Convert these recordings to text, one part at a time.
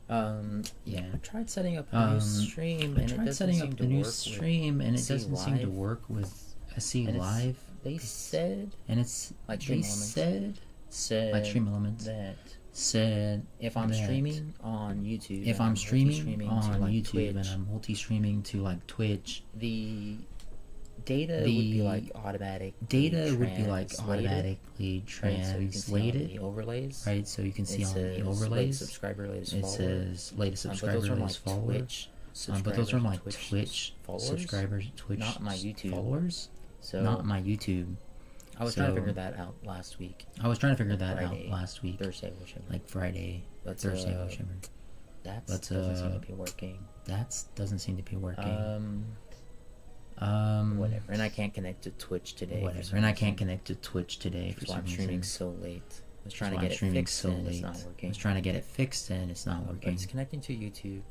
Yeah. I tried setting up a new stream, and it doesn't seem to work with SC Live. They said, and it's like they said like Stream Elements that said if I'm streaming on YouTube, if I'm streaming on like YouTube Twitch, and I'm multi-streaming to like Twitch, the data would be like automatically translated, the overlays, right? So you can see on the overlays, subscriber, latest it follower. says latest subscriber, latest follower. But those are my Twitch subscribers, Twitch not my YouTube followers, so not my YouTube. I was trying to figure that out last week. Thursday, whichever. Like Friday, but Thursday, whichever. That doesn't seem to be working. Whatever. And I can't connect to Twitch today. That's why I'm streaming so late. I was trying to get it fixed and it's not working. But it's connecting to YouTube.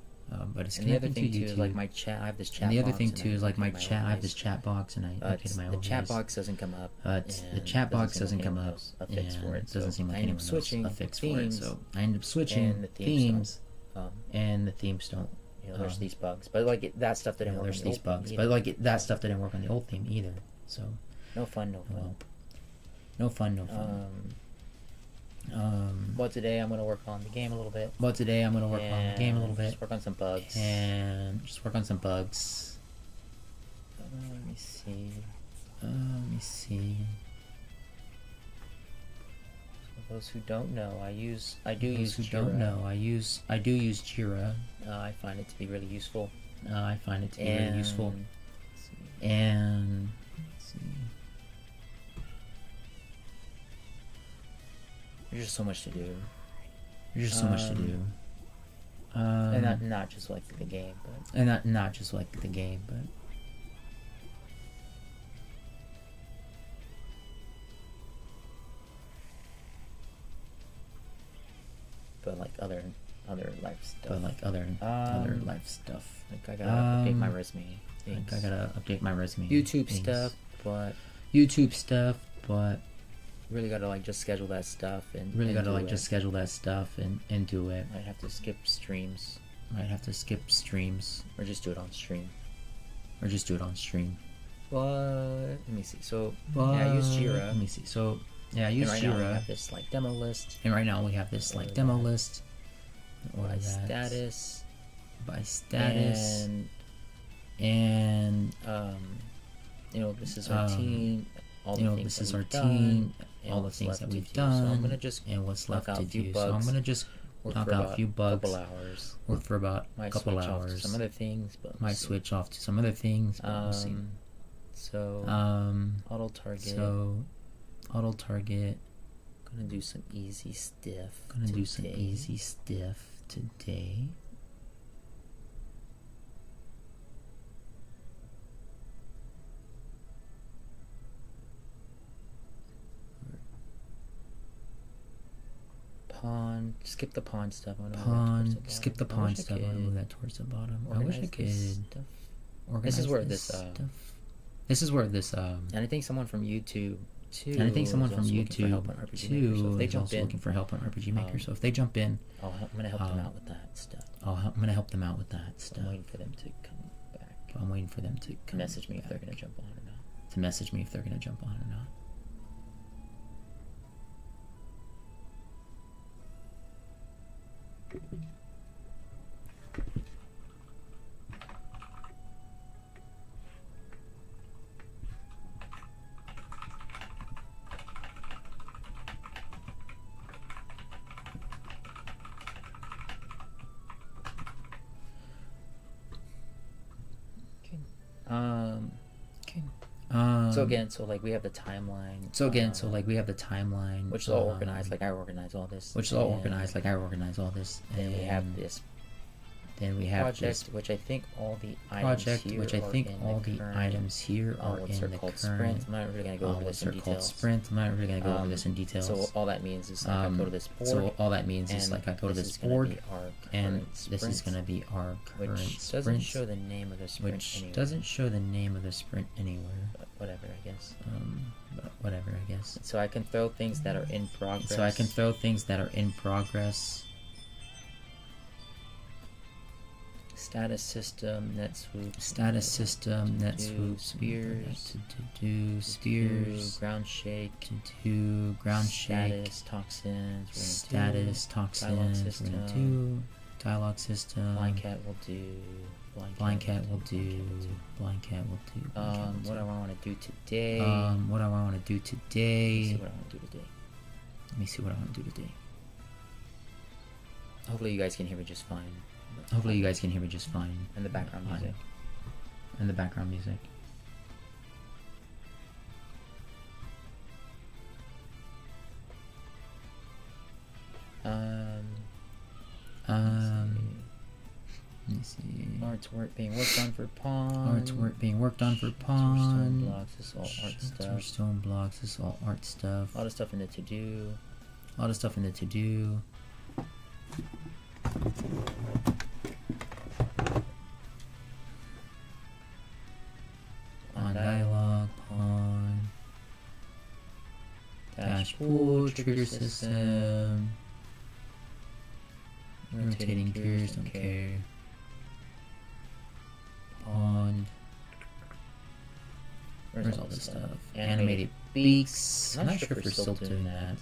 But it's and the other connecting thing to too YouTube. is like my chat. I have this chat. And the box other thing too is like my chat. I have this chat box, and I updated my the overlays. chat box doesn't come up. The chat box doesn't come up. A fix for it. It doesn't seem like anyone knows a fix for it. So I end up switching and the themes, and the themes don't. There's these bugs, but like that stuff didn't work. There's these bugs, but like that stuff didn't work on the old theme either. So no fun. But today I'm gonna work on the game a little bit. Just work on some bugs. Let me see. For those who don't know, I do use Jira. I find it to be really useful. And there's just so much to do. And not just like the game, but like other life stuff. Like I gotta update my resume. YouTube stuff, but really gotta like just schedule that stuff and do it. Might have to skip streams. Or just do it on stream. But let me see. So I use Jira. I use Jira. Now we have this like demo list. By status. And this is our team. All the things that we've done. So I'm gonna just knock out a few bugs. Knock out a few bugs. Work for about a couple hours. Some other things, but might switch off to some other things. But we'll see. So auto target. Gonna do some easy stuff. Today. Skip the pawn stuff. Skip the pawn stuff. I want to move that towards the bottom. I wish I could. This is where this. And I think someone from YouTube too. is also looking for help on RPG Maker. So if they jump in, I'm gonna help them out with that stuff. I'm waiting for them to come back. Message me if they're gonna jump on or not. So we have the timeline. Which is all organized. Like I organize all this. And we have this. Project, which I think all the items here are in the current. Sprint. I'm not really gonna go over this in detail. So all that means is like I go to this board. And this is gonna be our current sprint. Which doesn't show the name of the sprint anywhere. But whatever, I guess. So I can throw things that are in progress. Status system, net swoop. Status system, net swoop. Spears. To do spears. Ground shake. To do ground shake. Status toxins. Status toxins. We're gonna do dialogue system. Blind cat will do. Blind cat will do. Blind cat will do. What do I want to do today? What do I want to do today? Let me see what I want to do today. Hopefully you guys can hear me just fine. Hopefully you guys can hear me just fine. And the background music. And the background music. Let me see. Art's work being worked on for pawn. Art's work being worked on for pawn. Stone blocks, this is all art stuff. Stone blocks, this is all art stuff. A lot of stuff in the to-do. A lot of stuff in the to-do. On dialogue, pawn. Dash pool, trigger system. Rotating gears, don't care. Pond. Where's all this stuff? Animated beaks. I'm not sure if we're still doing that.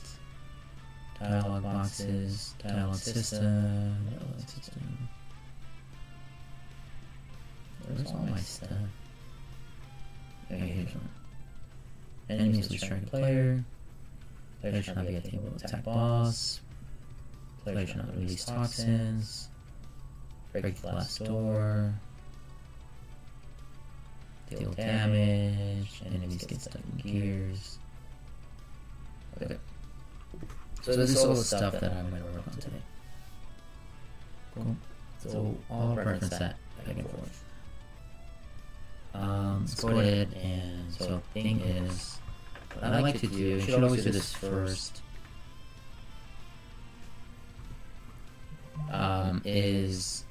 Dialogue boxes. Dialogue system. Dialogue system. Where's all my stuff? Okay, here's one. Enemies will strike a player. Player should not be at the table to attack boss. Player should not release toxins. Break the glass door. Deal damage. Enemies get stuck in gears. Okay. So this is all the stuff that I'm going to work on today. Cool. So I'll reference that back and forth. Let's go ahead and so the thing is, what I like to do, I should always do this first. Is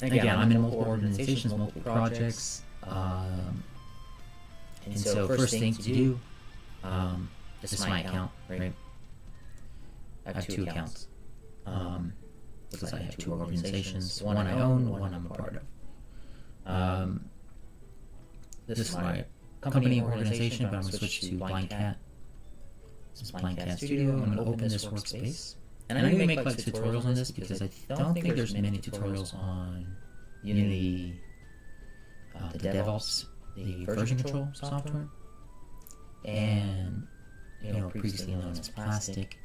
again, I'm in multiple organizations, multiple projects, and so first thing to do, this is my account, right? I have two accounts, because I have two organizations, one I own, one I'm a part of. This is my company organization, but I'm going to switch to Blind Cat. This is Blind Cat Studio. I'm going to open this workspace. And I need to make like tutorials on this because I don't think there's many tutorials on Unity, the DevOps, the version control software, and previously known as Plastic.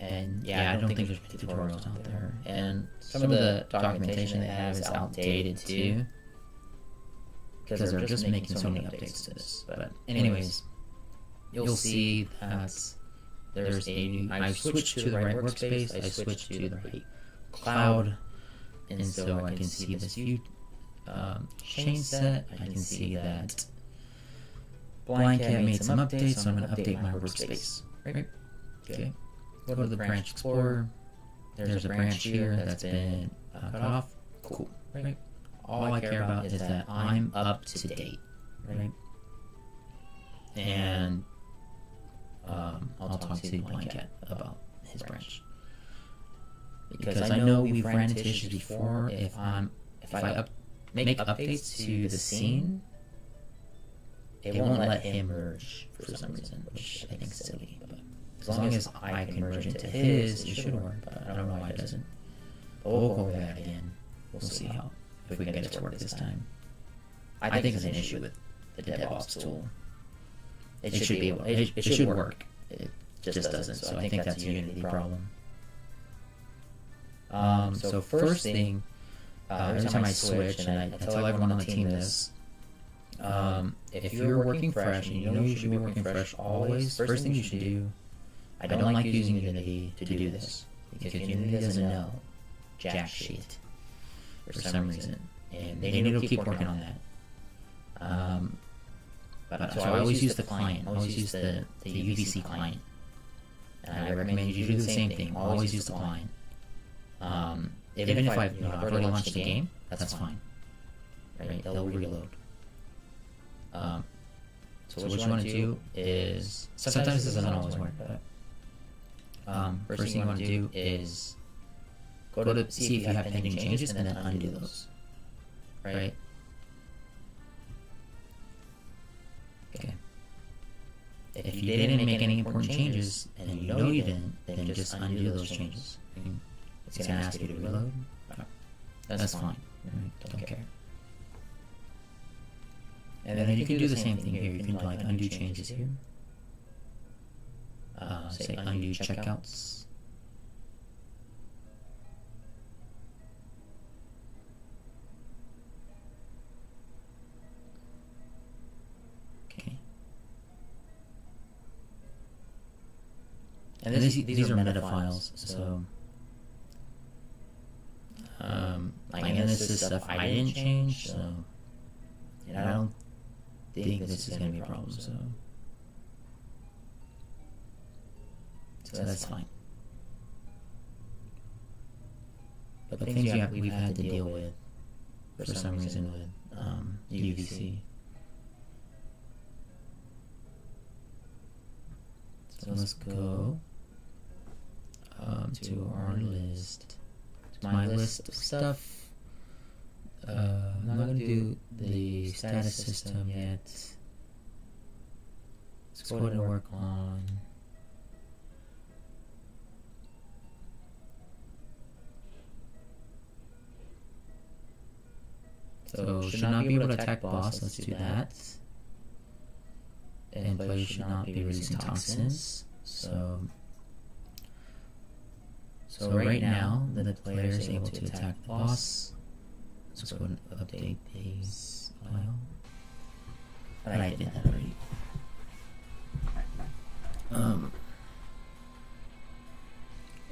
And yeah, I don't think there's tutorials out there. And some of the documentation they have is outdated too, because they're just making so many updates to this. But anyways, you'll see that there's a new, I switched to the right workspace, I switched to the right cloud, and so I can see this view chain set. I can see that Blind Cat made some updates, so I'm going to update my workspace. Right? Okay. Go to the branch explorer. There's a branch here that's been cut off. Cool. Right? All I care about is that I'm up to date. Right? And I'll talk to Blind Cat about his branch, because I know we've ran into issues before. If I make updates to the scene, it won't let him merge for some reason, which I think is silly. But as long as I can merge into his, it should work. But I don't know why it doesn't. But we'll go over that again. We'll see if we can get it to work this time. I think it's an issue with the DevOps tool. It should be able. It should work. It just doesn't. So I think that's a Unity problem. So first thing, every time I switch, and I tell everyone on the team this, if you're working fresh, and you know you should be working fresh always, first thing you should do, I don't like using Unity to do this, because Unity doesn't know jack shit for some reason, and they need to keep working on that. So I always use the client. I always use the UVC client. And I recommend you do the same thing. Always use the client. Even if I've already launched the game, that's fine. Right? They'll reload. So what you want to do is, sometimes this doesn't always work, but first thing you want to do is go to see if you have pending changes and then undo those. Right? Okay. If you didn't make any important changes and you know you didn't, then just undo those changes. It's going to ask you to reload. That's fine. Don't care. And then you can do the same thing here. You can like undo changes here. Say undo checkouts. Okay. And these are meta files, so and this is stuff I didn't change, so I don't think this is gonna be a problem. So that's fine. But the things we've had to deal with for some reason with UVC. So let's go to our list. To my list of stuff. I'm not going to do the status system yet. Let's go ahead and work on so should not be able to attack boss. Let's do that. And players should not be releasing toxins. So right now the player is able to attack the boss. Let's go ahead and update these file. But I did that already.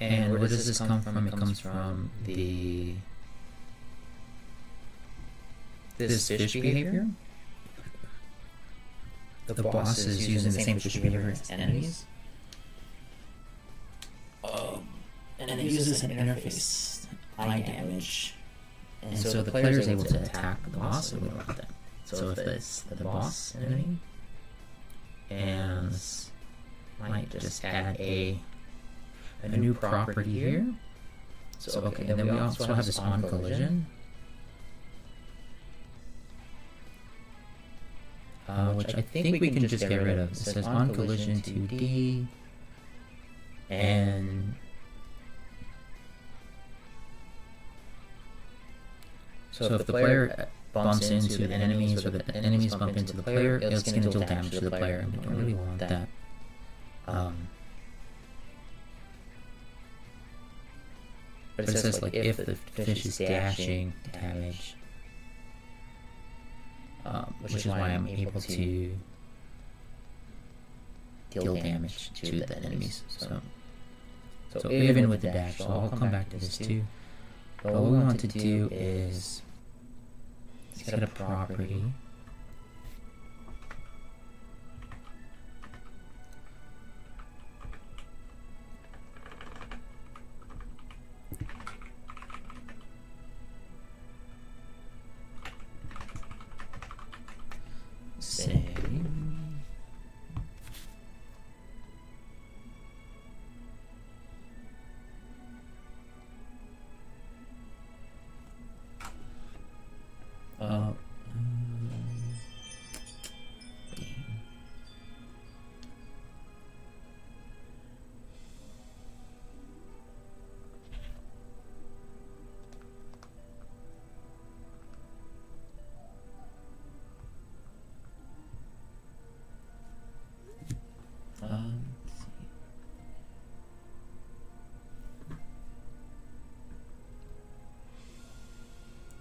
And where does this come from? It comes from this fish behavior. The boss is using the same fish behavior as enemies. And it uses an interface eye damage. And so the player is able to attack the boss without that. So if it's the boss enemy, and this might just add a new property here. So okay, and then we also have this on collision, which I think we can just get rid of. It says on collision 2D, and so if the player bumps into the enemies or the enemies bump into the player, it's going to deal damage to the player, and we don't really want that. But it says like if the fish is dashing damage, which is why I'm able to deal damage to the enemies. So even with the dash, so I'll come back to this too. But what we want to do is set a property. Say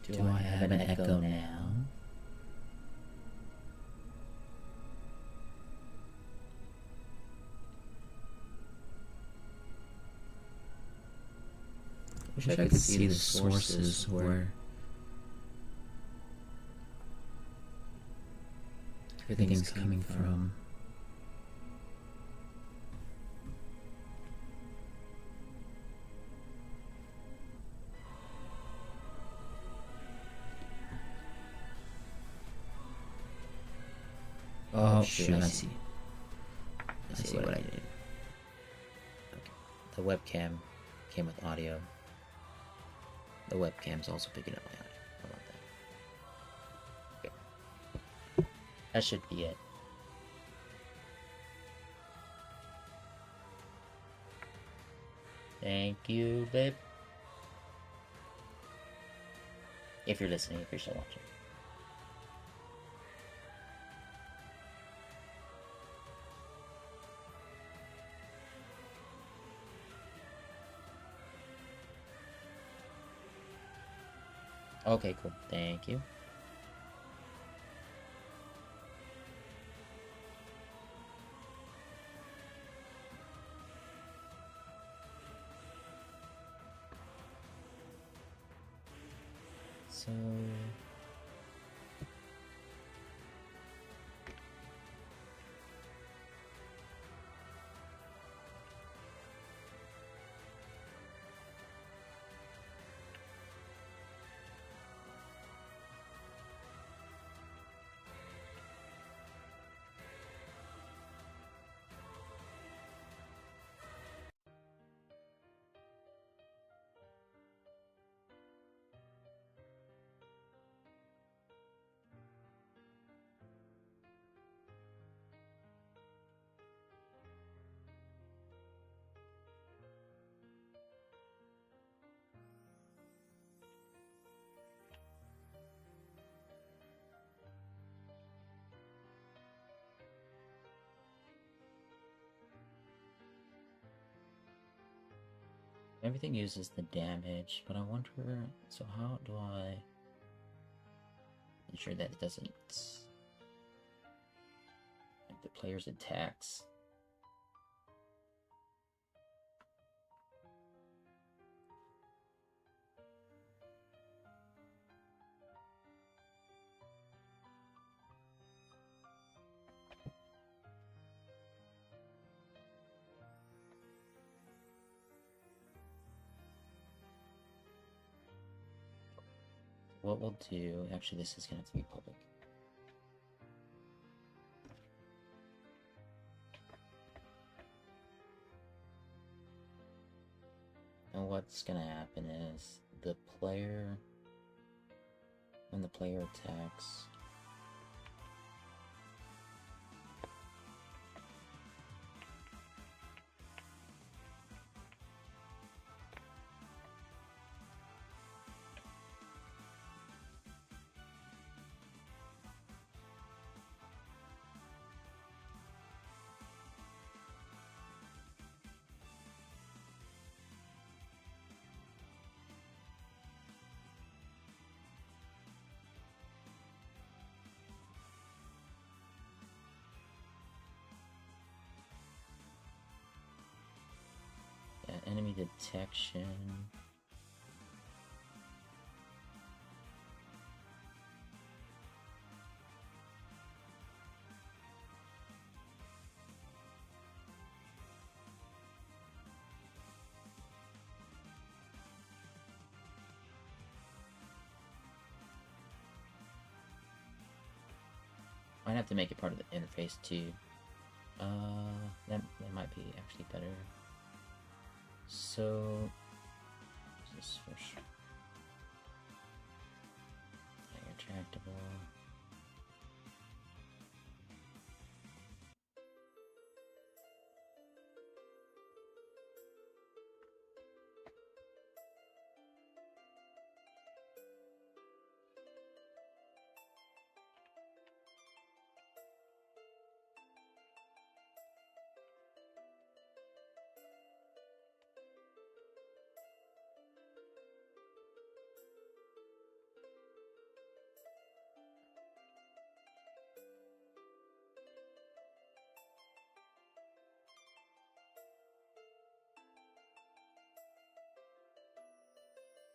do I have an echo now? Wish I could see the sources where everything's coming from. Oh shoot, I see. I see what I did. Okay. The webcam came with audio. The webcam's also picking up my audio. How about that? Okay. That should be it. Thank you, babe. If you're listening, if you're still watching. Okay, cool. Thank you. So... Everything uses the damage, but I wonder, so how do I ensure that it doesn't, if the player's attacks. What we'll do, actually this is gonna have to be public. And what's gonna happen is the player, when the player attacks, enemy detection. Might have to make it part of the interface too. That might be actually better. So, is this first? Retractable.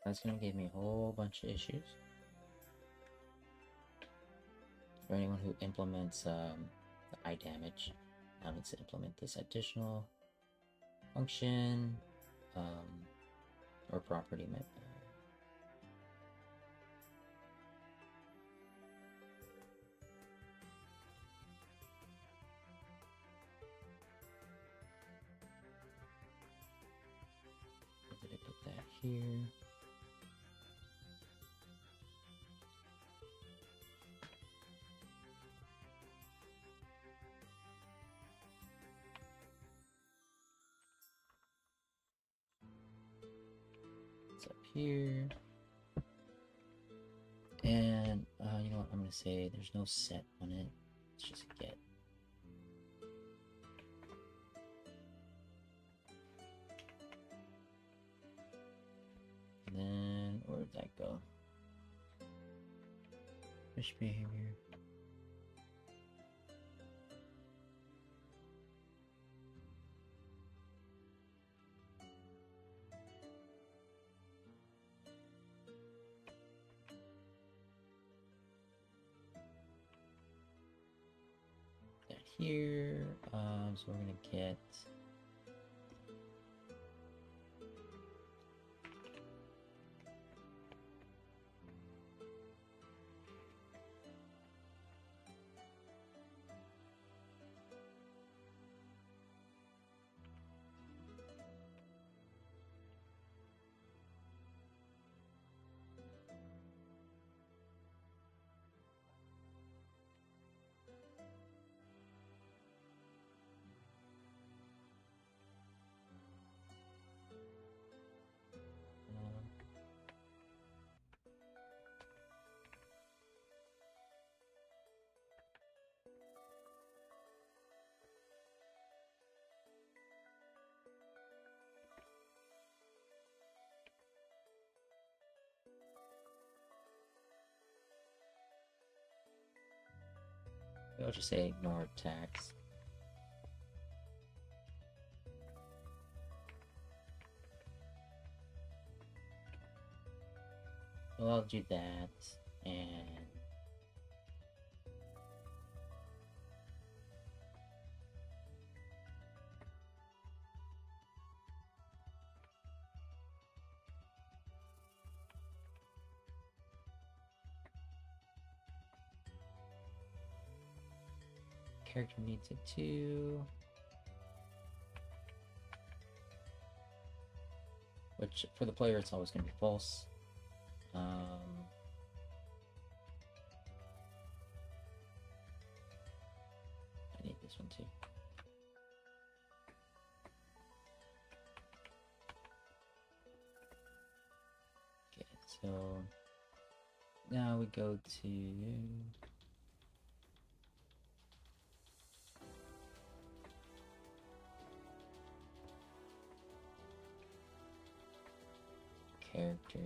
That's gonna give me a whole bunch of issues. For anyone who implements the eye damage, now needs to implement this additional function or property. Did I put that here? here. And, you know what, I'm gonna say there's no set on it. Let's just get. And then, where did that go? Fish behavior. Here, so we're gonna get I'll just say ignore attacks. So I'll do that, and character needs it too. Which, for the player, it's always going to be false. I need this one too. Okay, so now we go to character.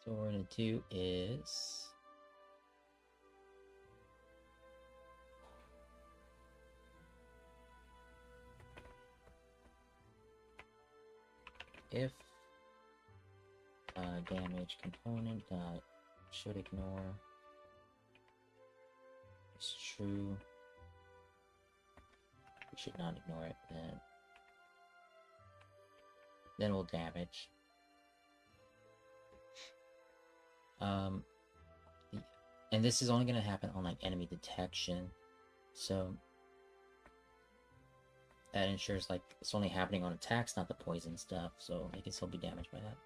So what we're going to do is if damage component should ignore is true, we should not ignore it, then we'll damage. And this is only going to happen on like enemy detection, so that ensures like it's only happening on attacks, not the poison stuff, so they can still be damaged by that.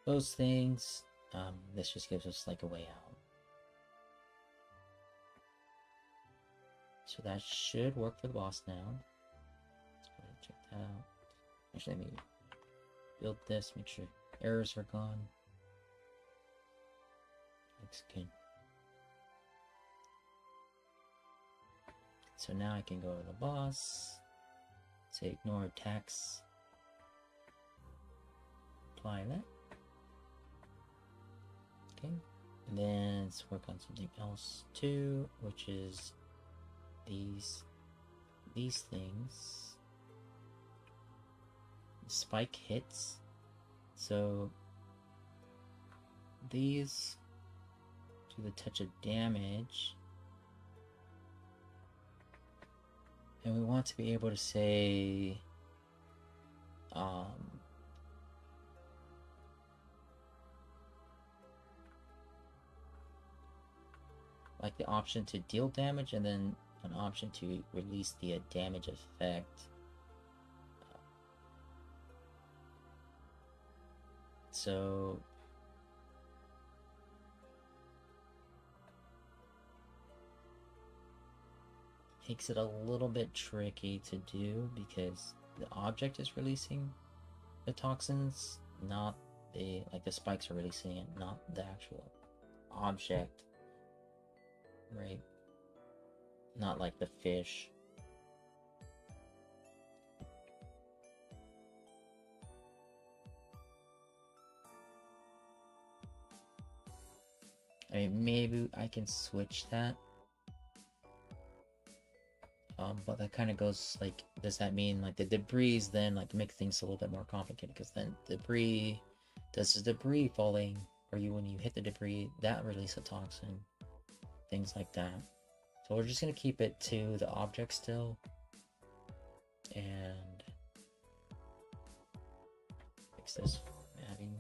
Those things, this just gives us like a way out. So that should work for the boss now. Let's go ahead and check that out. Actually, let me build this, make sure errors are gone. Looks good. So now I can go to the boss, Say ignore attacks. Apply that. Okay. And then let's work on something else too, which is these things. Spike hits. So these do the touch of damage. And we want to be able to say like the option to deal damage and then an option to release the damage effect. So makes it a little bit tricky to do because the object is releasing the toxins, not the spikes are releasing it, not the actual object, right? Not like the fish. I mean, maybe I can switch that. But that kind of goes like, does that mean like the debris then like make things a little bit more complicated? Because then debris, does the debris falling, or when you hit the debris, that release a toxin, things like that. So we're just gonna keep it to the object still, and fix this formatting.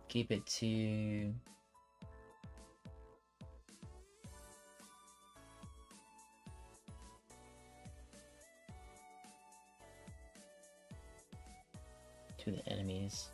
Keep it to the enemies.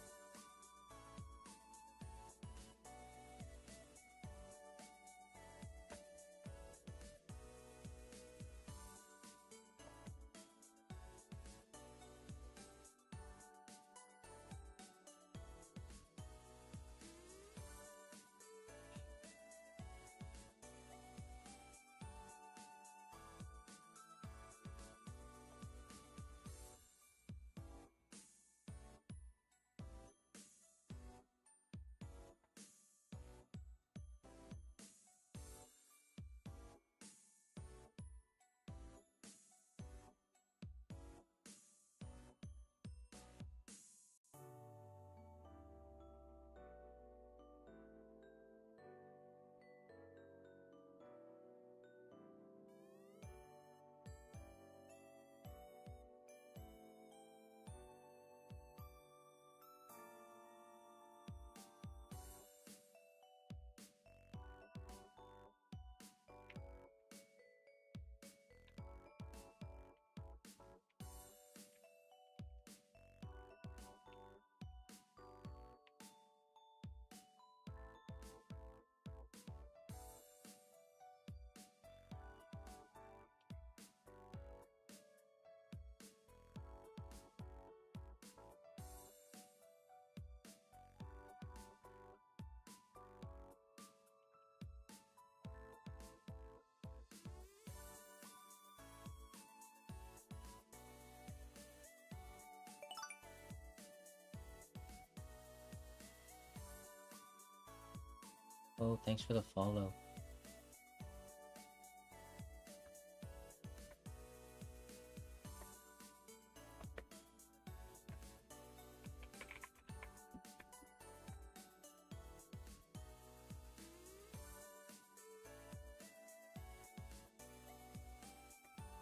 Oh, thanks for the follow.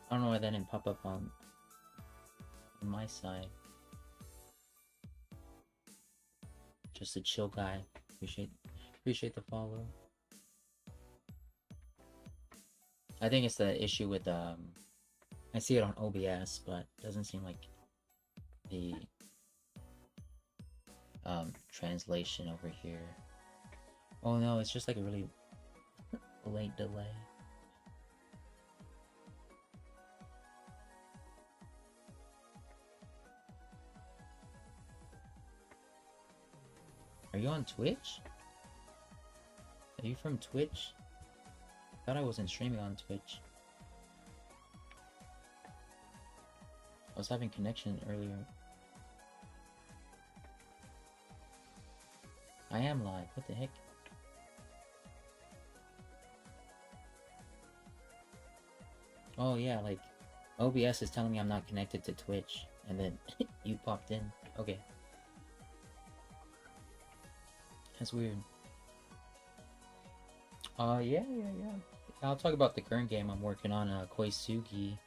I don't know why that didn't pop up on my side. Just a chill guy. Appreciate the follow. I think it's the issue with I see it on OBS, but it doesn't seem like the translation over here. Oh no, it's just like a really late delay. Are you on Twitch? Are you from Twitch? I thought I wasn't streaming on Twitch. I was having connection earlier. I am live. What the heck? Oh yeah, like OBS is telling me I'm not connected to Twitch, and then you popped in. Okay. That's weird. Yeah. I'll talk about the current game I'm working on, Koitsugi.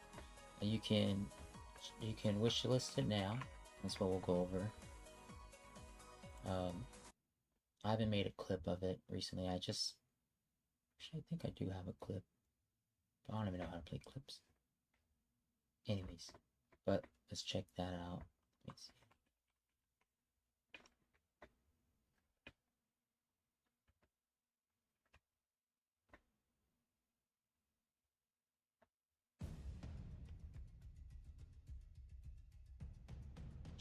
You can wish list it now. That's what we'll go over. I haven't made a clip of it recently. Actually, I think I do have a clip. But I don't even know how to play clips. Anyways, but let's check that out. Let me see.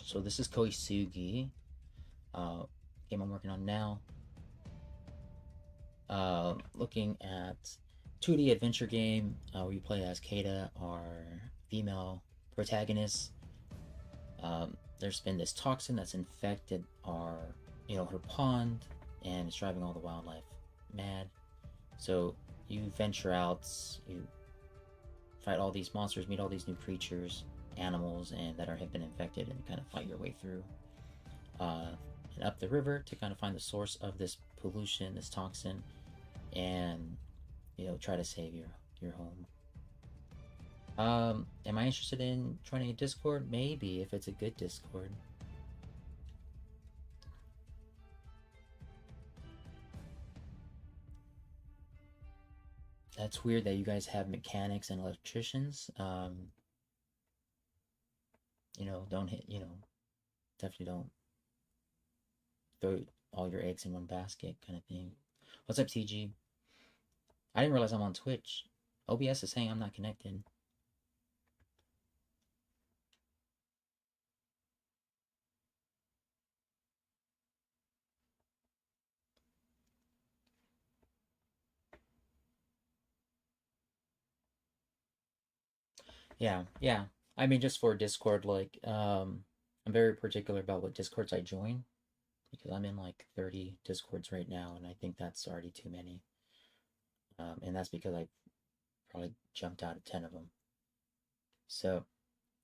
So this is Koitsugi, game I'm working on now. Looking at 2D adventure game where you play as Keita, our female protagonist. There's been this toxin that's infected her pond, and it's driving all the wildlife mad. So you venture out, you fight all these monsters, meet all these new creatures, animals, and that have been infected, and kind of fight your way through and up the river to kind of find the source of this pollution, this toxin, and try to save your home. Am I interested in joining a Discord? Maybe, if it's a good Discord. That's weird that you guys have mechanics and electricians. Don't hit, definitely don't throw all your eggs in one basket kind of thing. What's up, TG? I didn't realize I'm on Twitch. OBS is saying I'm not connected. Yeah. I mean, just for Discord, I'm very particular about what Discords I join because I'm in like 30 Discords right now, and I think that's already too many. And that's because I probably jumped out of 10 of them. So,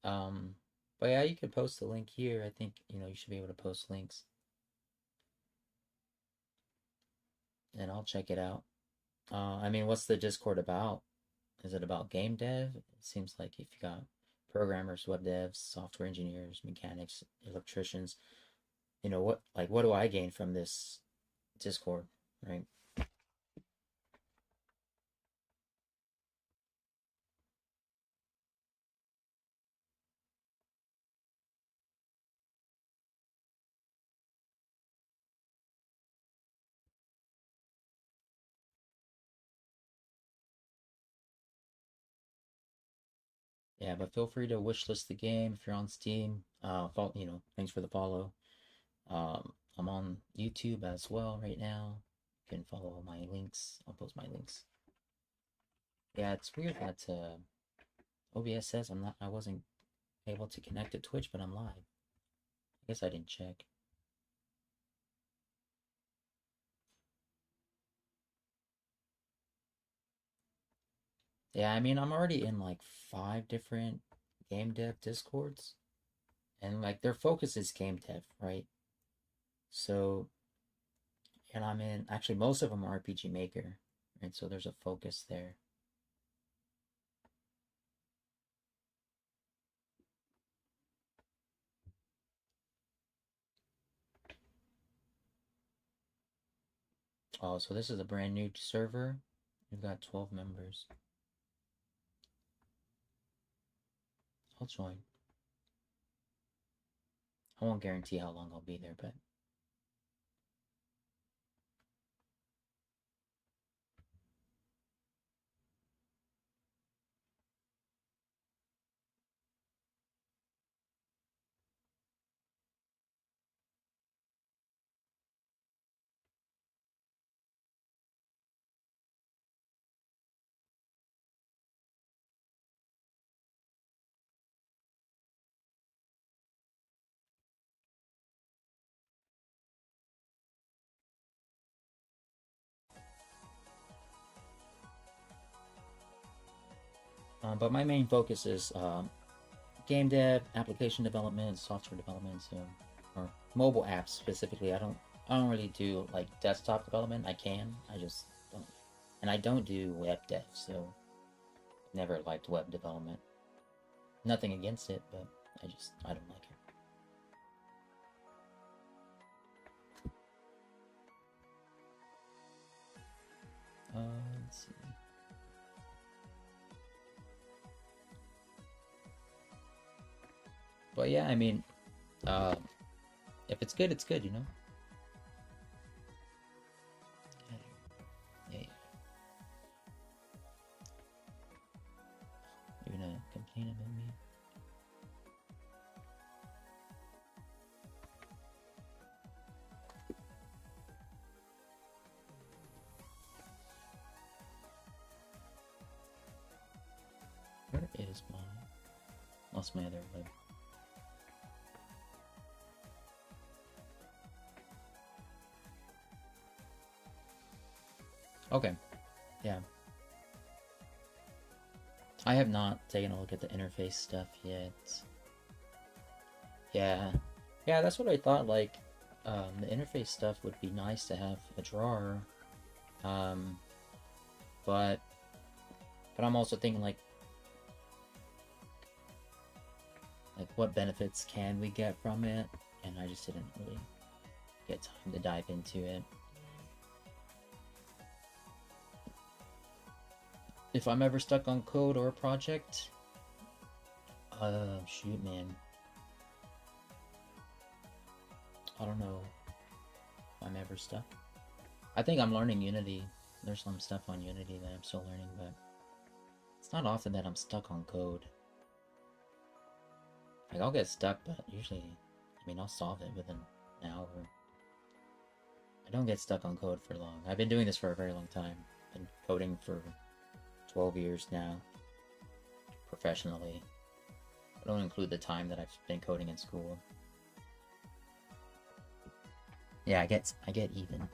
but yeah, you could post the link here. I think, you should be able to post links. And I'll check it out. I mean, what's the Discord about? Is it about game dev? It seems like if you got programmers, web devs, software engineers, mechanics, electricians, what do I gain from this Discord, right? Yeah, but feel free to wishlist the game if you're on Steam. Thanks for the follow. I'm on YouTube as well right now. You can follow my links. I'll post my links. Yeah, it's weird that OBS says I wasn't able to connect to Twitch, but I'm live. I guess I didn't check. Yeah, I mean, I'm already in like 5 different game dev Discords, and like their focus is game dev, right? So, and I'm in actually most of them are RPG Maker, right? So there's a focus there. Oh, so this is a brand new server. We've got 12 members. I'll join. I won't guarantee how long I'll be there, but But my main focus is game dev, application development, software development, so, or mobile apps specifically. I don't really do like desktop development. I just don't, and I don't do web dev. So never liked web development. Nothing against it, but I don't like it. Let's see. But yeah, I mean, if it's good, it's good, you know? Yeah. You're gonna complain about me? Where is my... Lost my other web. Okay, yeah. I have not taken a look at the interface stuff yet. Yeah, that's what I thought, like, the interface stuff would be nice to have a drawer, but I'm also thinking, like, what benefits can we get from it, and I just didn't really get time to dive into it. If I'm ever stuck on code or a project, shoot, man. I don't know if I'm ever stuck. I think I'm learning Unity. There's some stuff on Unity that I'm still learning, but it's not often that I'm stuck on code. Like, I'll get stuck, but usually, I mean, I'll solve it within an hour. I don't get stuck on code for long. I've been doing this for a very long time. Been coding for 12 years now, professionally. I don't include the time that I've been coding in school. Yeah, I get even.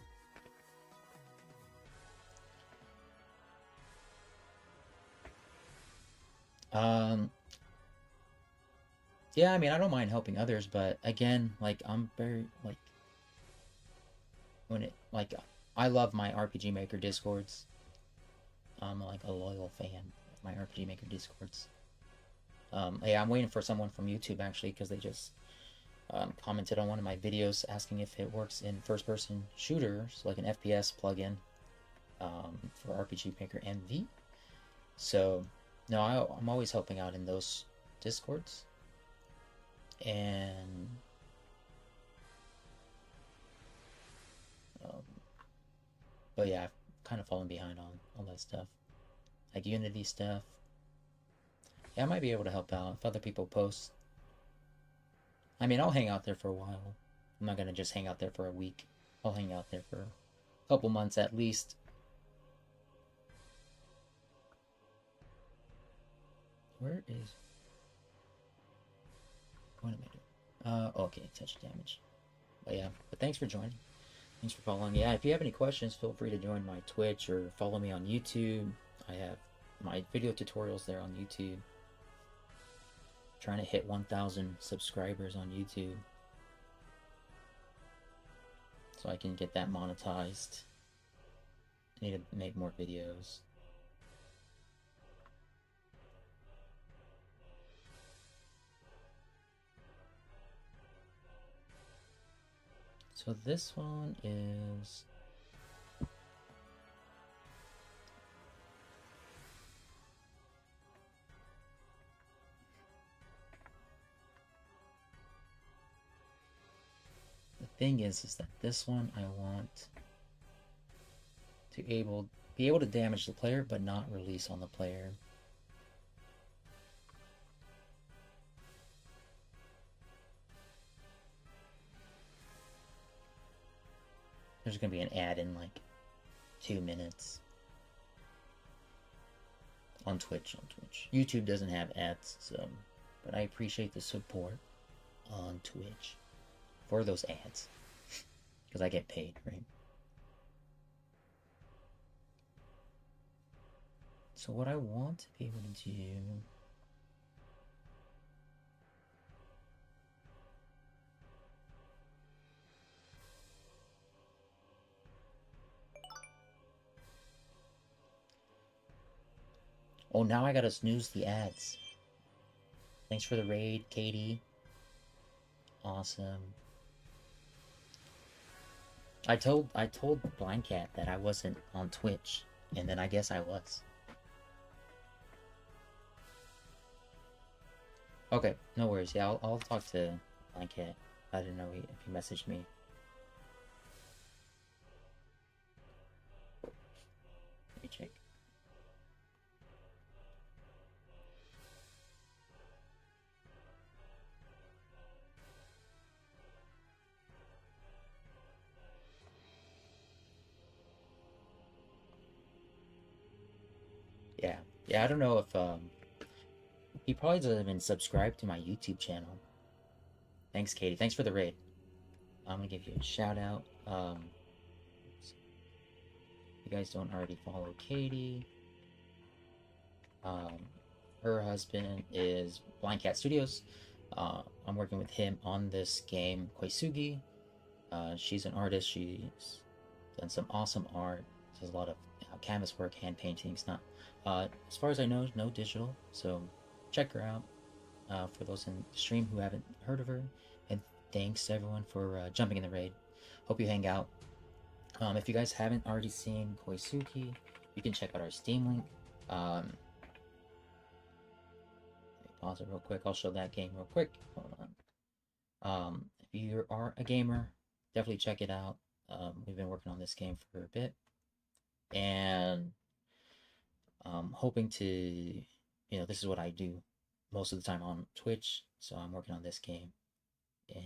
Yeah, I mean, I don't mind helping others, but again, like, I'm very, like, I love my RPG Maker Discords. I'm, like, a loyal fan of my RPG Maker Discords. Yeah, I'm waiting for someone from YouTube, actually, because they just commented on one of my videos asking if it works in first-person shooters, like an FPS plugin for RPG Maker MV. So, no, I'm always helping out in those Discords. And but yeah, I've kind of fallen behind on all that stuff, like Unity stuff. Yeah, I might be able to help out if other people post. I mean, I'll hang out there for a while. I'm not gonna just hang out there for a week. I'll hang out there for a couple months at least. Where is... What am I doing? Okay, touch damage. But yeah, but thanks for joining. Thanks for following. Yeah, if you have any questions, feel free to join my Twitch or follow me on YouTube. I have my video tutorials there on YouTube. Trying to hit 1,000 subscribers on YouTube, so I can get that monetized. I need to make more videos. So this one is... The thing is that this one I want to be able to damage the player, but not release on the player. There's gonna be an ad in like 2 minutes. On Twitch. YouTube doesn't have ads, so, but I appreciate the support on Twitch for those ads, because I get paid, right? So what I want to be able to do... Oh, now I gotta snooze the ads. Thanks for the raid, Katie. Awesome. I told Blind Cat that I wasn't on Twitch, and then I guess I was. Okay, no worries. Yeah, I'll talk to Blind Cat. I didn't know if he messaged me. Let me check. Yeah, I don't know if he probably doesn't even subscribe to my YouTube channel. Thanks, Katie. Thanks for the raid. I'm gonna give you a shout out. If you guys don't already follow Katie, her husband is Blind Cat Studios. I'm working with him on this game, Koitsugi. She's an artist. She's done some awesome art. Does a lot of canvas work, hand paintings. Not, as far as I know, no digital. So check her out. For those in the stream who haven't heard of her, and thanks everyone for jumping in the raid. Hope you hang out. If you guys haven't already seen Koitsugi, you can check out our Steam link. Let me pause it real quick. I'll show that game real quick. Hold on. If you are a gamer, definitely check it out. We've been working on this game for a bit, and hoping to, this is what I do most of the time on Twitch, so I'm working on this game, and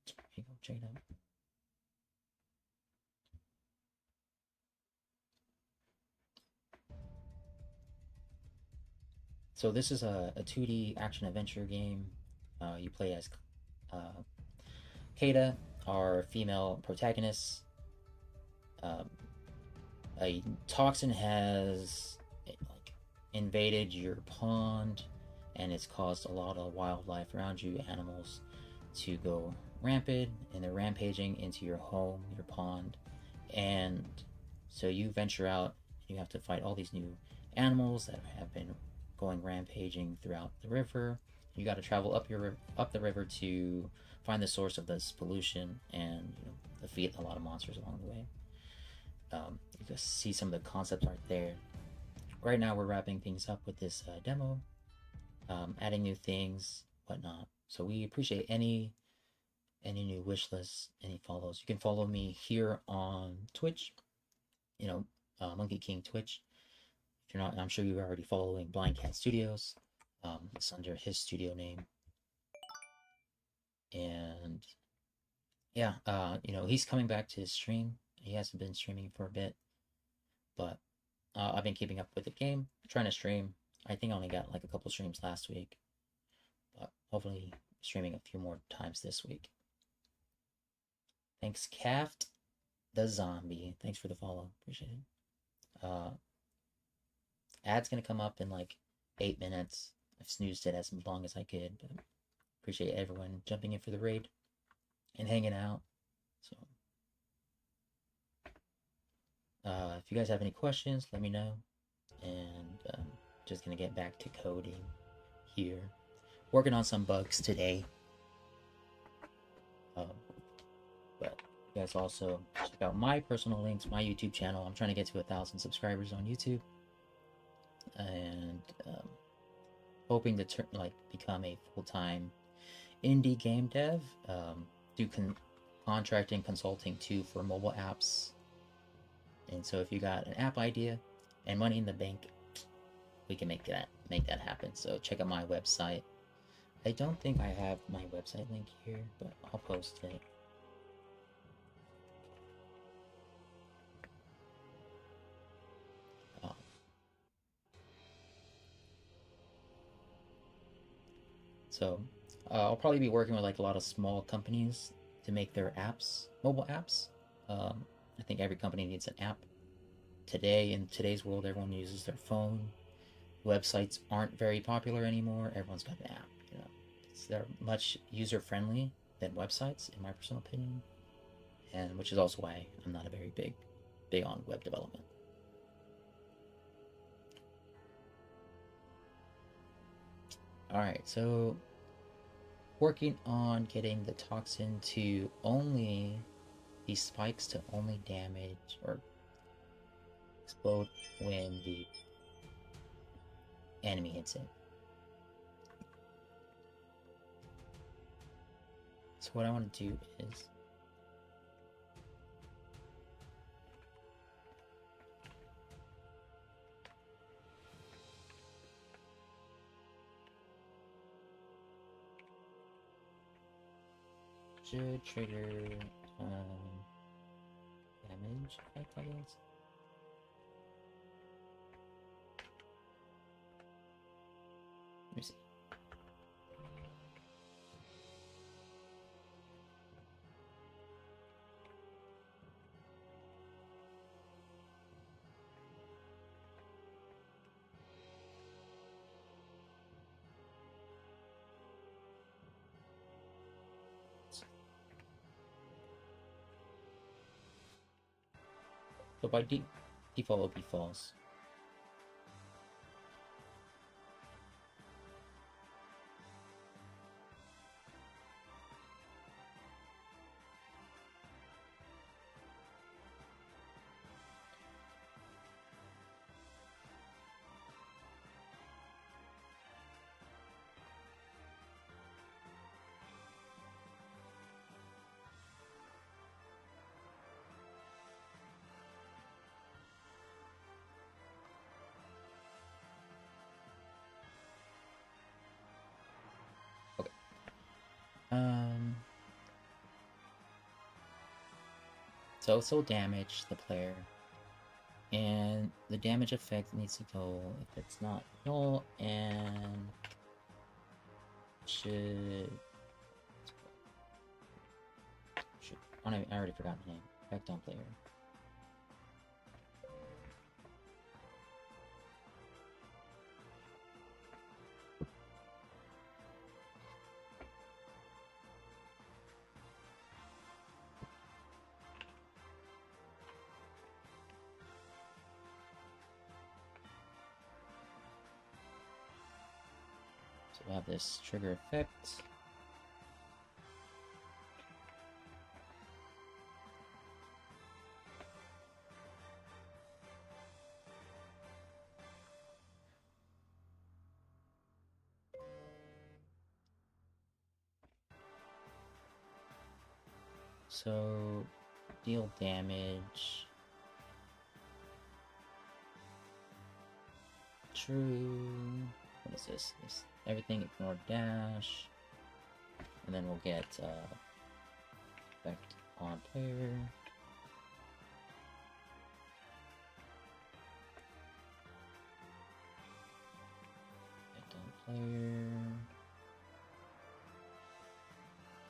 here you go, check it out. So this is a 2D action adventure game. You play as Keita, our female protagonist. A toxin has invaded your pond, and it's caused a lot of wildlife around you, animals, to go rampant, and they're rampaging into your home, your pond, and so you venture out. You have to fight all these new animals that have been going rampaging throughout the river. You got to travel up the river to find the source of this pollution, and defeat a lot of monsters along the way. You just see some of the concept art there. Right now we're wrapping things up with this demo, adding new things, whatnot. So we appreciate any new wish lists, any follows. You can follow me here on Twitch, Monkey King Twitch. If you're not, I'm sure you're already following Blind Cat Studios. It's under his studio name. And yeah, he's coming back to his stream. He hasn't been streaming for a bit, but I've been keeping up with the game, trying to stream. I think I only got like a couple streams last week, but hopefully streaming a few more times this week. Thanks, Caft the Zombie. Thanks for the follow. Appreciate it. Ad's gonna come up in like 8 minutes. I've snoozed it as long as I could, but appreciate everyone jumping in for the raid and hanging out. So if you guys have any questions, let me know. And just gonna get back to coding here. Working on some bugs today. But you guys also check out my personal links, my YouTube channel. I'm trying to get to 1,000 subscribers on YouTube, and hoping to become a full-time indie game dev. Do contracting, consulting too for mobile apps. And so if you got an app idea and money in the bank, we can make that happen. So check out my website. I don't think I have my website link here, but I'll post it. So I'll probably be working with like a lot of small companies to make their apps, mobile apps. I think every company needs an app. today, in today's world, everyone uses their phone. Websites aren't very popular anymore. Everyone's got an app. You know, they're much user friendly than websites, in my personal opinion, and which is also why I'm not a very big on web development. All right, so working on getting the toxin to only these spikes to only damage or explode when the enemy hits it. So what I want to do is should trigger damage effect, I guess. Let me see. So by default, it will be false. Okay. So it'll damage the player, and the damage effect needs to go if it's not null, and should I already forgot the name. Effect on player. So we'll have this trigger effect. So deal damage. True. What is this? This everything ignore dash, and then we'll get effect on player. Effect on player.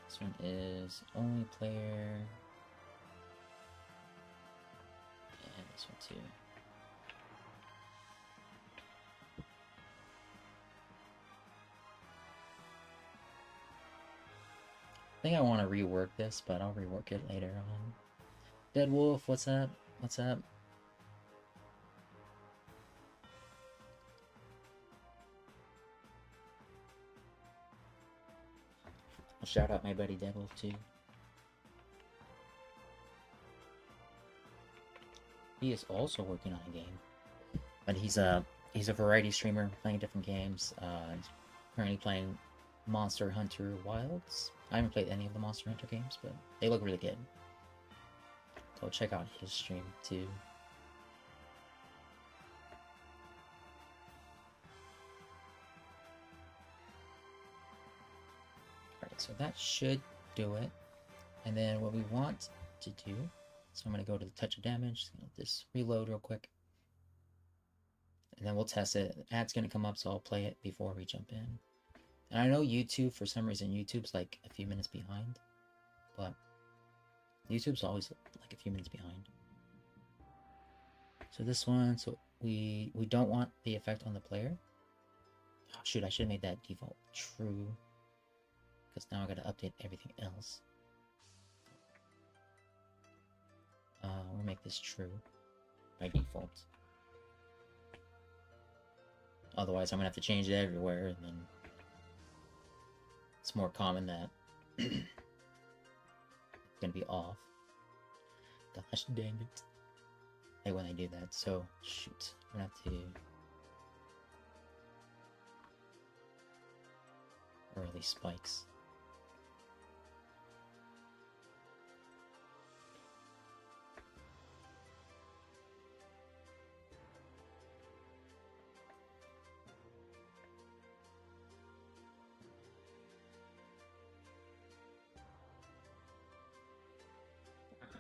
This one is only player, and this one too. I think I want to rework this, but I'll rework it later on. Dead Wolf, what's up? What's up? I'll shout out my buddy Dead Wolf too. He is also working on a game, but he's a variety streamer playing different games. He's currently playing Monster Hunter Wilds. I haven't played any of the Monster Hunter games, but they look really good. So check out his stream too. Alright, so that should do it. And then what we want to do, so I'm going to go to the touch of damage, just reload real quick. And then we'll test it. The ad's going to come up, so I'll play it before we jump in. And I know YouTube, for some reason, YouTube's like a few minutes behind. But YouTube's always like a few minutes behind. So this one, so we don't want the effect on the player. Oh, shoot, I should have made that default true. Because now I gotta update everything else. We'll make this true by default. Otherwise, I'm gonna have to change it everywhere, and then it's more common that it's gonna be off. Gosh dang it. I hate when I do that, so shoot. I'm gonna have to early spikes.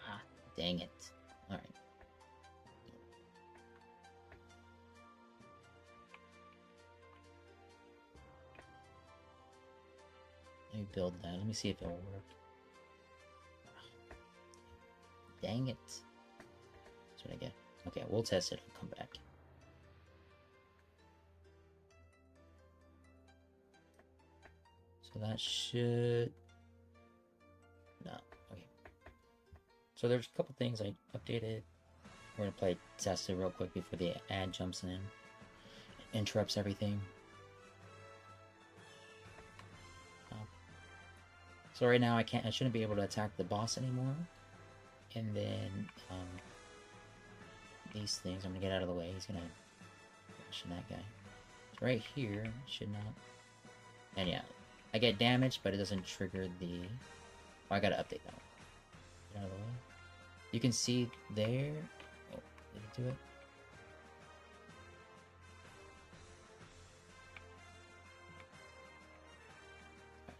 Ah, dang it. Alright. Let me build that. Let me see if it'll work. Dang it. That's what I get. Okay, we'll test it. I'll come back. So that should... No. Okay. So there's a couple things I updated. We're gonna play test it real quick before the ad jumps in. Interrupts everything. So right now I shouldn't be able to attack the boss anymore. And then these things, I'm gonna get out of the way. He's gonna rush that guy. So right here should not. And yeah, I get damage, but it doesn't trigger the. Oh, I gotta update that one. Get out of the way. You can see there. Oh, did it do it?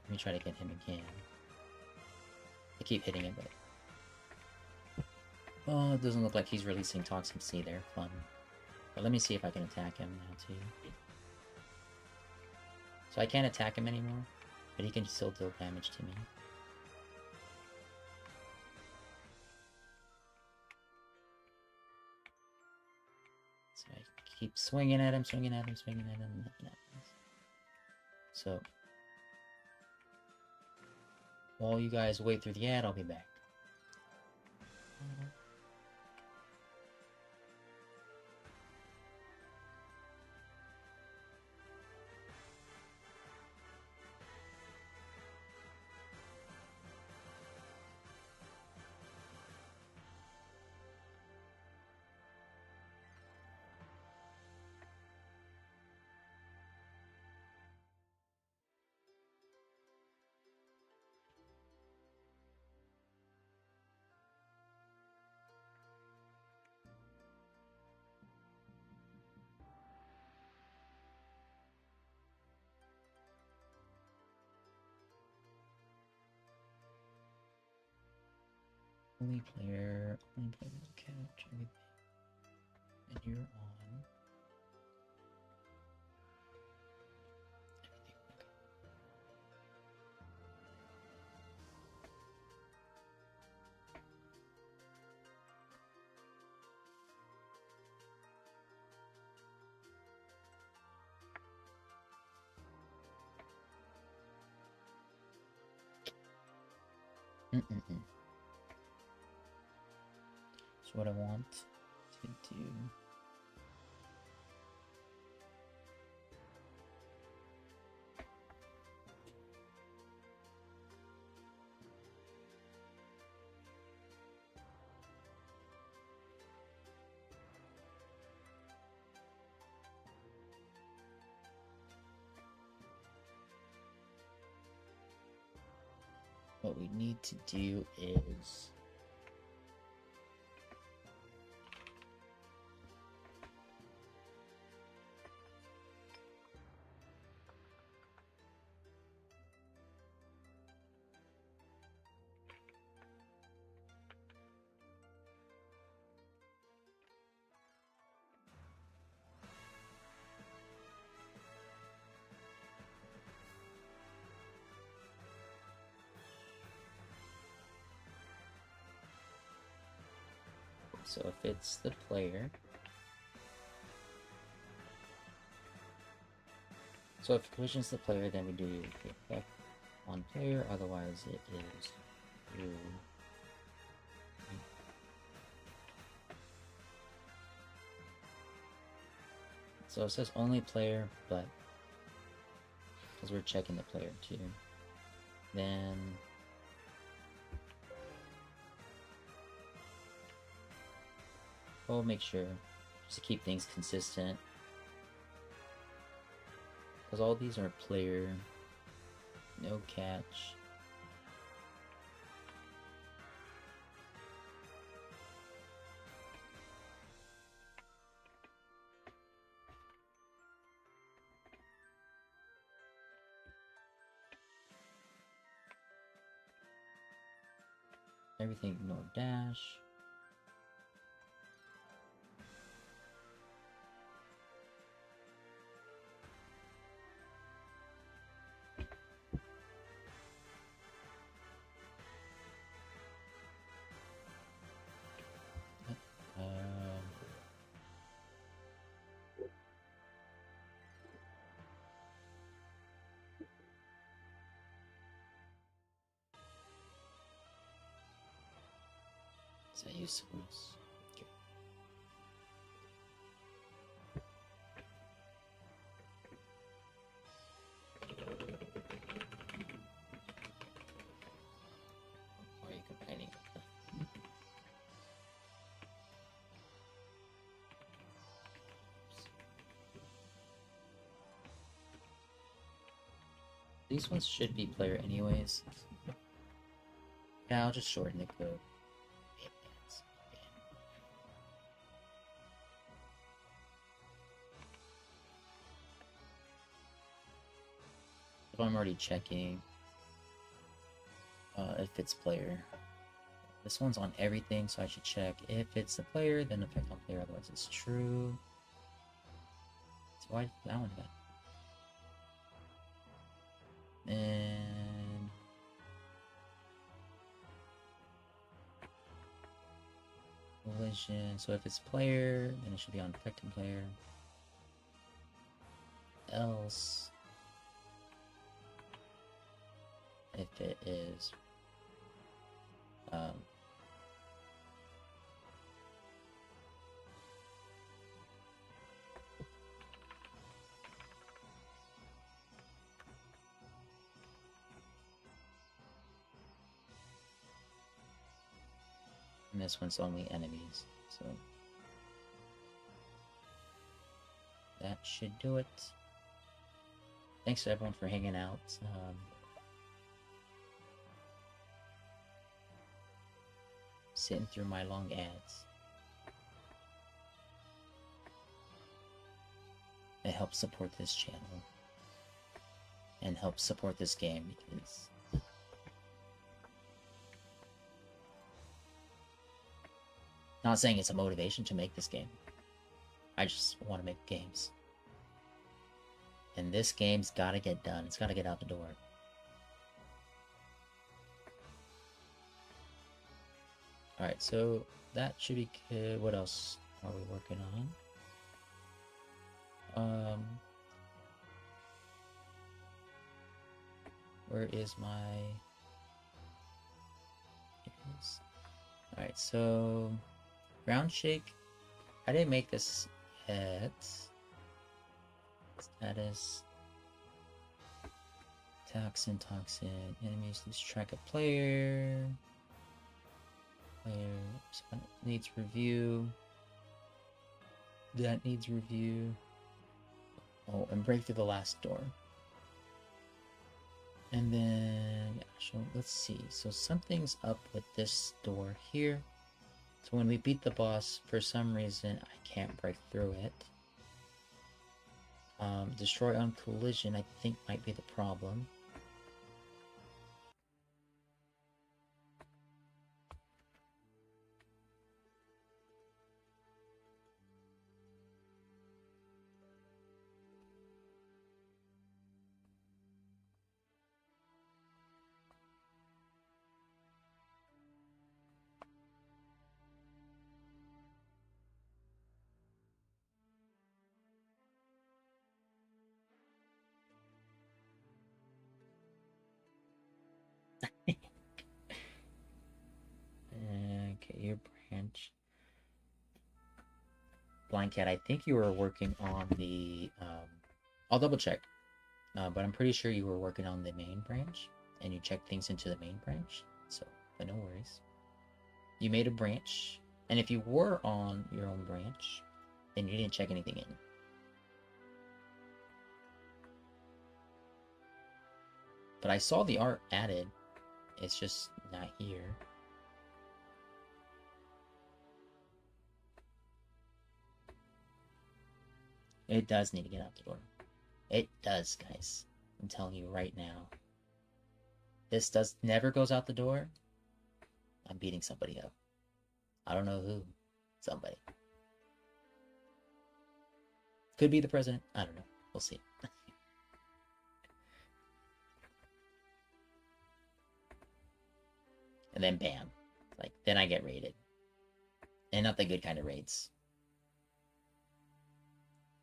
Let me try to get him again. I keep hitting it, but... Oh, it doesn't look like he's releasing Toxic Sea there. Fun. But let me see if I can attack him now, too. So I can't attack him anymore, but he can still deal damage to me. So I keep swinging at him, swinging at him, swinging at him, nothing happens. So... while you guys wait through the ad, I'll be back. Only player will catch everything. And you're on. Everything. So what I want to do. What we need to do is so if it's the player, So if collision's the player, then we do the effect on player, otherwise it is through. So it says only player, but because we're checking the player too. Then we'll make sure just to keep things consistent. Because all these are player, no catch. Everything ignore dash. Is that usefulness? Okay. Why are you complaining? These ones should be player anyways. Yeah, I'll just shorten the code. If I'm already checking if it's player. This one's on everything, so I should check if it's the player, then effect on player, otherwise it's true. So why that one got? And collision. So if it's player, then it should be on affecting player. Else, if it is and this one's only enemies, so that should do it. Thanks to everyone for hanging out. Sitting through my long ads. It helps support this channel and helps support this game because not saying it's a motivation to make this game. I just want to make games. And this game's gotta get done. It's gotta get out the door. Alright, so that should be good. What else are we working on? Where is my... Alright, so... Ground shake. I didn't make this yet. Status. Toxin. Enemies lose track of player. Player needs review. That needs review. Oh, and break through the last door. And then, yeah, so let's see. So something's up with this door here. So when we beat the boss, for some reason, I can't break through it. Destroy on collision, I think, might be the problem. Blind Cat, I think you were working on the... I'll double check. But I'm pretty sure you were working on the main branch. And you checked things into the main branch. So, but no worries. You made a branch. And if you were on your own branch, then you didn't check anything in. But I saw the art added. It's just not here. It does need to get out the door. It does, guys. I'm telling you right now. This never goes out the door. I'm beating somebody up. I don't know who. Somebody. Could be the president. I don't know. We'll see. And then bam. Like, then I get raided. And not the good kind of raids.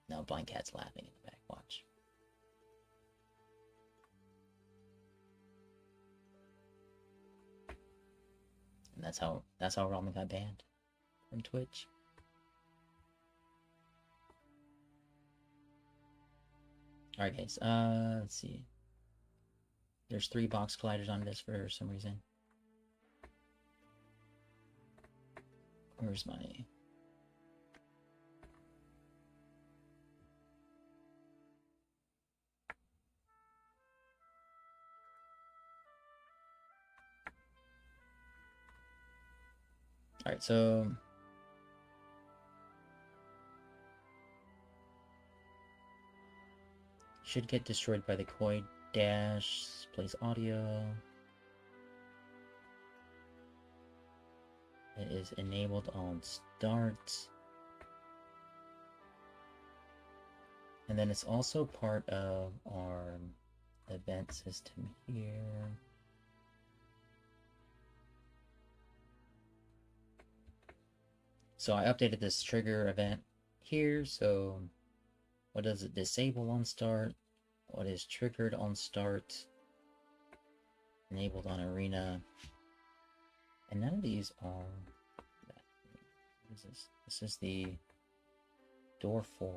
No, Blind Cat's laughing in the back. Watch. And that's how Ramen got banned from Twitch. Alright guys, let's see. There's 3 box colliders on this for some reason. Where's my... Alright, so... Should get destroyed by the Koi dash. Plays audio. It is enabled on start. And then it's also part of our event system here. So I updated this trigger event here. So what does it disable on start? What is triggered on start? Enabled on arena. And none of these are... What is this? This is the door 4.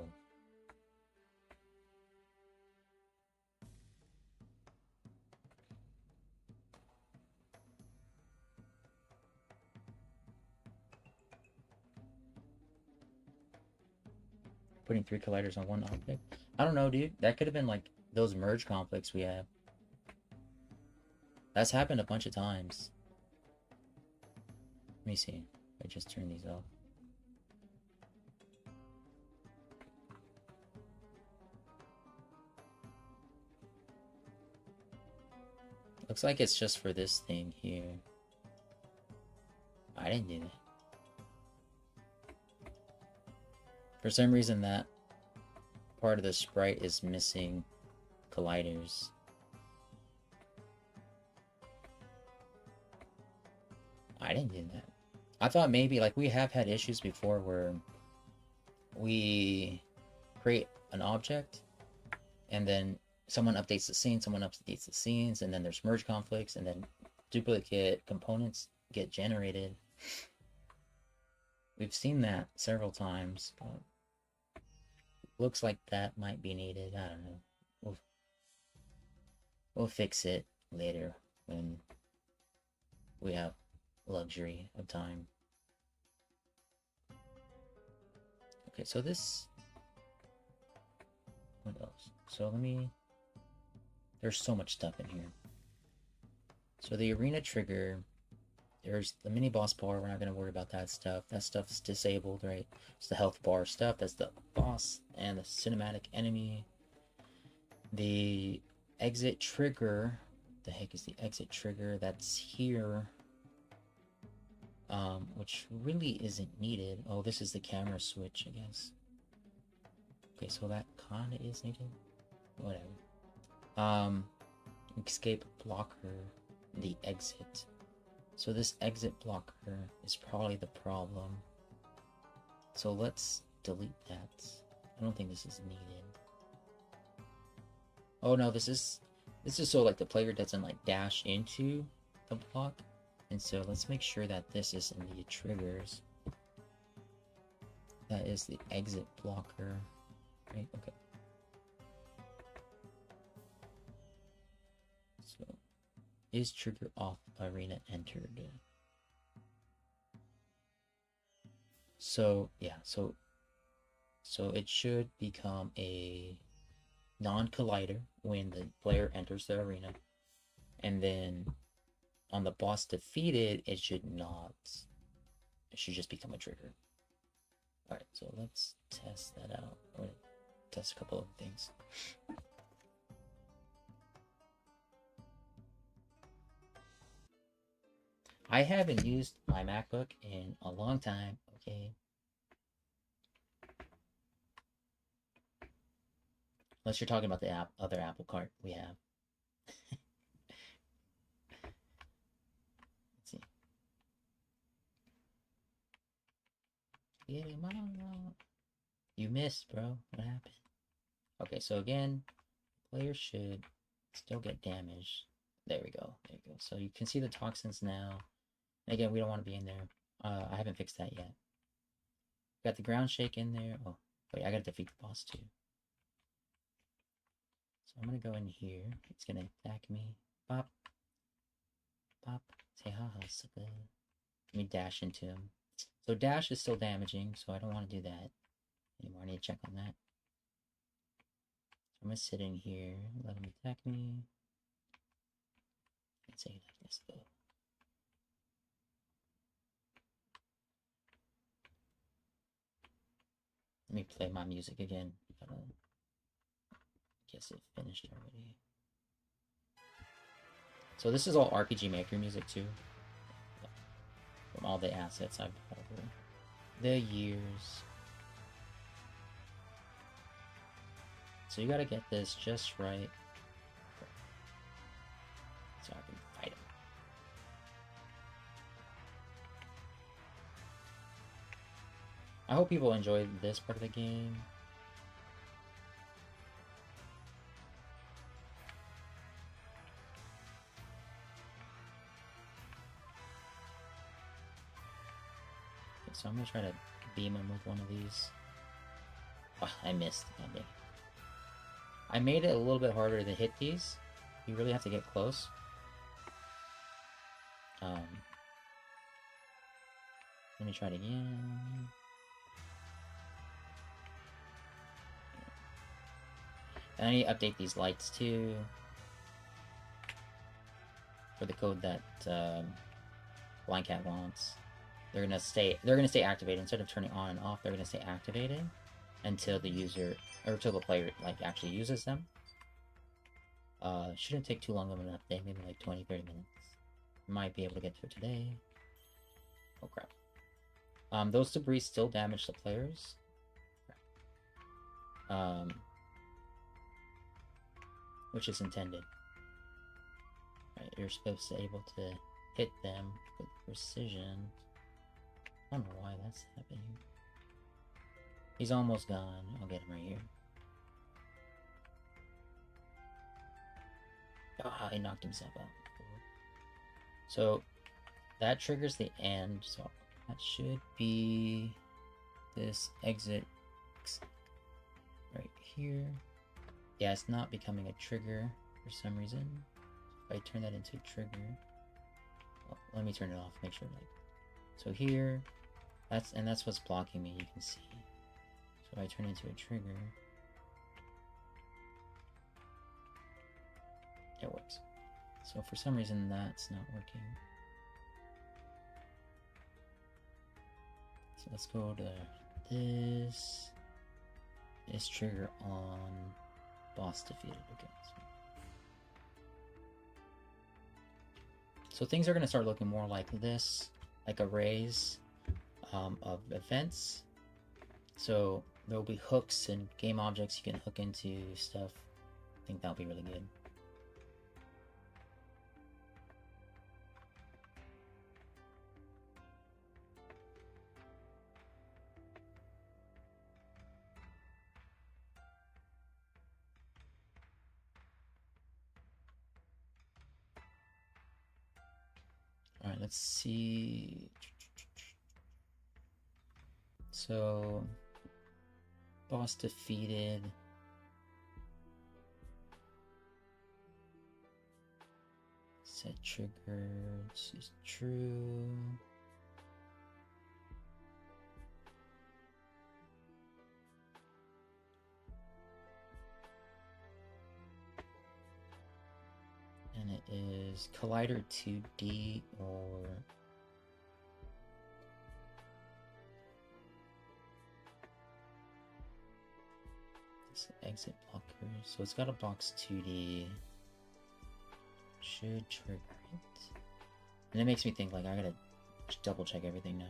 Putting 3 colliders on one object. I don't know, dude. That could have been like those merge conflicts we have. That's happened a bunch of times. Let me see. I just turned these off. Looks like it's just for this thing here. I didn't do that. For some reason that part of the sprite is missing colliders. I didn't do that. I thought maybe, like, we have had issues before where we create an object and then someone updates the scene, someone updates the scenes, and then there's merge conflicts, and then duplicate components get generated. We've seen that several times, but looks like that might be needed. I don't know. We'll fix it later when we have luxury of time. Okay, so this... What else? So let me... There's so much stuff in here. So the arena trigger... There's the mini boss bar. We're not going to worry about that stuff. That stuff's disabled, right? It's the health bar stuff. That's the boss and the cinematic enemy. The exit trigger. The heck is the exit trigger? That's here. Which really isn't needed. Oh, this is the camera switch, I guess. Okay, so that kinda is needed. Whatever. Escape blocker. The exit. So this exit blocker is probably the problem. So let's delete that. I don't think this is needed. Oh no, this is so like the player doesn't like dash into the block. And so let's make sure that this is in the triggers. That is the exit blocker. Right, okay. So, is trigger off arena entered? So, yeah, so it should become a non-collider when the player enters the arena. And then on the boss defeated, it should not. It should just become a trigger. Alright, so let's test that out. We're gonna test a couple of things. I haven't used my MacBook in a long time, okay? Unless you're talking about the other Apple Cart we have. Let's see. Get him out. You missed, bro. What happened? Okay, so again, players should still get damaged. There we go. There you go. So you can see the toxins now. And again, we don't want to be in there. I haven't fixed that yet. Got the ground shake in there. Oh, wait, I gotta defeat the boss too. So I'm gonna go in here. It's gonna attack me. Bop. Bop. Say haha, sucker. Let me dash into him. So dash is still damaging, so I don't want to do that anymore. I need to check on that. So I'm gonna sit in here, let him attack me. And say like this though. Let me play my music again. I don't guess it finished already. So this is all RPG Maker music too. From all the assets I've bought over the years. So you gotta get this just right. So I can fight him. I hope people enjoyed this part of the game. Okay, so I'm gonna try to beam him with one of these. Oh, I missed. Okay. I made it a little bit harder to hit these. You really have to get close. Let me try it again. And I need to update these lights too. For the code that Blind Cat wants. They're gonna stay activated. Instead of turning on and off, they're gonna stay activated until the user or until the player like actually uses them. Shouldn't take too long of an update, maybe like 20-30 minutes. Might be able to get to it today. Oh crap. Those debris still damage the players. Which is intended. Right, you're supposed to be able to hit them with precision. I don't know why that's happening. He's almost gone. I'll get him right here. Ah, he knocked himself out. So that triggers the end. So that should be this exit right here. Yeah, it's not becoming a trigger for some reason. If I turn that into a trigger, well, let me turn it off. Make sure, like, so here, that's what's blocking me. You can see. So if I turn it into a trigger, it works. So for some reason that's not working. So let's go to this. This trigger on boss defeated. Okay. So things are going to start looking more like this, like arrays of events. So there will be hooks and game objects you can hook into stuff. I think that'll be really good. All right, let's see. So Boss defeated. Set triggers is true. And it is Collider 2D or this exit blocker. So it's got a box 2D. Should trigger it. And it makes me think like I gotta double check everything now.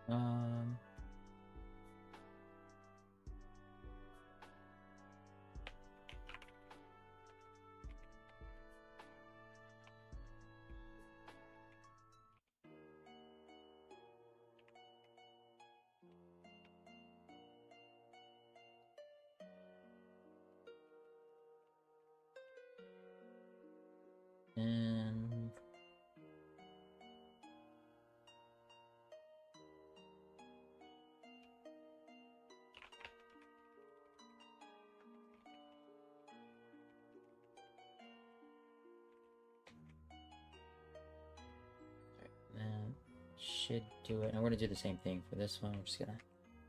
Um, and that should do it. I'm gonna do the same thing for this one. I'm just gonna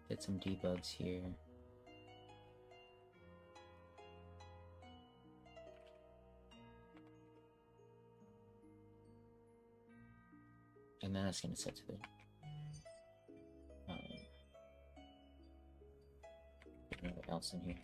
get some debugs here. And then that's gonna set to the whatever else in here.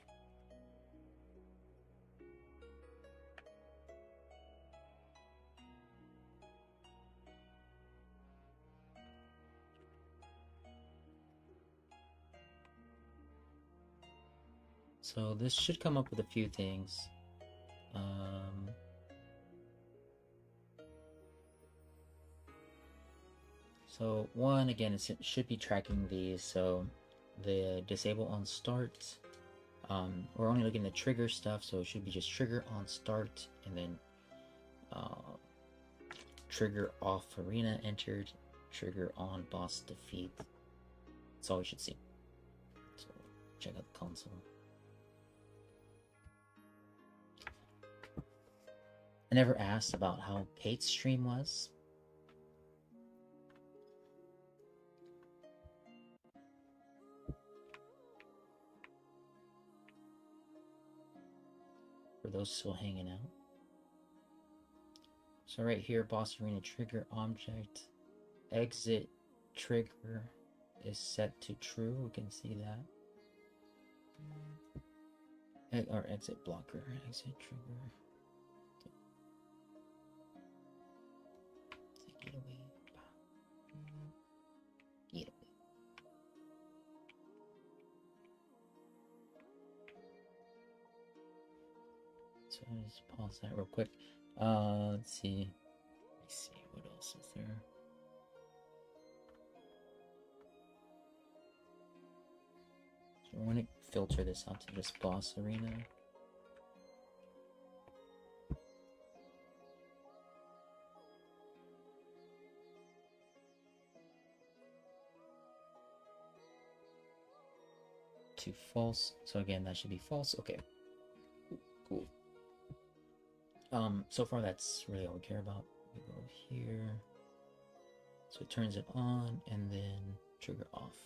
So this should come up with a few things. So one, again, it should be tracking these. So the disable on start, we're only looking at trigger stuff, so it should be just trigger on start, and then trigger off arena entered, trigger on boss defeat. That's all we should see. So check out the console. I never asked about how Kate's stream was. For those still hanging out. So right here, boss arena trigger object, exit trigger is set to true. We can see that. Or exit blocker, exit trigger. Get away. Get away. So I'll just pause that real quick. Let's see. What else is there? So I want to filter this out to just boss arena. To false. So again, that should be false. Okay. Cool. So far that's really all we care about. We go here. So it turns it on and then trigger off.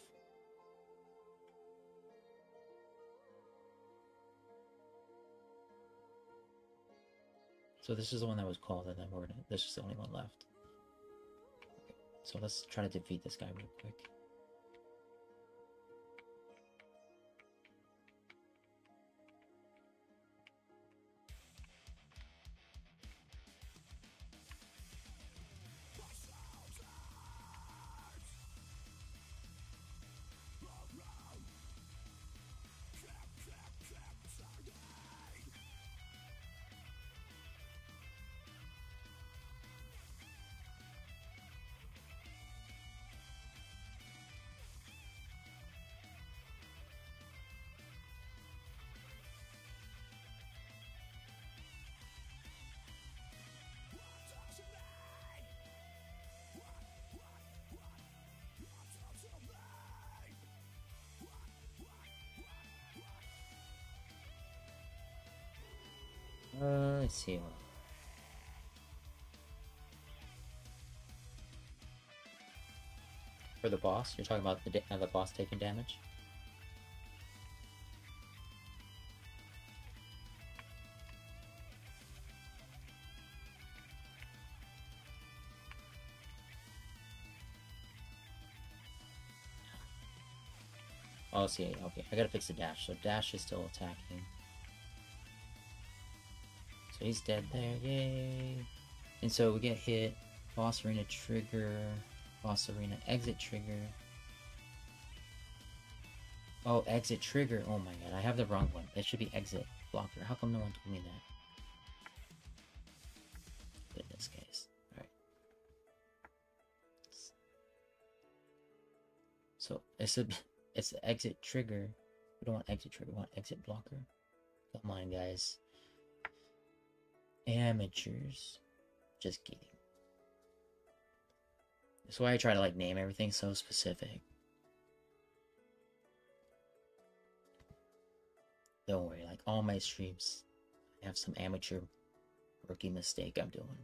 So this is the one that was called, and then this is the only one left. Okay, so let's try to defeat this guy real quick. Let's see. For the boss, you're talking about the boss taking damage? Oh, see, okay, I gotta fix the dash. So dash is still attacking. So he's dead there, yay! And so we get hit, boss arena trigger, boss arena exit trigger. Oh, exit trigger, oh my god, I have the wrong one. It should be exit blocker. How come no one told me that? But in this case, alright. So, it's the exit trigger. We don't want exit trigger, we want exit blocker. Come on, guys. Amateurs. Just kidding. That's why I try to like name everything so specific. Don't worry, like all my streams, I have some amateur rookie mistake I'm doing.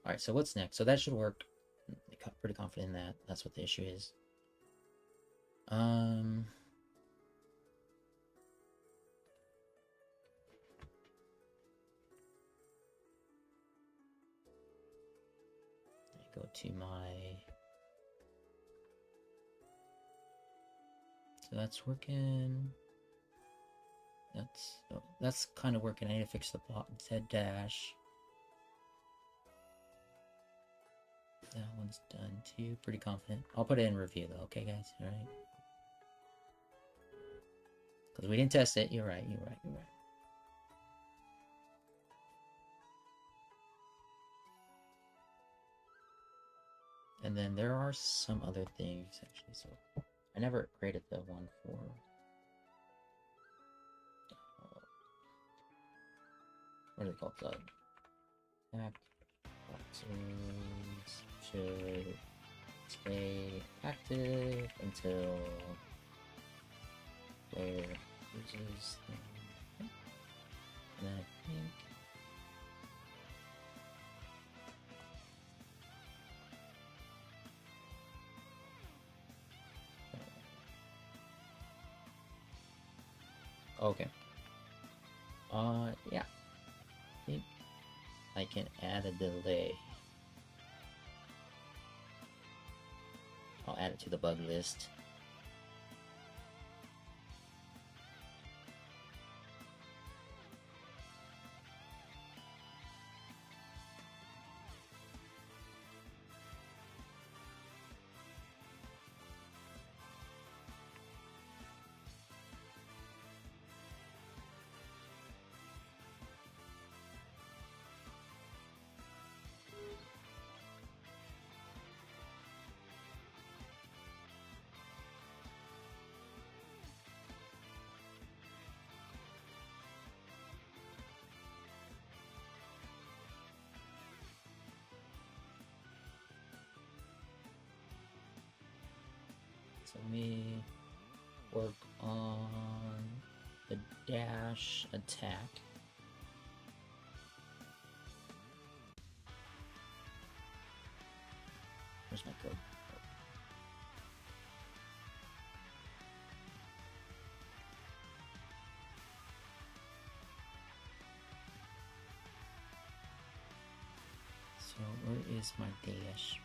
Alright, so what's next? So that should work. I'm pretty confident in that. That's what the issue is. Go to my... So that's working. That's kind of working. I need to fix the plot instead dash. That one's done too. Pretty confident. I'll put it in review though, okay guys? Alright. Because we didn't test it. You're right, you're right, you're right. And then there are some other things actually, so I never created the one for what are they called? Act buttons should stay active until player uses them. And then I think okay. Yeah. I think I can add a delay. I'll add it to the bug list. So let me work on the dash attack. Where's my code? So where is my dash?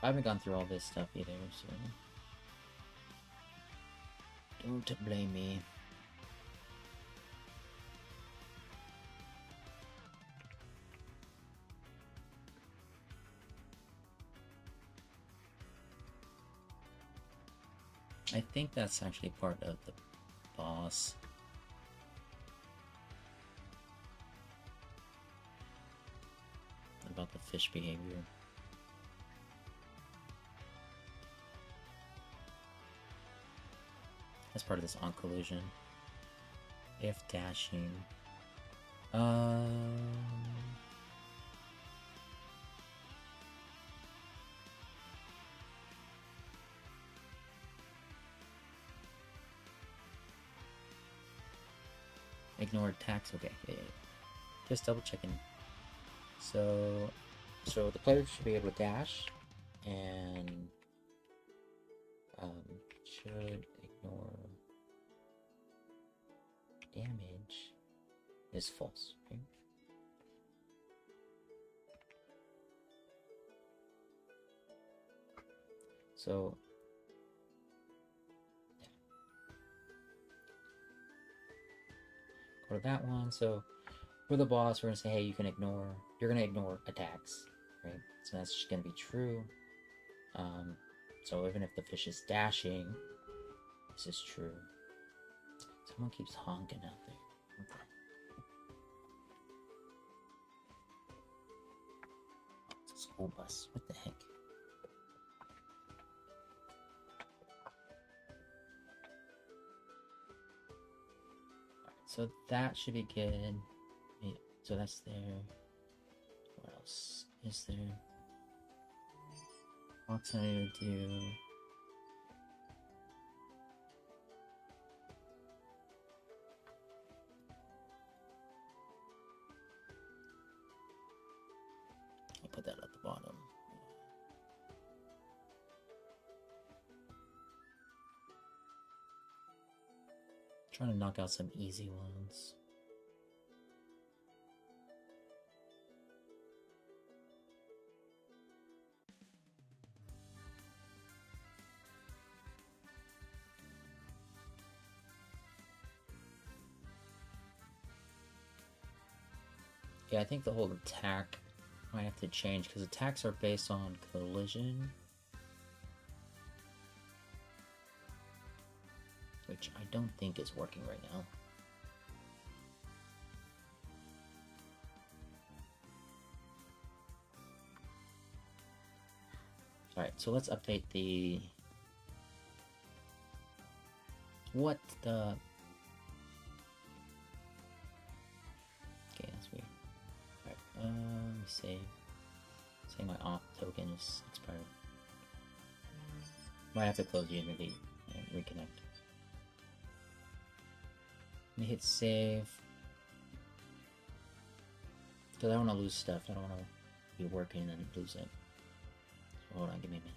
I haven't gone through all this stuff either, so don't blame me. I think that's actually part of the boss. About the fish behavior. That's part of this on collision. If dashing. Ignore attacks. Okay, yeah. Just double checking. So the player should be able to dash and should ignore damage is false, right? So yeah. Go to that one. So for the boss, we're gonna say, hey, you're gonna ignore attacks, right? So that's just gonna be true. So even if the fish is dashing, this is true. Someone keeps honking out there. Okay. It's a school bus. What the heck? Alright, so that should be good. Yeah, so that's there. What else is there? What's I need to do? I'll put that at the bottom. Trying to knock out some easy ones. Yeah, I think the whole attack might have to change because attacks are based on collision, which I don't think is working right now. Alright, so let's update the... What the... Okay, that's weird. Alright, let me save. Saying my off token is expired. Might have to close Unity and reconnect. Let me hit save. Because I don't want to lose stuff. I don't want to be working and lose it. So hold on, give me a minute.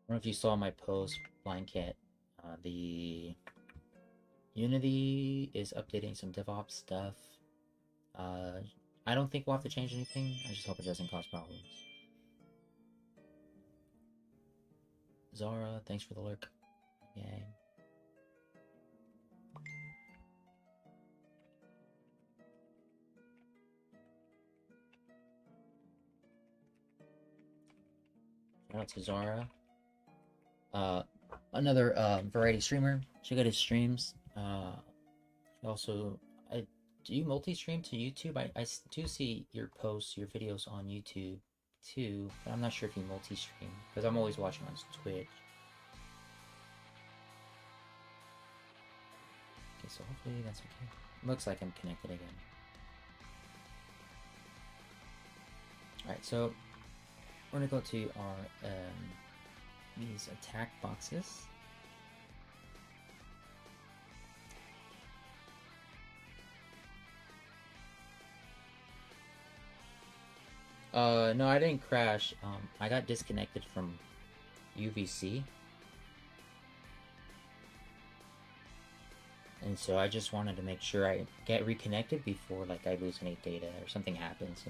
I don't know if you saw my post, Blanket, the Unity is updating some DevOps stuff. I don't think we'll have to change anything. I just hope it doesn't cause problems. Zara, thanks for the lurk. Yay. Shout out to Zara. Another variety streamer. Check out his streams. Also, do you multi-stream to YouTube? I do see your posts, your videos on YouTube too, but I'm not sure if you multi-stream because I'm always watching on Twitch. Okay, so hopefully that's okay. Looks like I'm connected again. Alright, so we're gonna go to our these attack boxes. No, I didn't crash. I got disconnected from UVC. And so I just wanted to make sure I get reconnected before like I lose any data or something happens.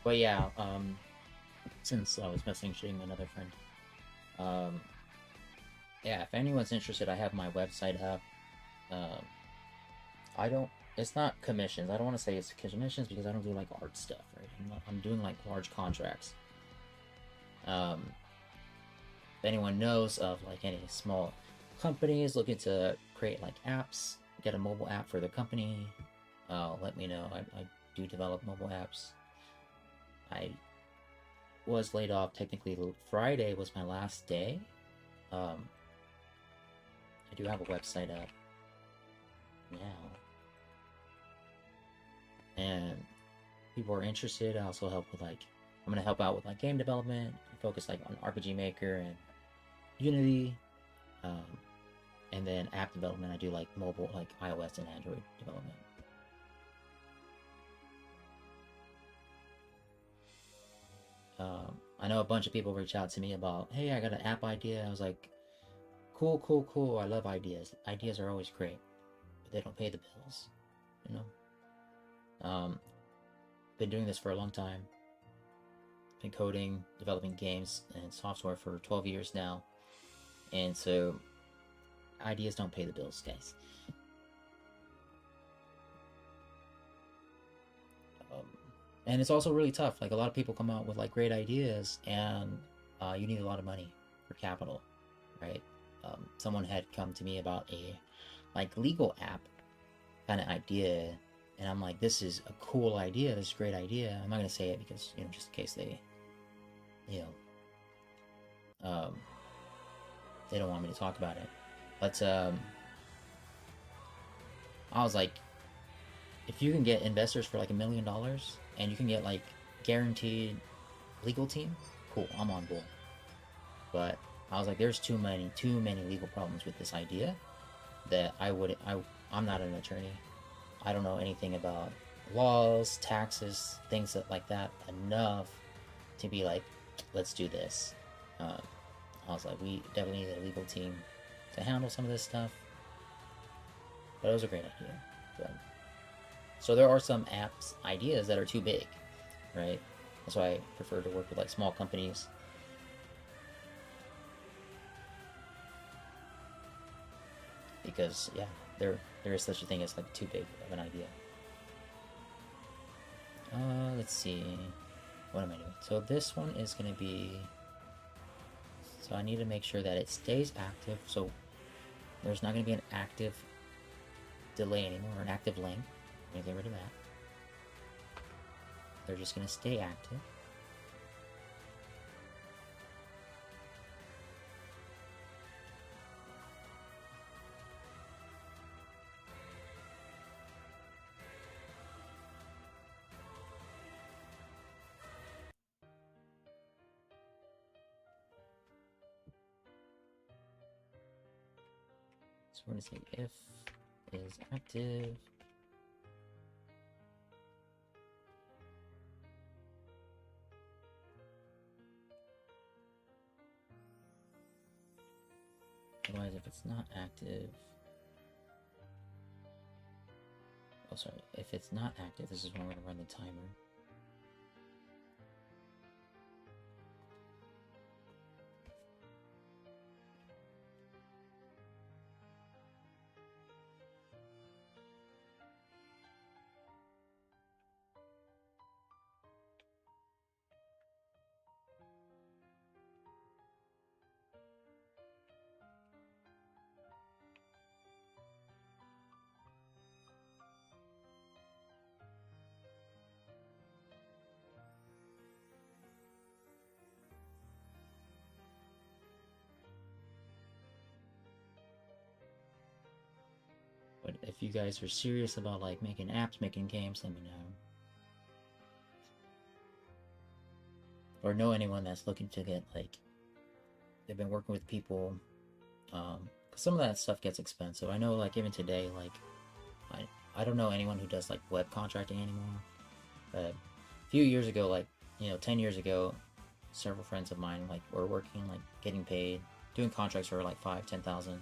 But yeah, since I was messaging another friend, yeah, if anyone's interested, I have my website up. It's not commissions. I don't want to say it's commissions because I don't do like art stuff, right? I'm doing like large contracts. If anyone knows of like any small companies looking to create like apps, get a mobile app for their company, let me know. I do develop mobile apps. I was laid off technically. Friday was my last day. I do have a website up now, and people are interested. I also help with like I'm gonna help out with like game development. I focus like on RPG Maker and Unity, and then app development. I do like mobile, like iOS and Android development. I know a bunch of people reach out to me about, hey, I got an app idea. I was like, cool, cool, cool. I love ideas. Ideas are always great, but they don't pay the bills, you know? Been doing this for a long time. Been coding, developing games and software for 12 years now. And so, ideas don't pay the bills, guys. And it's also really tough. Like a lot of people come out with like great ideas, and you need a lot of money for capital, right? Someone had come to me about a like legal app kind of idea, and I'm like, this is a cool idea. This is a great idea. I'm not gonna say it because just in case they, they don't want me to talk about it. But I was like, if you can get investors for like $1 million and you can get like guaranteed legal team, cool, I'm on board. But I was like, there's too many legal problems with this idea that I'm not an attorney. I don't know anything about laws, taxes, things like that enough to be like, let's do this. I was like, we definitely need a legal team to handle some of this stuff. But it was a great idea. So there are some apps ideas that are too big, right? That's why I prefer to work with like small companies. Because yeah, there is such a thing as like too big of an idea. Let's see. What am I doing? So this one is gonna be. So I need to make sure that it stays active. So there's not gonna be an active delay anymore, or an active link. I'm gonna get rid of that. They're just gonna stay active. we're gonna say if is active. Otherwise, if it's not active, oh sorry, if it's not active, this is when we're gonna run the timer. But if you guys are serious about like making apps, making games, let me know. Or know anyone that's looking to get like, they've been working with people, cause some of that stuff gets expensive. I know like even today, like I don't know anyone who does like web contracting anymore. But a few years ago, like, you know, 10 years ago, several friends of mine like were working, like getting paid, doing contracts for like 5,000-10,000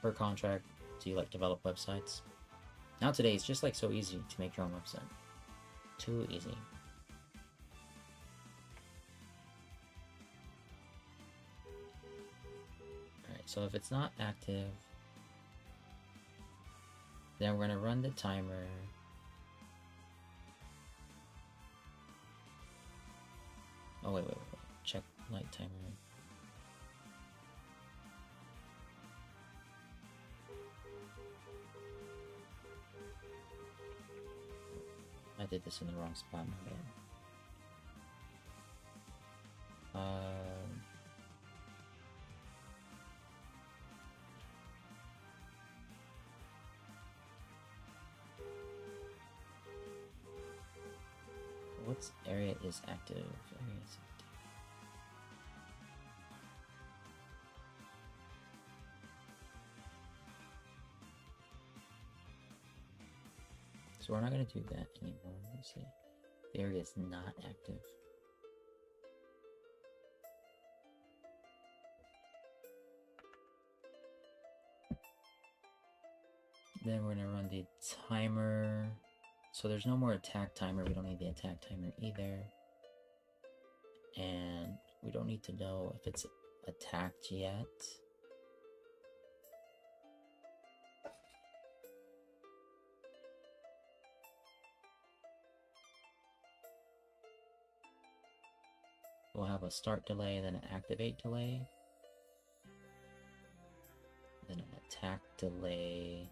per contract to like develop websites. Now today it's just like so easy to make your own website. Too easy. Alright, so if it's not active, then we're gonna run the timer. Oh wait, check light timer. I did this in the wrong spot, my bad. What area is active? Area is active. So we're not going to do that anymore. Let's see. The area is not active. Then we're going to run the timer. So there's no more attack timer. We don't need the attack timer either. And we don't need to know if it's attacked yet. We'll have a start delay, then an activate delay, then an attack delay.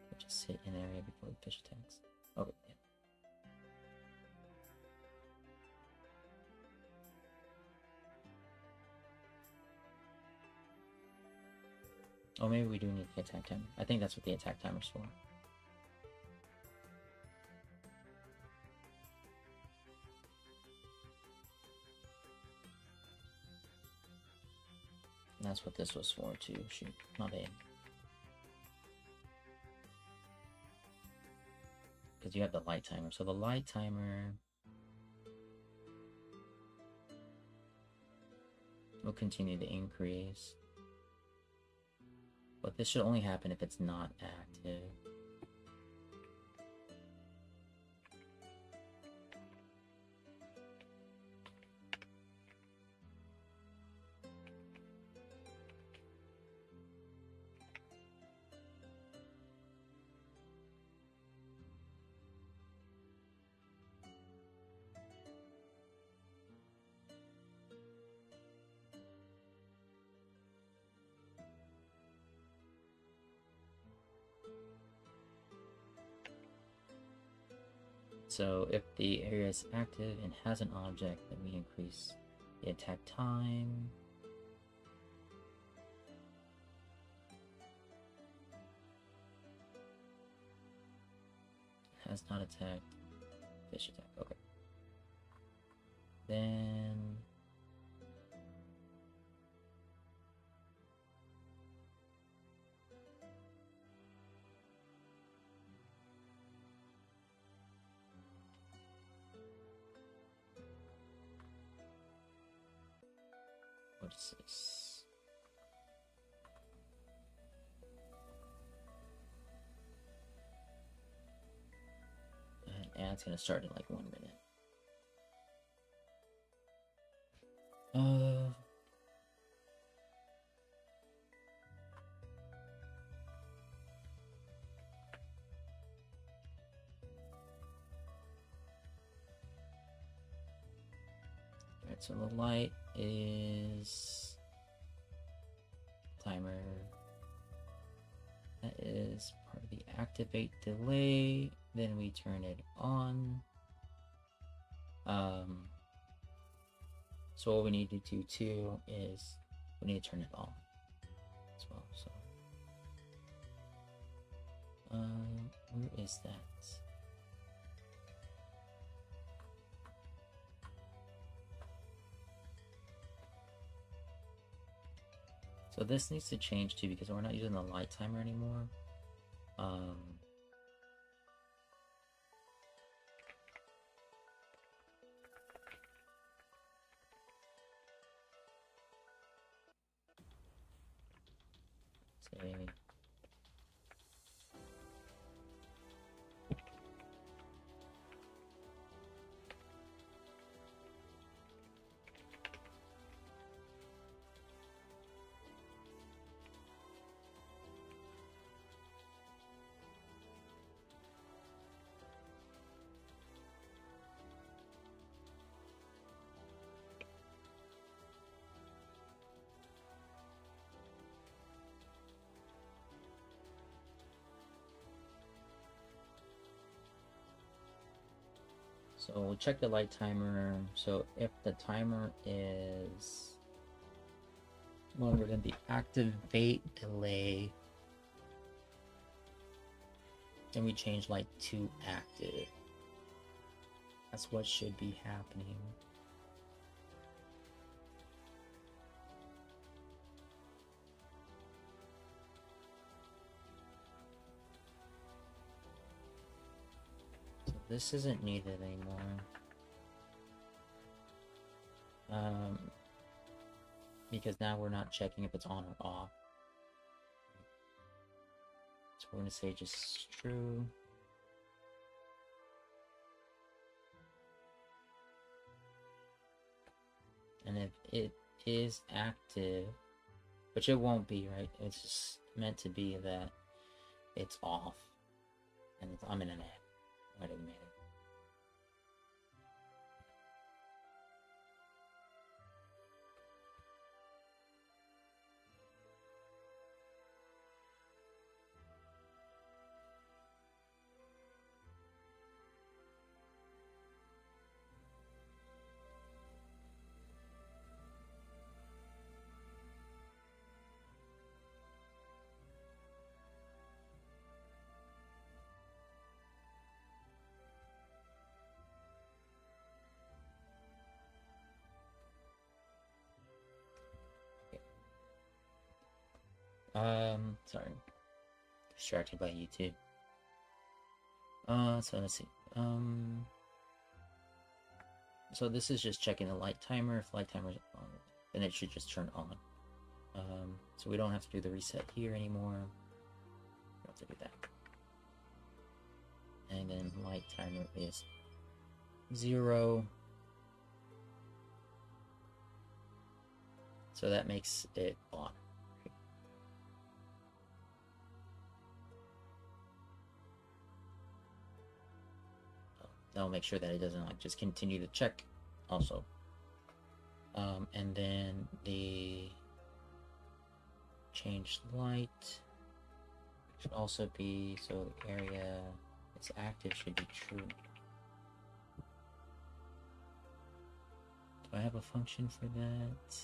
We'll just sit in area before the fish attacks. Okay, yeah. Oh, maybe we do need the attack timer. I think that's what the attack timer's for. And that's what this was for too. Shoot, my bad. Because you have the light timer. So the light timer will continue to increase. But this should only happen if it's not active. So if the area is active and has an object, then we increase the attack time. Has not attacked. Fish attack. Okay. Then this? And it's gonna start in like 1 minute. Alright, so the light is timer. That is part of the activate delay. Then we turn it on. So what we need to do too is we need to turn it on as well. So where is that? So this needs to change too because we're not using the light timer anymore. Say so we'll check the light timer. So if the timer is longer than the activate delay, then we change light to active. That's what should be happening. This isn't needed anymore. Because now we're not checking if it's on or off. So we're going to say just true. And if it is active, which it won't be, right? It's just meant to be that it's off. And I'm in an ad. Wait a minute. Sorry. Distracted by YouTube. So let's see. So this is just checking the light timer. If light timer's on, then it should just turn on. So we don't have to do the reset here anymore. We don't have to do that. And then light timer is 0. So that makes it on. That'll make sure that it doesn't like just continue to check also. And then the change light should also be, so the area it's active should be true. Do I have a function for that?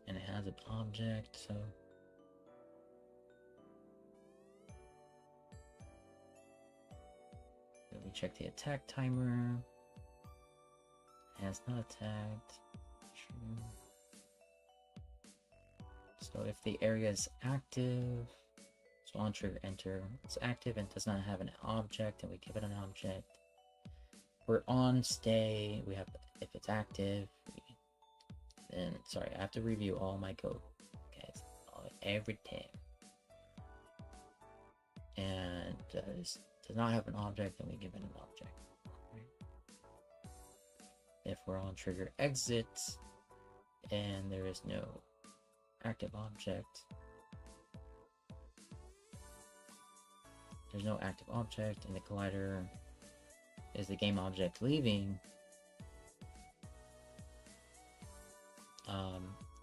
And it has an object, so then we check the attack timer. Has not attacked. True. So if the area is active, so on trigger enter, it's active and does not have an object, and we give it an object. We're on stay, we have, if it's active, then, sorry, I have to review all my code, guys, every time. And does not have an object, then we give it an object. Right? If we're on trigger exit, and there is no active object, there's no active object, and the collider is the game object leaving,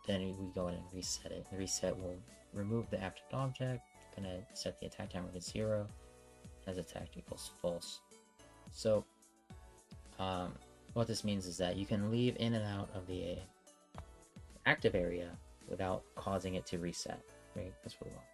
then we go in and reset it. The reset will remove the active object, gonna set the attack timer to 0, as attack equals false. So, what this means is that you can leave in and out of the active area without causing it to reset, right? That's what we want.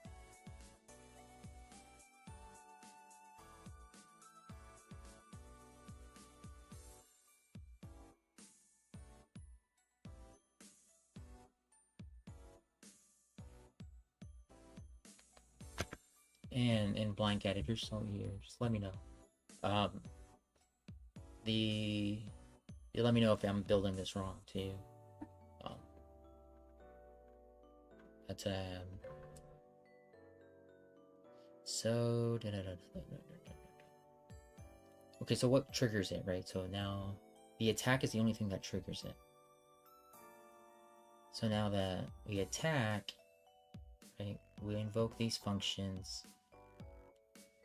And in blank editor, so here, just let me know. You let me know if I'm building this wrong too. So okay, so what triggers it, right? So now the attack is the only thing that triggers it. So now that we attack, right, we invoke these functions,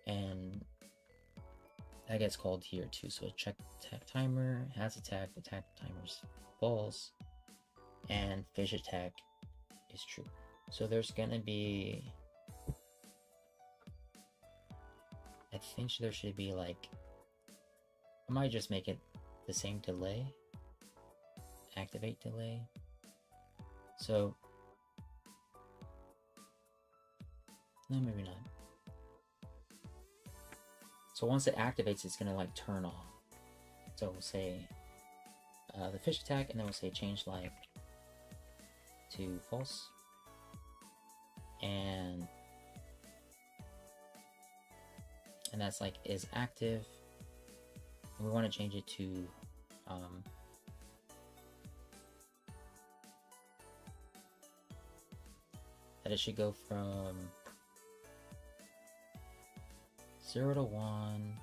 and that gets called here too. So check attack timer, has attack timer's false, and fish attack is true. So there's gonna be, I think there should be like, I might just make it the same delay, activate delay. So, no, maybe not. So once it activates, it's gonna like turn off. So we'll say the fish attack, and then we'll say change life to false, and that's like is active, and we want to change it to that it should go from 0 to 1,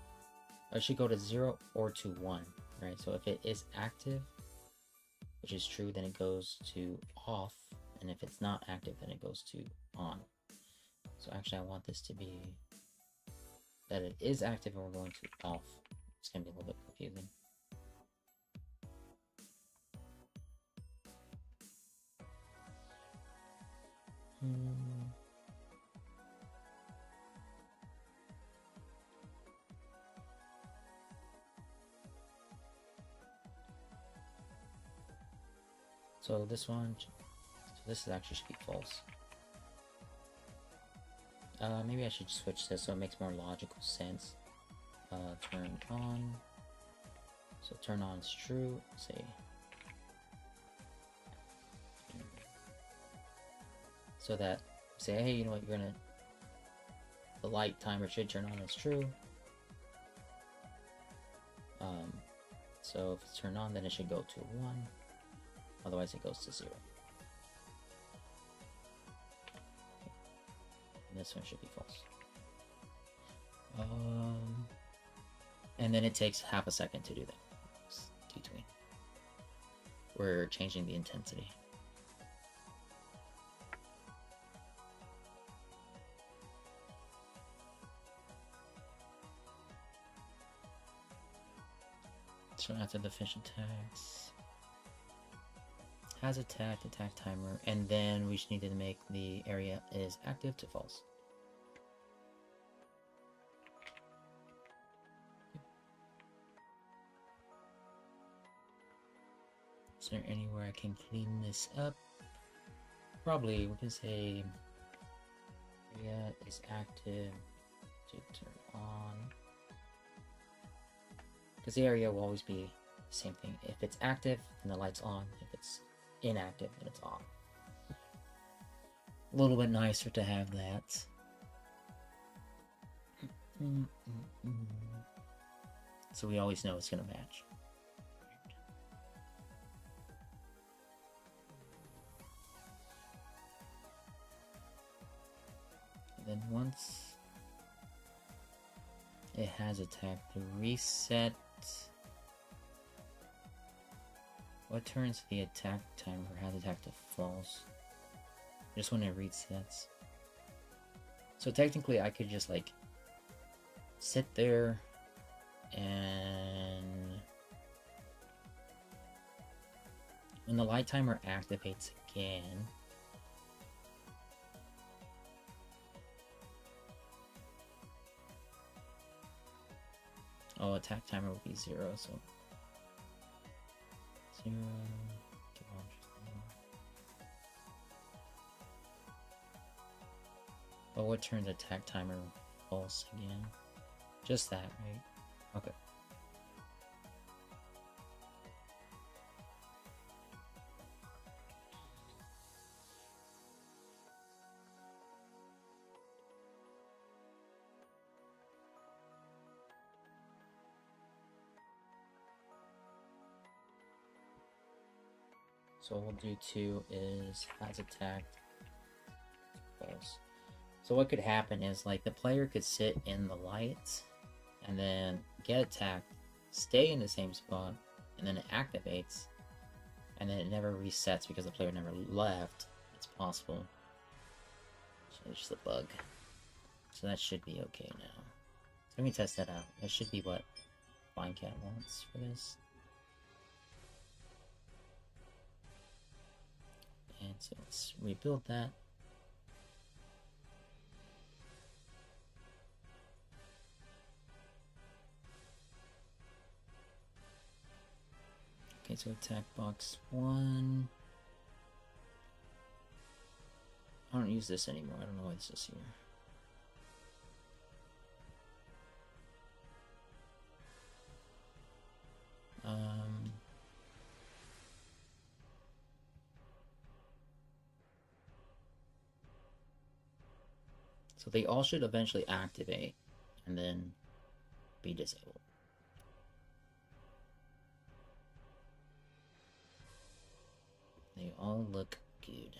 or it should go to 0 or to 1, right? So if it is active, which is true, then it goes to off, and if it's not active, then it goes to on. So actually I want this to be that it is active and we're going to off. It's gonna be a little bit confusing. So this one, so this actually should be false. Maybe I should switch this so it makes more logical sense. Turn on. So turn on is true. Say. So that say, hey, you know what? You're gonna. The light timer should turn on as true. So if it's turned on, then it should go to 1. Otherwise, it goes to 0. And this one should be false. And then it takes half a second to do that. It's between. We're changing the intensity. So after the fish attacks, has attack timer, and then we just needed to make the area is active to false. Is there anywhere I can clean this up? Probably we can say area is active to turn on, because the area will always be Same thing. If it's active, then the light's on. If it's inactive, then it's off. A little bit nicer to have that. So we always know it's going to match. And then once it has attacked, the reset. What turns the attack timer has attack to false? Just when it resets. So technically I could just like sit there and when the light timer activates again, oh, attack timer will be 0, so 0. But what turns attack timer false again? Just that, right? Okay. So what we'll do too is has attacked false. So what could happen is like the player could sit in the light and then get attacked, stay in the same spot, and then it activates, and then it never resets because the player never left. It's possible. So it's just a bug. So that should be okay now. Let me test that out. That should be what Cat wants for this. And so let's rebuild that. Okay, so attack box 1. I don't use this anymore. I don't know why this is here. So they all should eventually activate and then be disabled. They all look good.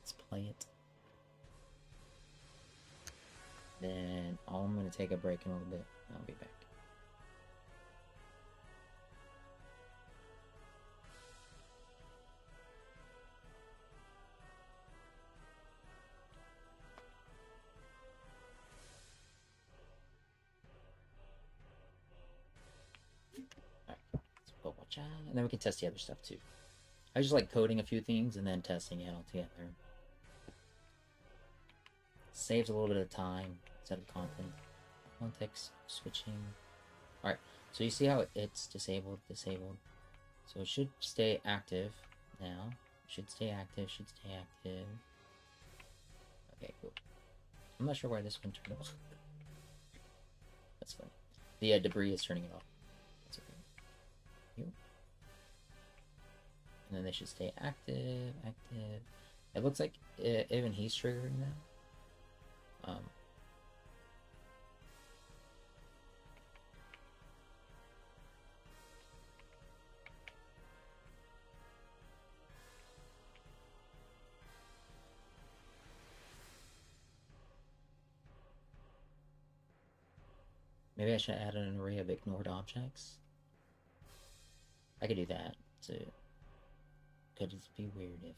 Let's play it. Then I'm going to take a break in a little bit. I'll be back. And then we can test the other stuff too. I just like coding a few things and then testing it all together. Saves a little bit of time instead of context switching. Alright, so you see how it's disabled. So it should stay active now. Should stay active. Okay, cool. I'm not sure why this one turned off. That's funny. The debris is turning it off. That's okay. Here. And then they should stay active. It looks like even he's triggering now. Maybe I should add an array of ignored objects. I could do that. So could it be weird if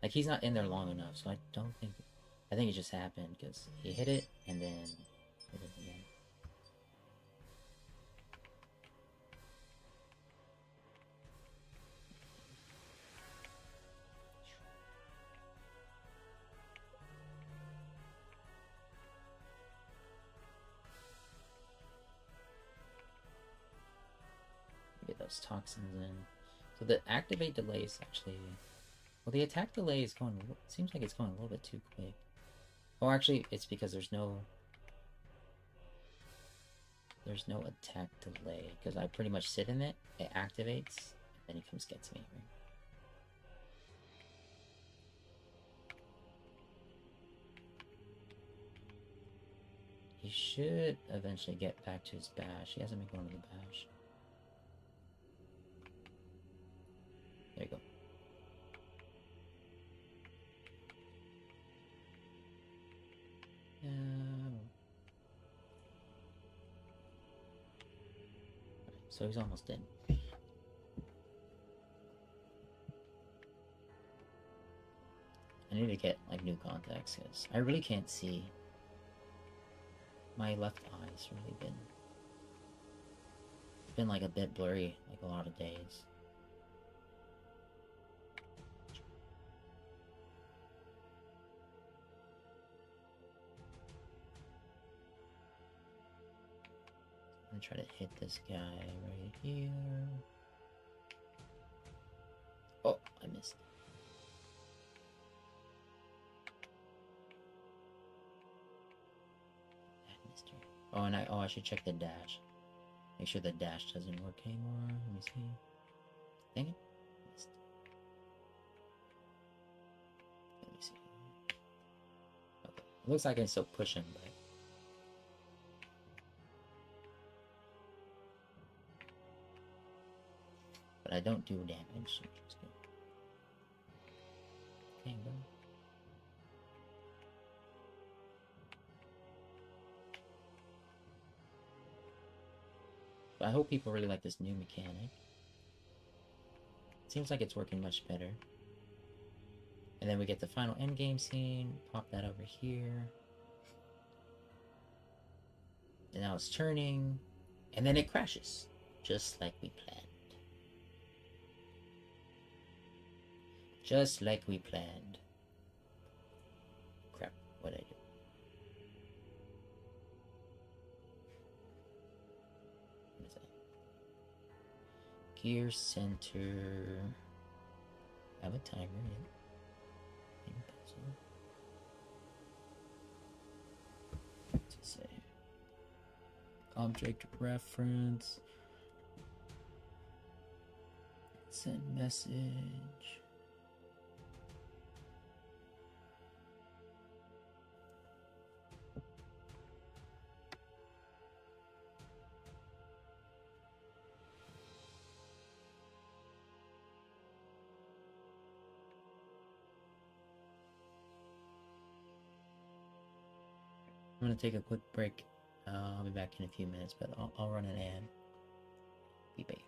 like he's not in there long enough, so I think it just happened because he hit it and then hit it again. Get those toxins in. So the activate delay is actually... Well, the attack delay is going... Seems like it's going a little bit too quick. Oh, actually, it's because there's no... There's no attack delay. Because I pretty much sit in it, it activates, and then he comes gets me, right? He should eventually get back to his bash. He hasn't been going to the bash. There you go. So he's almost dead. I need to get like new contacts because I really can't see. My left eye's really been like a bit blurry like a lot of days. I'm gonna try to hit this guy right here. Oh, I missed. Oh, and I should check the dash. Make sure the dash doesn't work anymore. Let me see. Dang it. Missed. Let me see. Okay. It looks like I can still push him, but I don't do damage, which is good. Okay, go. But I hope people really like this new mechanic. Seems like it's working much better. And then we get the final endgame scene. Pop that over here. And now it's turning. And then it crashes. Just like we planned. Just like we planned. Crap, what'd I do? What is that? Gear center. I have a timer, yeah. What's it say? Object reference. Send message. I'm gonna take a quick break. I'll be back in a few minutes, but I'll run an ad. Be back.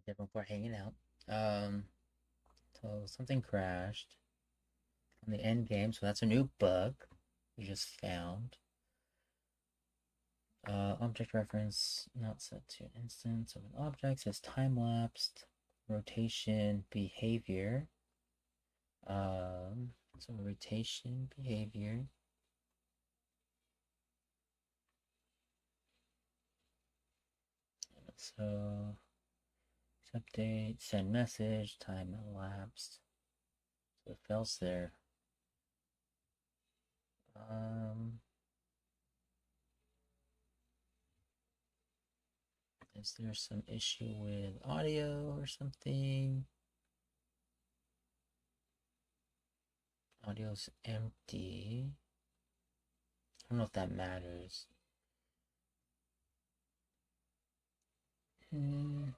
everyone for hanging out. So something crashed on the end game, so that's a new bug we just found. Object reference not set to an instance of an object, says time-lapsed rotation behavior. So rotation behavior. So update, send message, time elapsed. So it fails there. Is there some issue with audio or something? Audio's empty. I don't know if that matters. On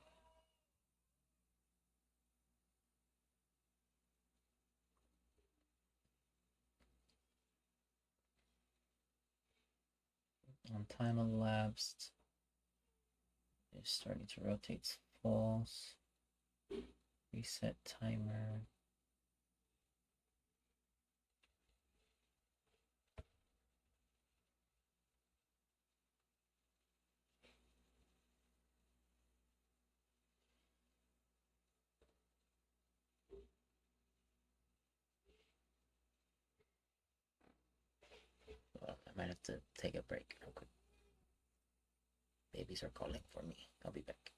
time elapsed. It's starting to rotate false. Reset timer. Well, I might have to take a break real quick. Babies are calling for me. I'll be back.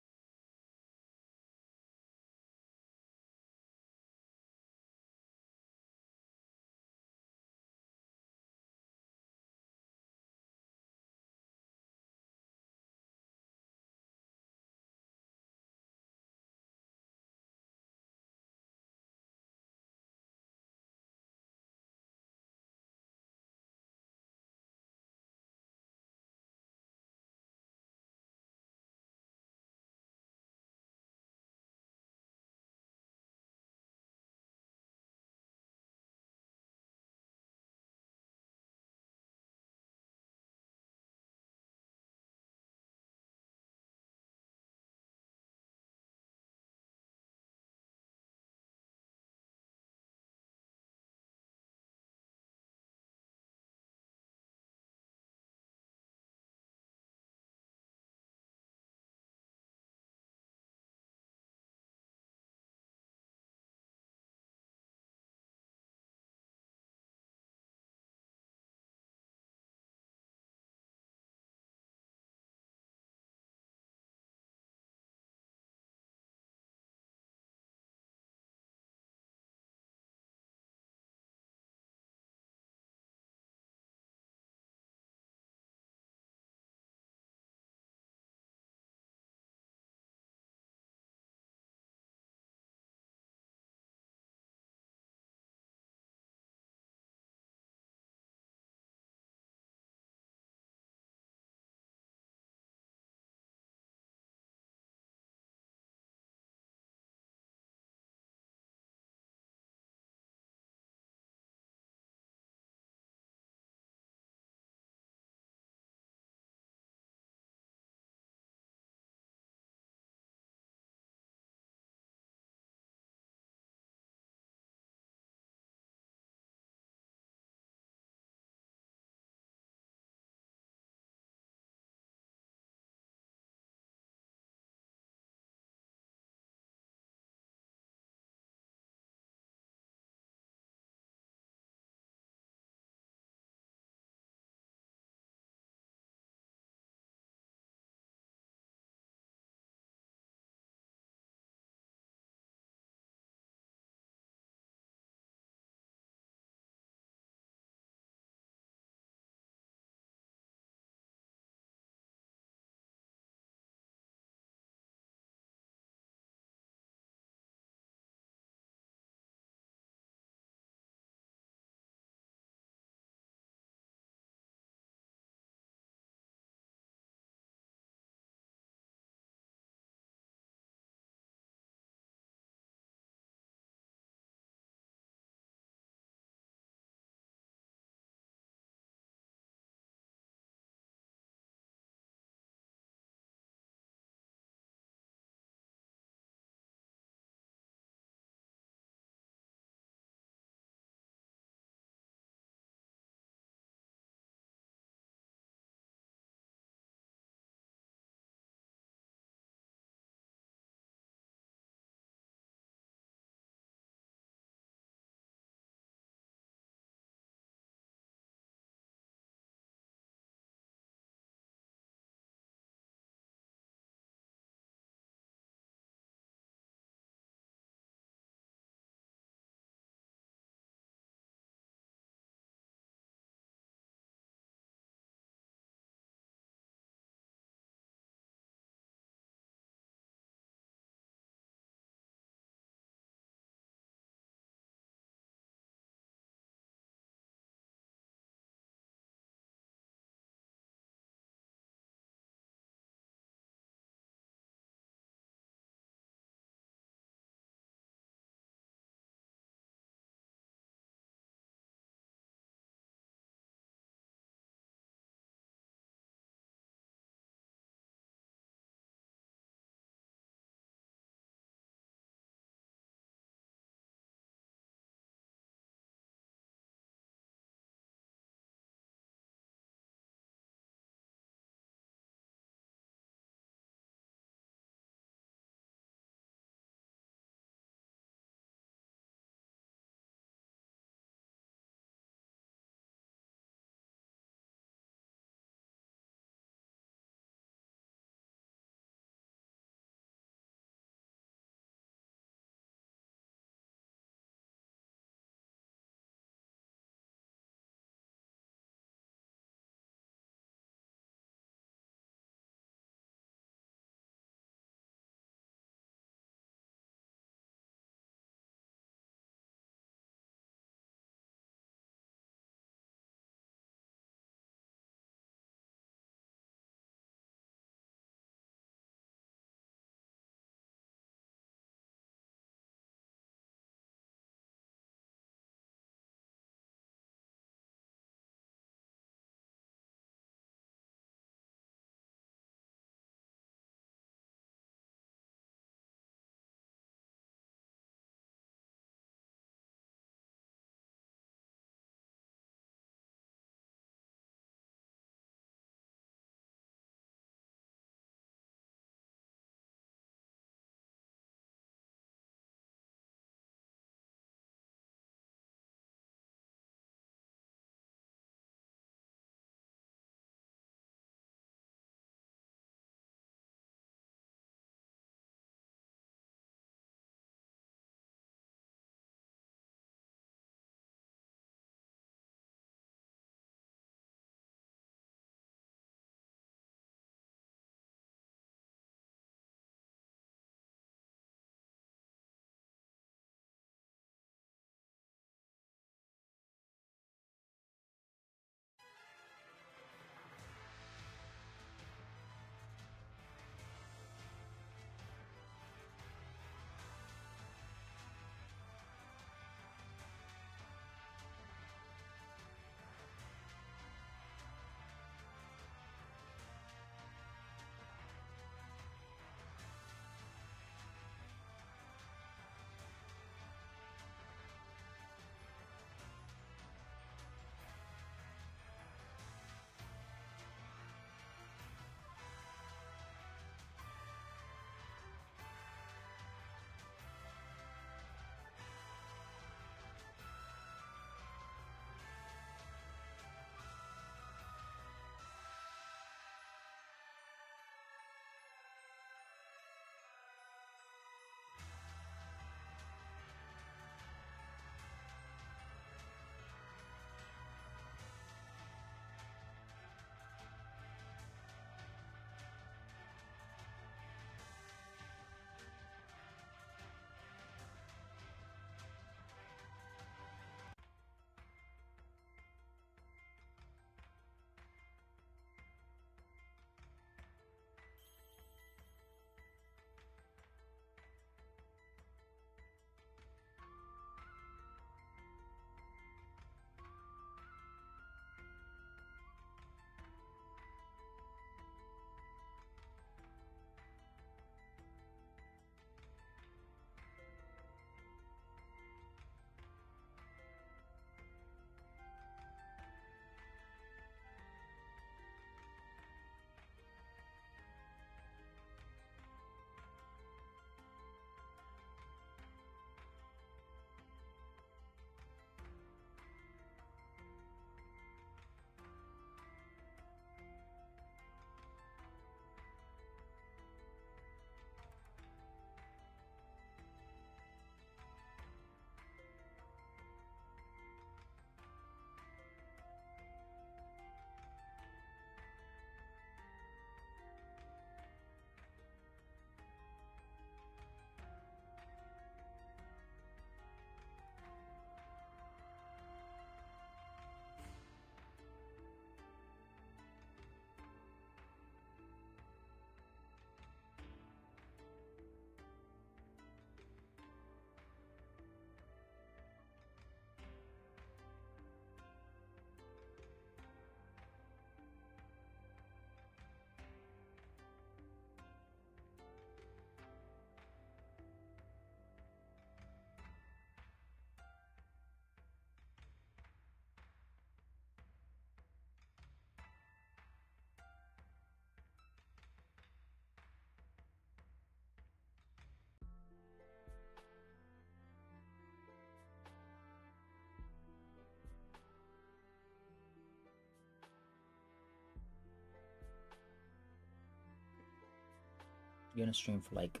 gonna stream for like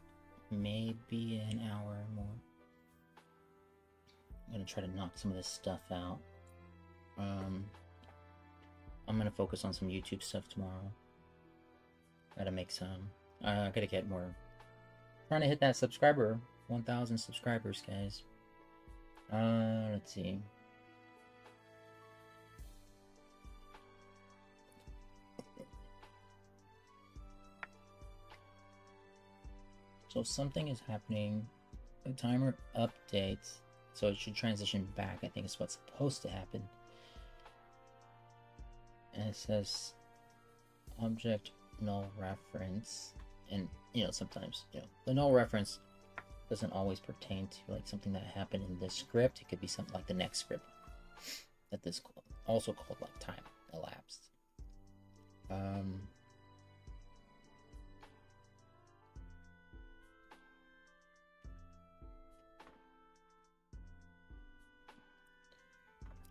maybe an hour or more. I'm gonna try to knock some of this stuff out. I'm gonna focus on some YouTube stuff tomorrow. Gotta make some. Gotta get more. Trying to hit that 1,000 subscribers, guys. Let's see. So something is happening. The timer updates, so it should transition back. I think it's what's supposed to happen. And it says object null reference, and sometimes the null reference doesn't always pertain to like something that happened in this script. It could be something like the next script that this also called like time elapsed.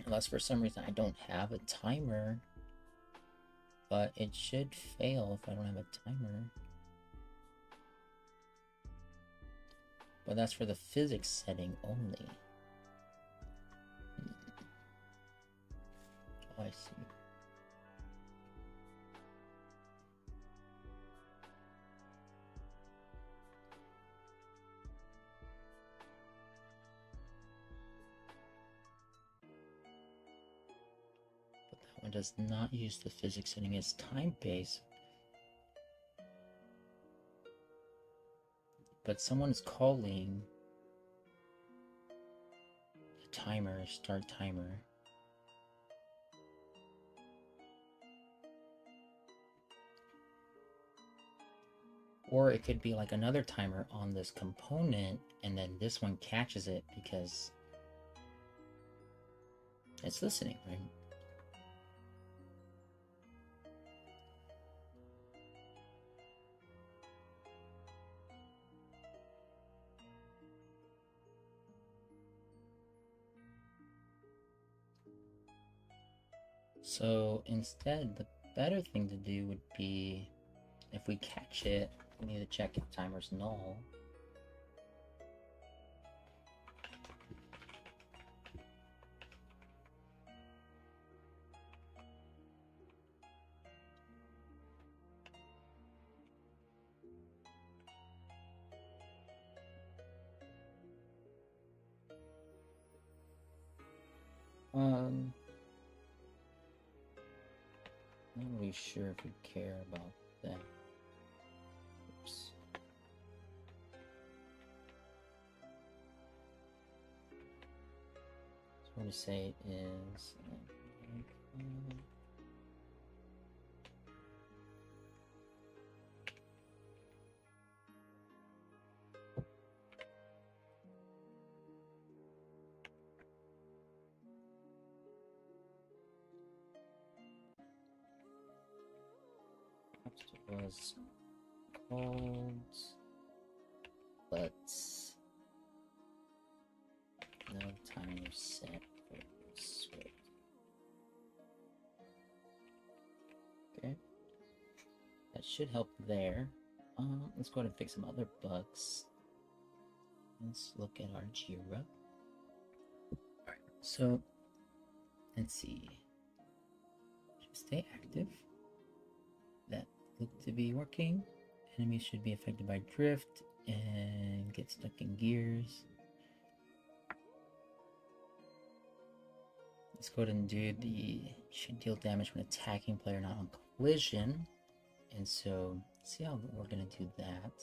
Unless for some reason I don't have a timer, but it should fail if I don't have a timer. But that's for the physics setting only. Oh, I see. But that one does not use the physics setting, it's time-based. But someone's calling the timer, start timer. Or it could be like another timer on this component, and then this one catches it because it's listening, right? So instead, the better thing to do would be, if we catch it, we need to check if timer's null. Not really sure if we care about that. Oops. So what to say is was called, but no timer set for this script. Okay, that should help there. Let's go ahead and fix some other bugs. Let's look at our Jira. Alright, so let's see. Stay active. That looked to be working. Enemies should be affected by drift and get stuck in gears. Let's go ahead and do the should deal damage when attacking player not on collision. And so see how we're gonna do that.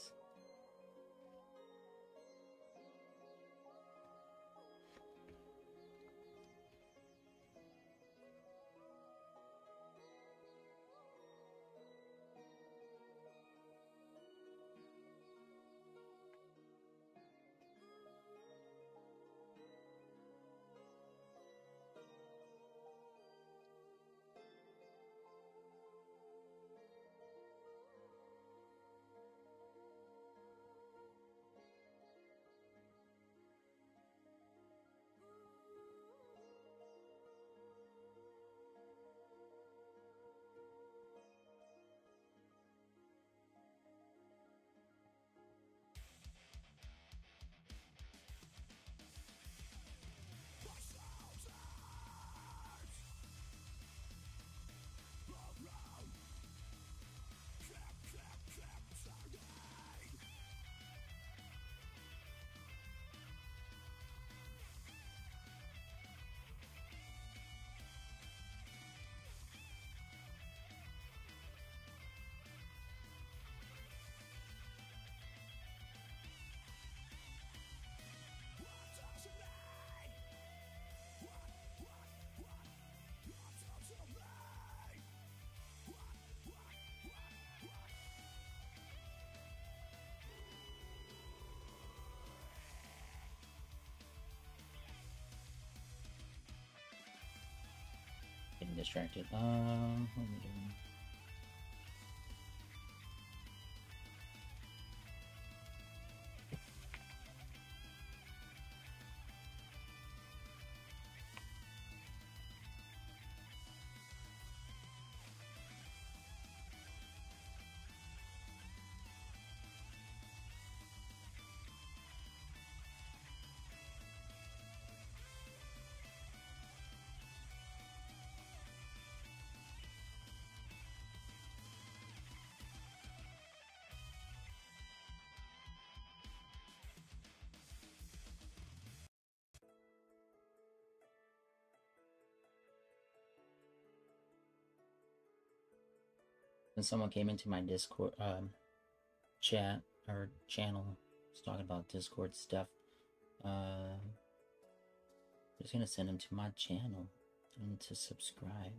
distracted. What am I doing? When someone came into my Discord chat or channel, was talking about Discord stuff. I'm just gonna send them to my channel and to subscribe.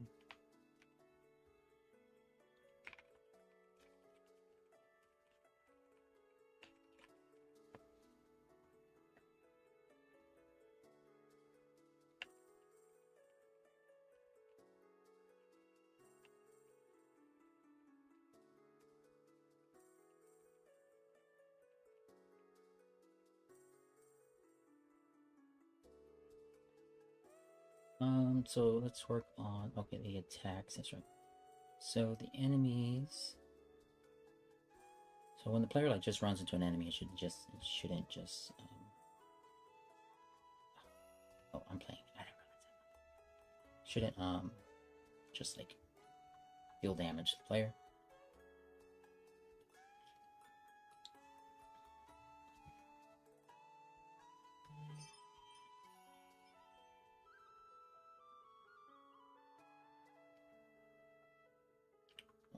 So let's work on, okay, the attacks, that's right. So the enemies, so when the player like just runs into an enemy, it shouldn't just, oh, I'm playing, I didn't realize that. Shouldn't, just like, deal damage to the player.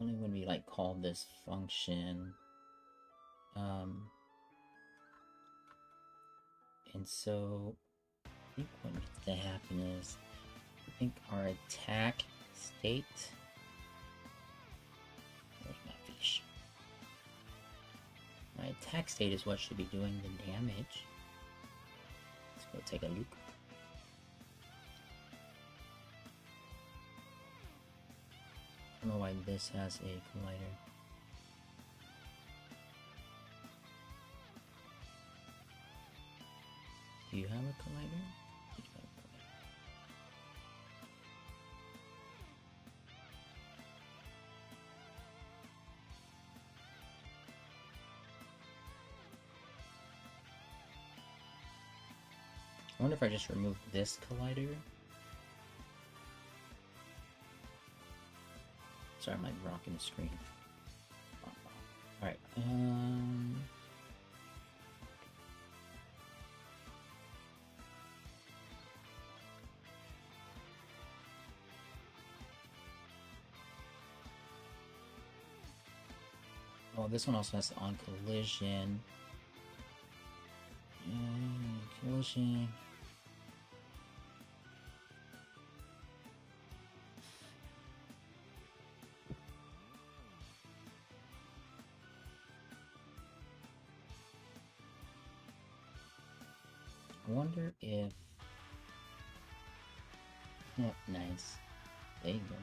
Only when we like call this function. And so I think what needs to happen is I think our attack state. Where's my fish? My attack state is what should be doing the damage. Let's go take a look. I don't know why this has a collider. Do you have a collider? You have a collider. I wonder if I just remove this collider. Sorry, I'm like rocking the screen. Alright, oh, this one also has on collision. Collision. I wonder if... Oh, nice. There you go.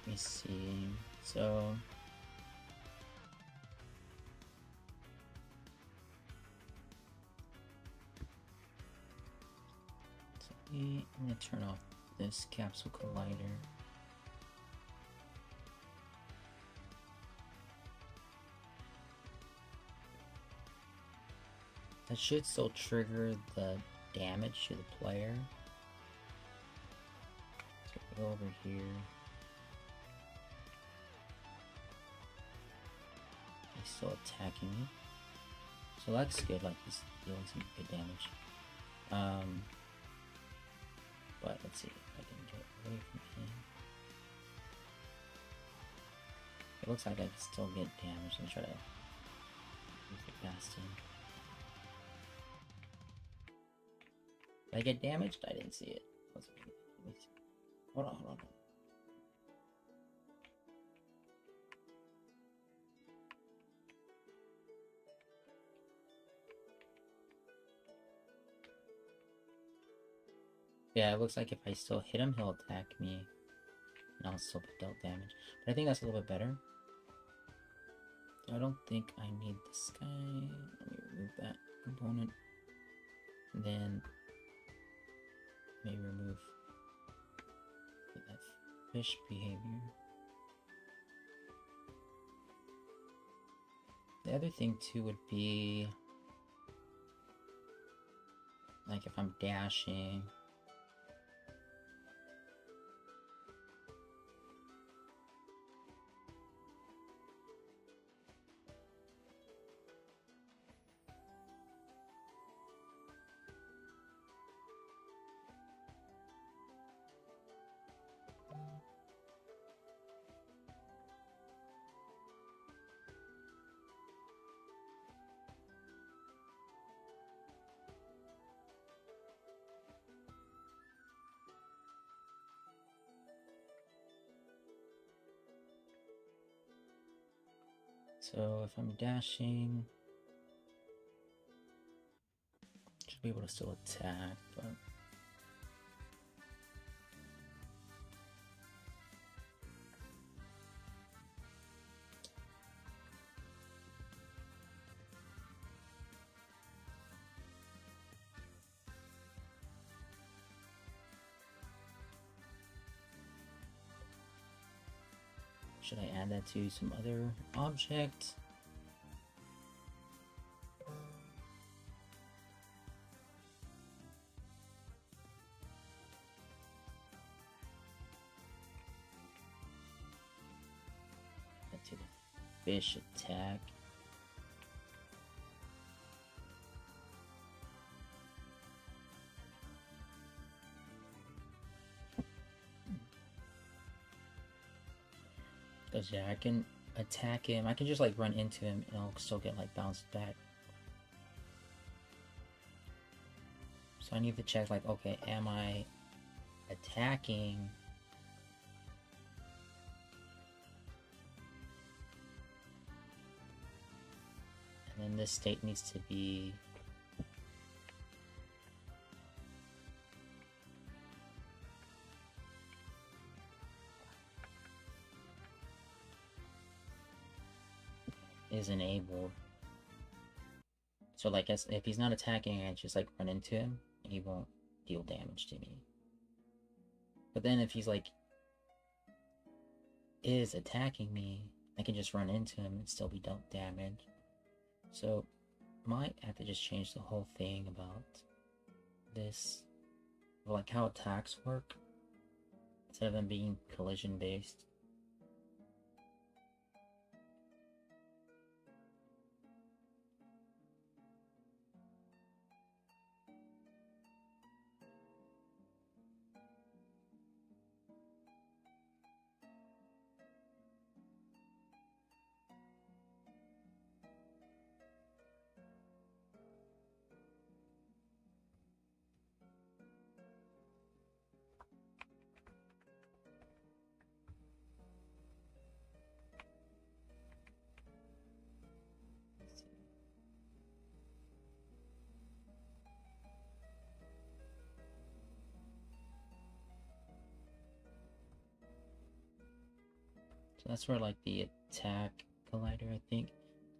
Let me see. So I'm gonna turn off this capsule collider. That should still trigger the damage to the player. So go over here. He's still attacking me. So that's good, like he's dealing some good damage. But let's see if I can get away from him. It looks like I can still get damage. Let me try to move it past him. Did I get damaged? I didn't see it. Let's see. Hold on, hold on. Yeah, it looks like if I still hit him, he'll attack me. And I'll still dealt damage. But I think that's a little bit better. So I don't think I need this guy. Let me remove that component. And then maybe remove that fish behavior. The other thing too would be like if I'm dashing. So if I'm dashing, should be able to still attack, but should I add that to some other object? Add to the fish attack. Because yeah, I can attack him. I can just like run into him and I'll still get like bounced back. So I need to check like, okay, am I attacking? And then this state needs to be is enabled. So like if he's not attacking, I just like run into him and he won't deal damage to me. But then if he's like is attacking me, I can just run into him and still be dealt damage. So might have to just change the whole thing about this, like how attacks work, instead of them being collision based. So that's where like the attack collider, I think,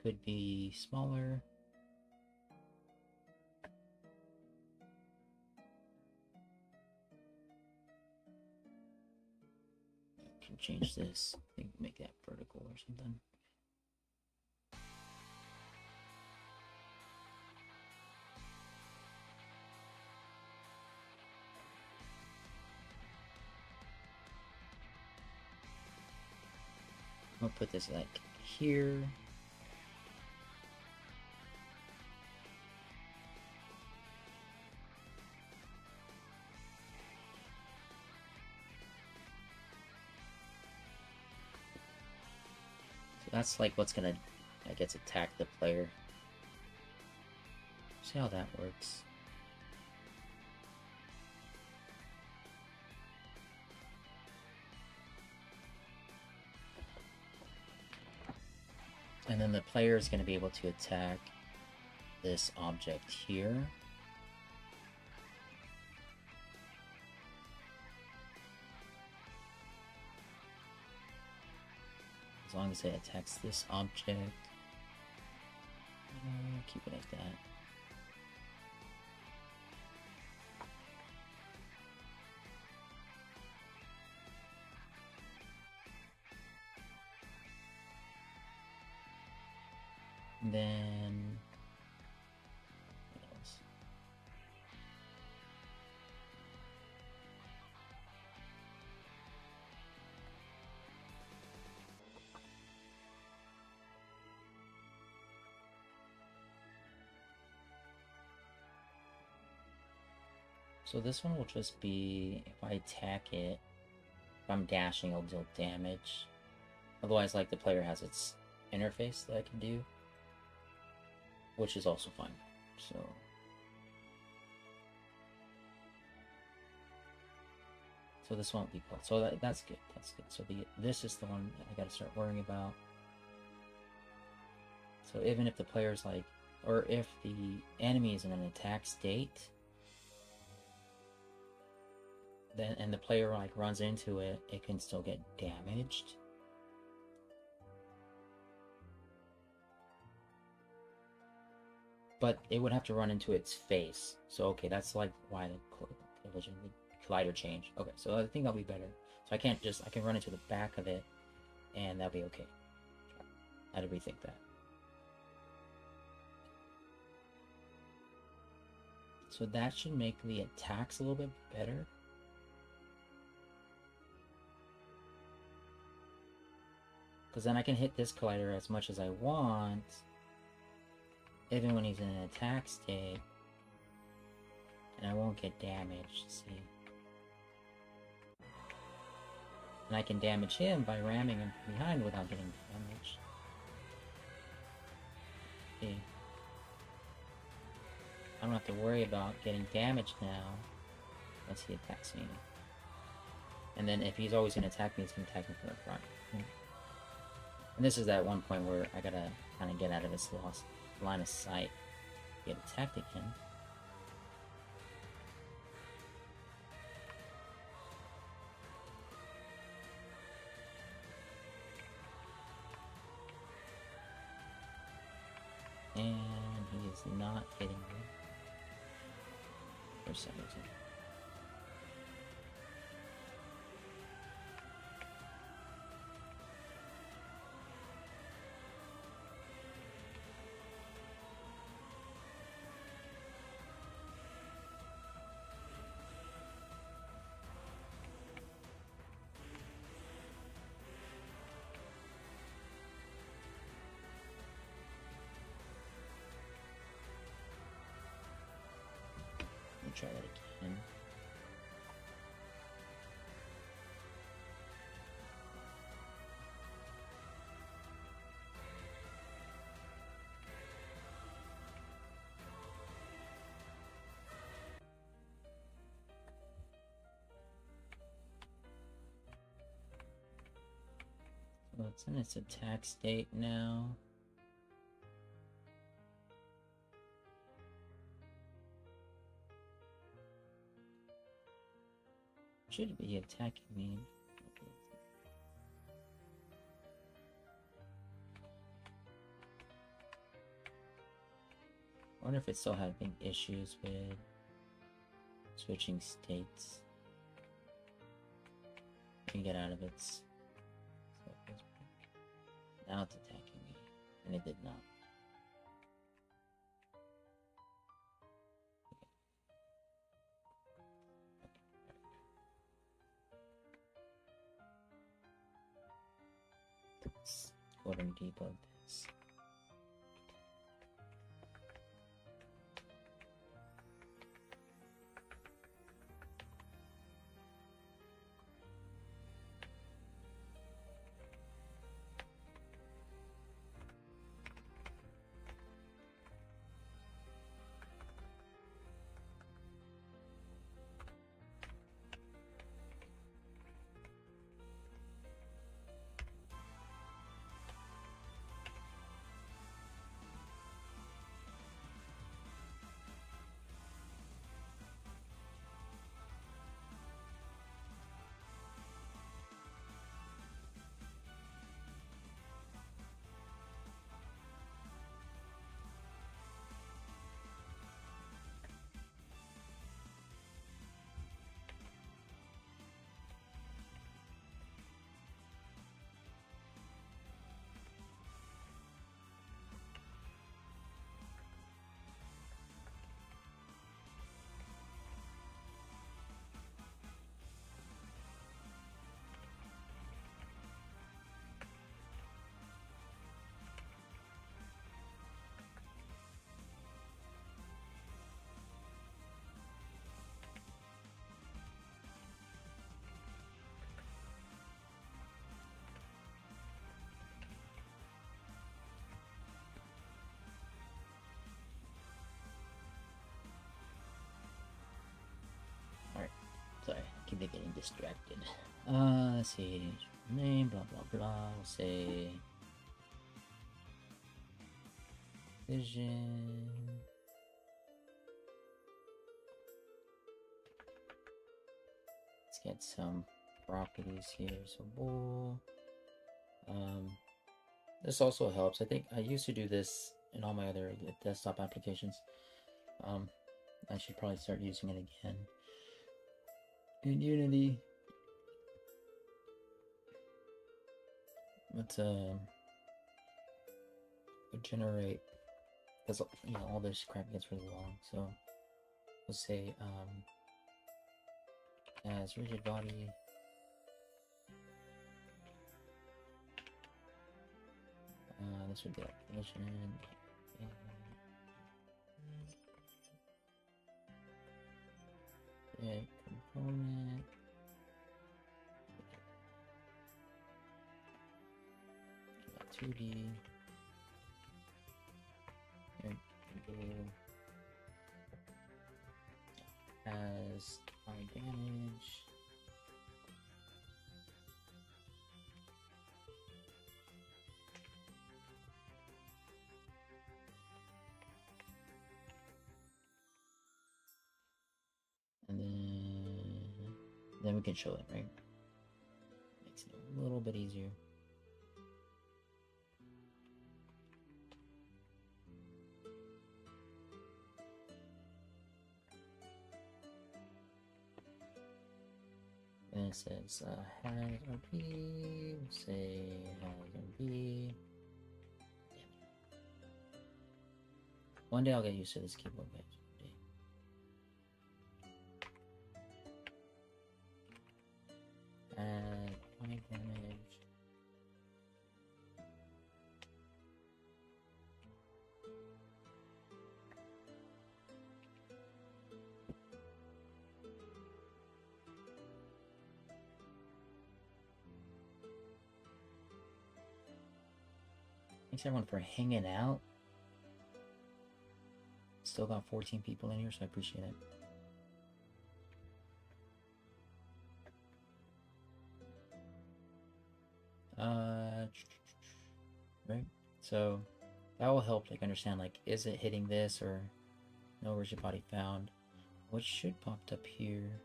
could be smaller. I can change this. I think make that vertical or something. I'll put this like here. that's like what's gonna, I guess, attack the player. See how that works. And then the player is going to be able to attack this object here. As long as it attacks this object. Keep it like that. And then what else? So this one will just be, if I attack it, if I'm dashing, it'll deal damage. Otherwise, like, the player has its interface that I can do, which is also fine. So this won't be called. So that's good. That's good. So this is the one I got to start worrying about. So even if the player's like, or if the enemy is in an attack state, then and the player like runs into it, it can still get damaged. But it would have to run into its face. So okay, that's like why the collider changed. Okay, so I think that'll be better. So I can run into the back of it, and that'll be okay. I had to rethink that. So that should make the attacks a little bit better. Because then I can hit this collider as much as I want, even when he's in an attack state, and I won't get damaged, see? And I can damage him by ramming him from behind without getting damaged. See? I don't have to worry about getting damaged now once he attacks me. And then if he's always going to attack me, he's going to attack me from the front. And this is that one point where I gotta kind of get out of this lost line of sight, get attacked again. And he is not hitting me for some reason. Try that again. So it's in its attack state now. Should be attacking me. I wonder if it's still having issues with switching states. I can get out of it. Now it's attacking me, and it did not. Go ahead and debug this. keep getting distracted. Let's see. Name, blah blah blah. We'll say vision. Let's get some properties here. So bull. This also helps. I think I used to do this in all my other desktop applications. I should probably start using it again in Unity. But generate, because you know all this crap gets really long. So let's say as rigid body. This would be like collision. Component. Got 2D. Has high damage. And then we can show it, right? Makes it a little bit easier. And it says has RP. We'll say has RP. One day I'll get used to this keyboard, guys. High damage. Thanks everyone for hanging out. Still got 14 people in here, so I appreciate it. Right, so that will help like understand like is it hitting this or no rigid body found, what should pop up here,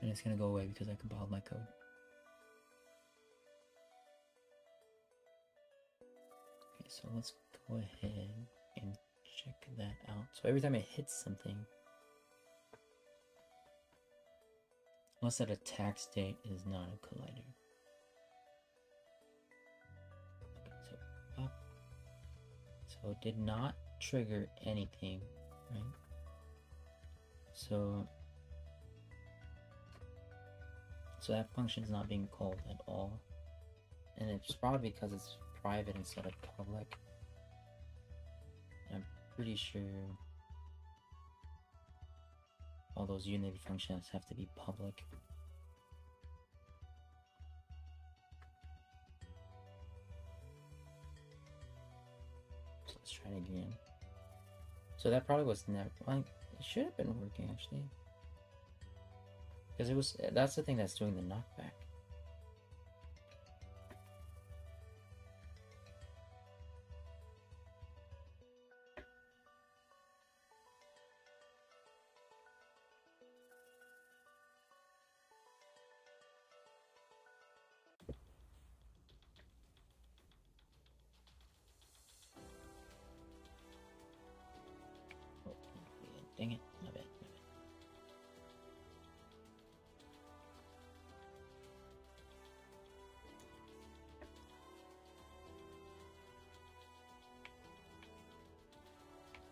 and it's gonna go away because I compiled my code. Okay, so let's go ahead and check that out. So every time it hits something, unless that attack state is not a collider. So it did not trigger anything, right? So that function is not being called at all. And it's probably because it's private instead of public. I'm pretty sure all those Unity functions have to be public. Let's try it again. So that probably was never, like, it should have been working actually. Because that's the thing that's doing the knockback. Dang it, my bad.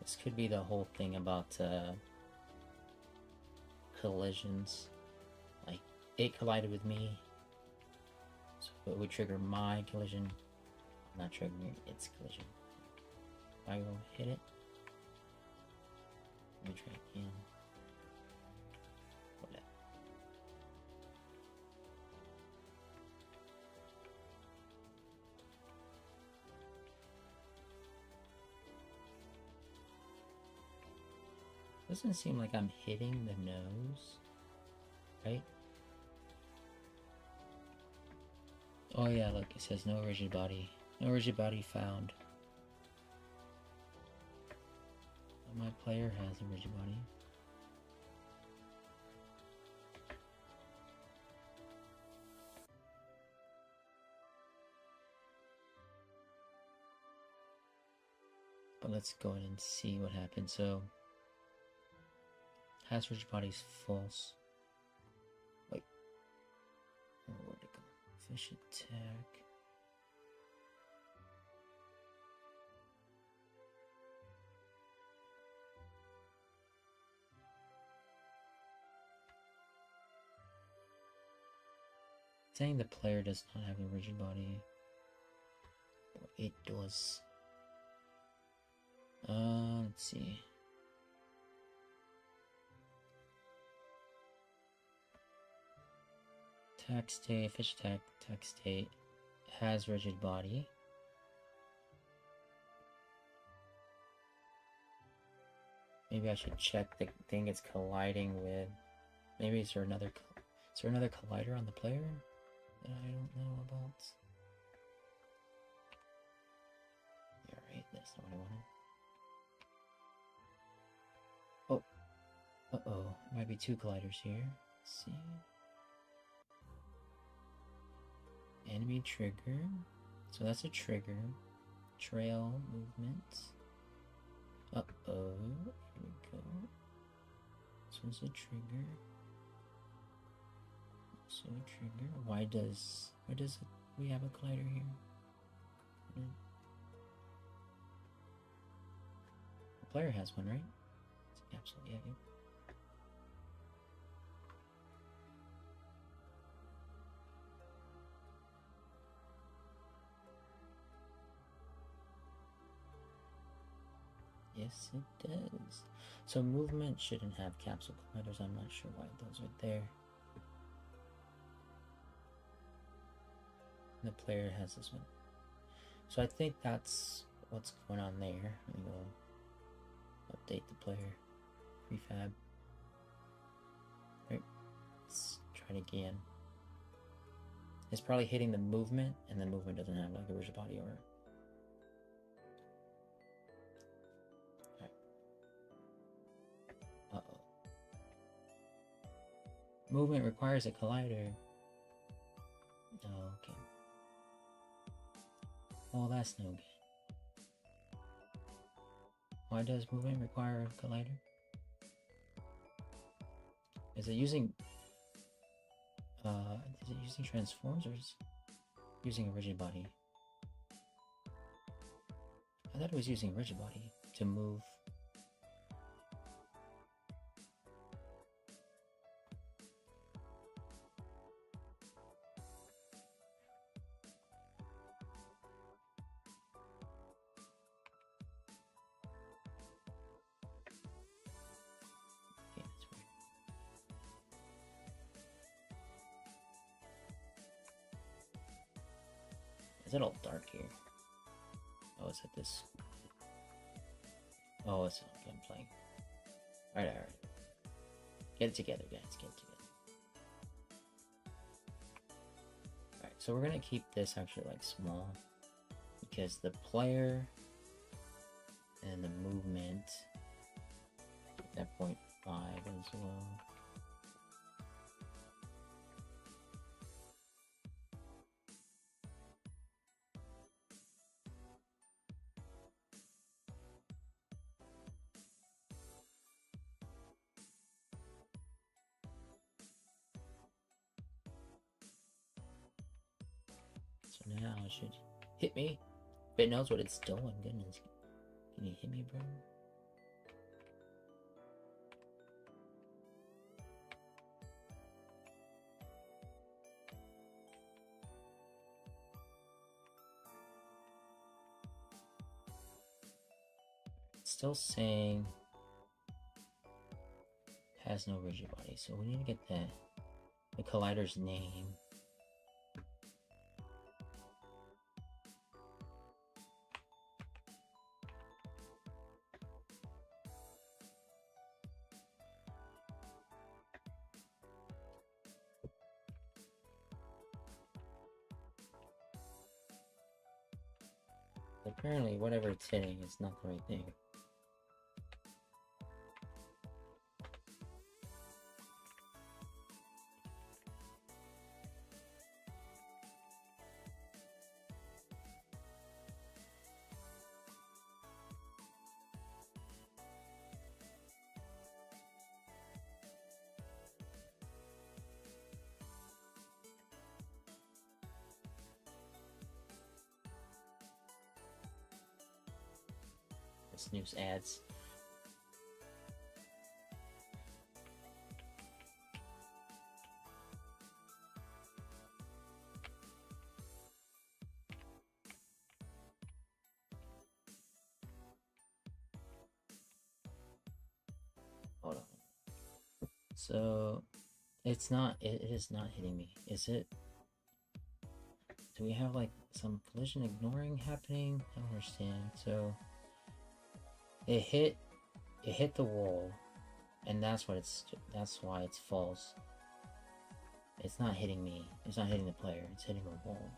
This could be the whole thing about collisions. Like, it collided with me, so it would trigger my collision, not triggering its collision. If I go hit it, let me try again. Whatever. Doesn't seem like I'm hitting the nose. right? Oh yeah, look, it says no rigid body. No rigid body found. My player has a rigid body. But let's go ahead and see what happens. So, has rigid bodies false. Wait. Oh, where'd it go? Fish attack. Saying the player does not have a rigid body. Or it does. Let's see. Attack state, fish attack state has rigid body. Maybe I should check the thing it's colliding with. Maybe is there another collider on the player that I don't know about? Yeah, right, that's not what I wanted. Oh. Uh-oh. Might be two colliders here. Let's see. Enemy trigger. So that's a trigger. Trail movement. Uh-oh. Here we go. This one's a trigger. So a trigger. Why does we have a collider here? The player has one, right? Absolutely, yeah. Yes, it does. So movement shouldn't have capsule colliders. I'm not sure why those are there. The player has this one. So I think that's what's going on there. Let me go update the player. Prefab. Right. Let's try it again. It's probably hitting the movement, and the movement doesn't have like a rigid body or. Uh-oh. Movement requires a collider. Oh, okay. Oh, that's no good. Why does movement require a collider? Is it using transforms, or is it using a rigid body? I thought it was using a rigid body to move. Is it all dark here? Oh, it's at this. Oh, it's okay, I'm playing. Alright. Get it together, guys. Get it together. Alright, so we're gonna keep this actually like small because the player and the movement at 0.5 as well. So now it should hit me. If it knows what it's doing, goodness. Can you hit me, bro? It's still saying has no rigid body, so we need to get the collider's name. Apparently, whatever it's hitting is not the right thing. Snooze ads. Hold on. So it's not. It is not hitting me. Is it? Do we have like some collision ignoring happening? I don't understand. So it hit the wall, and that's why it's false. It's not hitting me. It's not hitting the player. It's hitting the wall.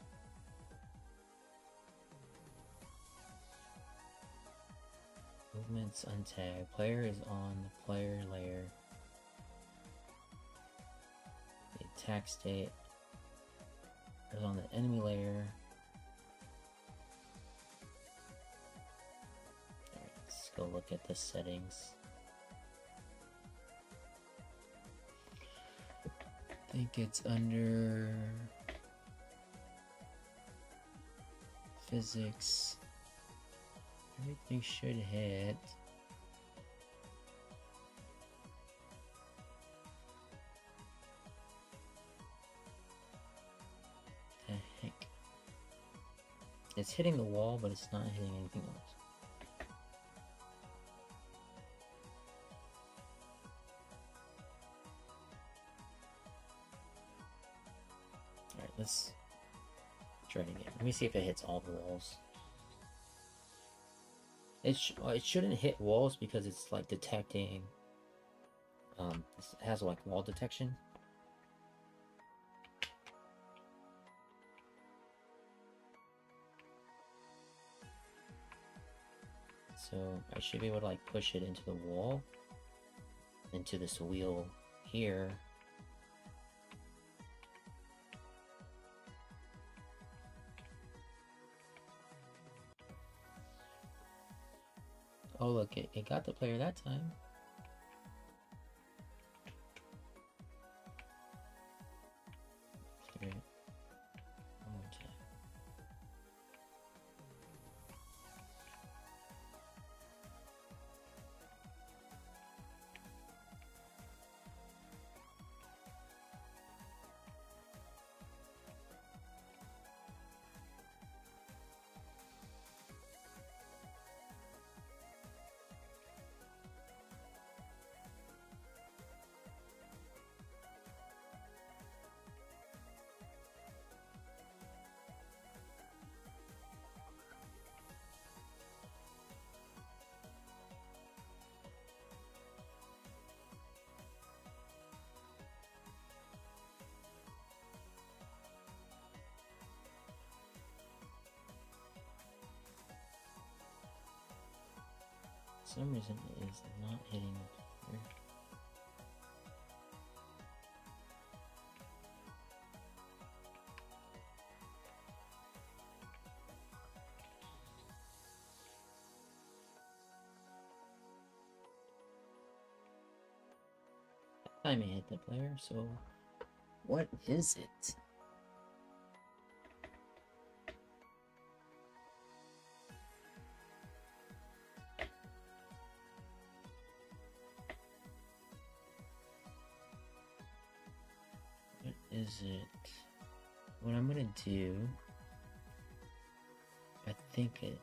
Movements untagged. Player is on the player layer. The attack state is on the enemy layer. Alright, let's go look at the settings. I think it's under physics. Everything should hit. The heck? It's hitting the wall, but it's not hitting anything else. Alright, let's try it again. Let me see if it hits all the walls. It shouldn't hit walls because it's like detecting. It has like wall detection. So I should be able to like push it into the wall, into this wheel here. Oh look, it got the player that time. Clear it. One more time. For some reason it is not hitting the player. That time it hit the player, so what is it? What is it? What I'm gonna do, I think it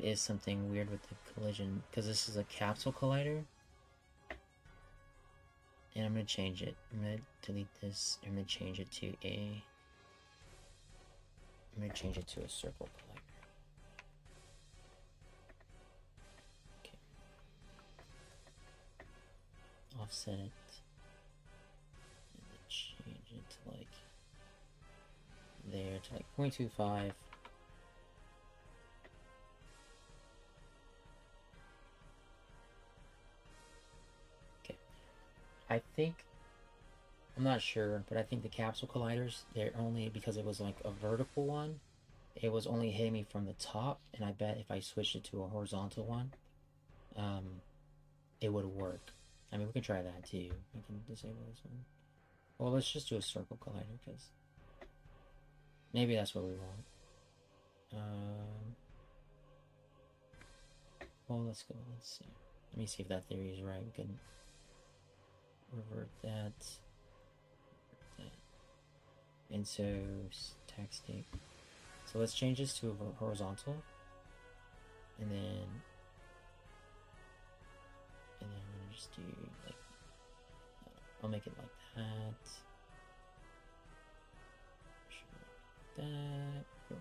is something weird with the collision, because this is a capsule collider. And I'm gonna change it. I'm gonna delete this. I'm gonna change it to a circle collider. Okay. Offset it. And then change it to like there, to like 0.25. I think, I'm not sure, but I think the capsule colliders, they're only, because it was like a vertical one, it was only hitting me from the top, and I bet if I switched it to a horizontal one, it would work. I mean, we can try that too. We can disable this one. Well, let's just do a circle collider, because maybe that's what we want. Well, let's go. Let's see. Let me see if that theory is right. We can revert that. And so, tag state. So let's change this to a horizontal. And then I'm gonna just do like, I'll make it like that. Like that. Go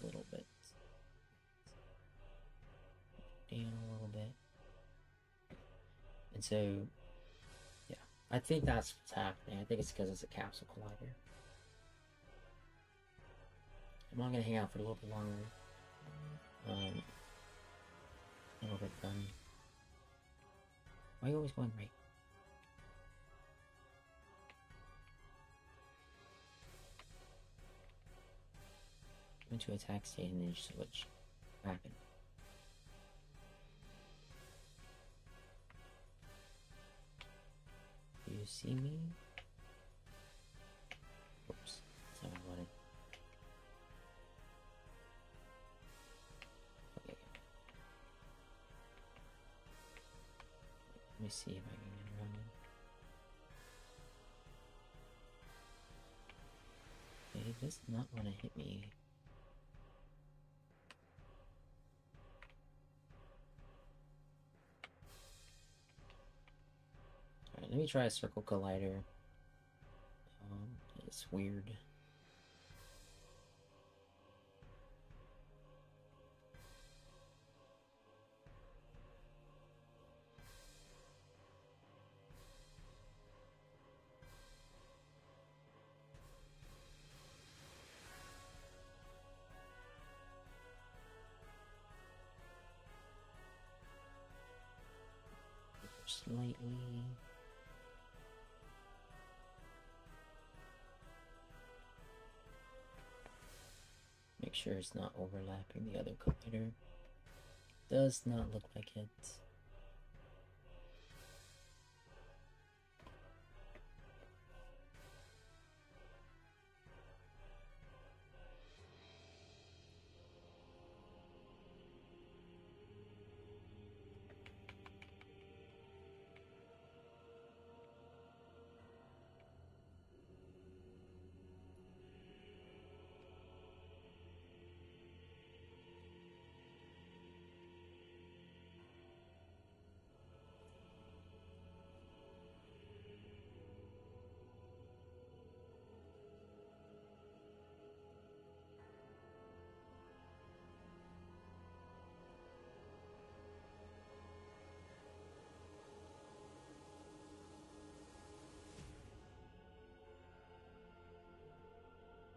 a little bit. Down a little bit. And so, yeah, I think that's what's happening. I think it's because it's a capsule collider. I'm not gonna hang out for a little bit longer. A little bit done. Why are you always going right? Into attack state and then switch. What happened? Do you see me? Oops, that's not what I wanted. Okay. Let me see if I can get around it. Okay, it does not want to hit me. Alright, let me try a circle collider. It's weird. Slightly. Make sure it's not overlapping the other collider. Does not look like it.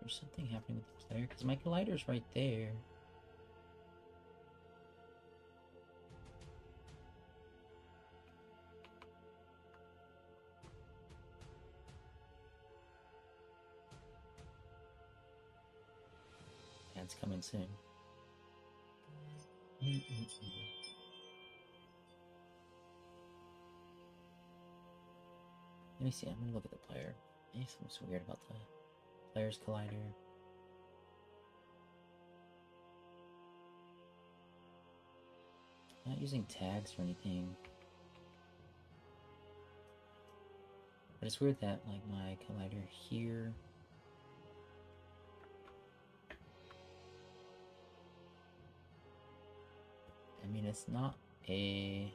There's something happening with the player because my collider's right there. Yeah, it's coming soon. Let me see, I'm gonna look at the player. Something's weird about the player's collider. Not using tags or anything. But it's weird that, like, my collider here... I mean, it's not a...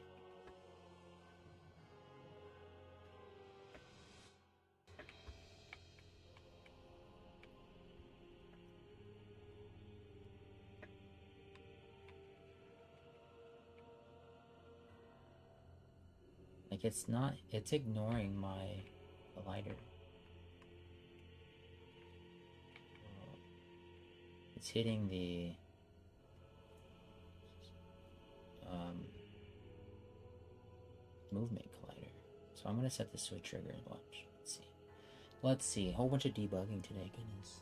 Like, it's not... It's ignoring my collider. It's hitting the... movement collider. So So I'm gonna set the switch trigger and watch. Let's see. Let's see. A whole bunch of debugging today, goodness.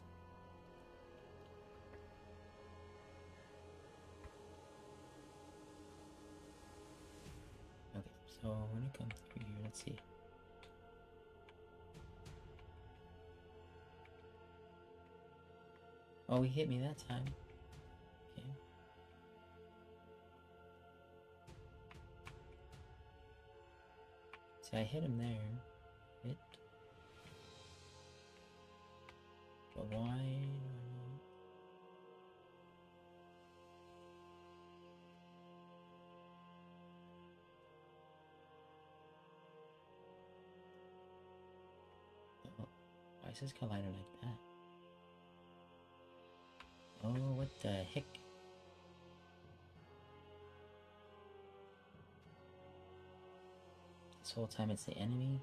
Okay, so when it comes through here, let's see. Oh, he hit me that time. Okay. See, I hit him there. Hit. But why? Oh, why is this collider like that? Oh, what the heck? This whole time it's the enemy?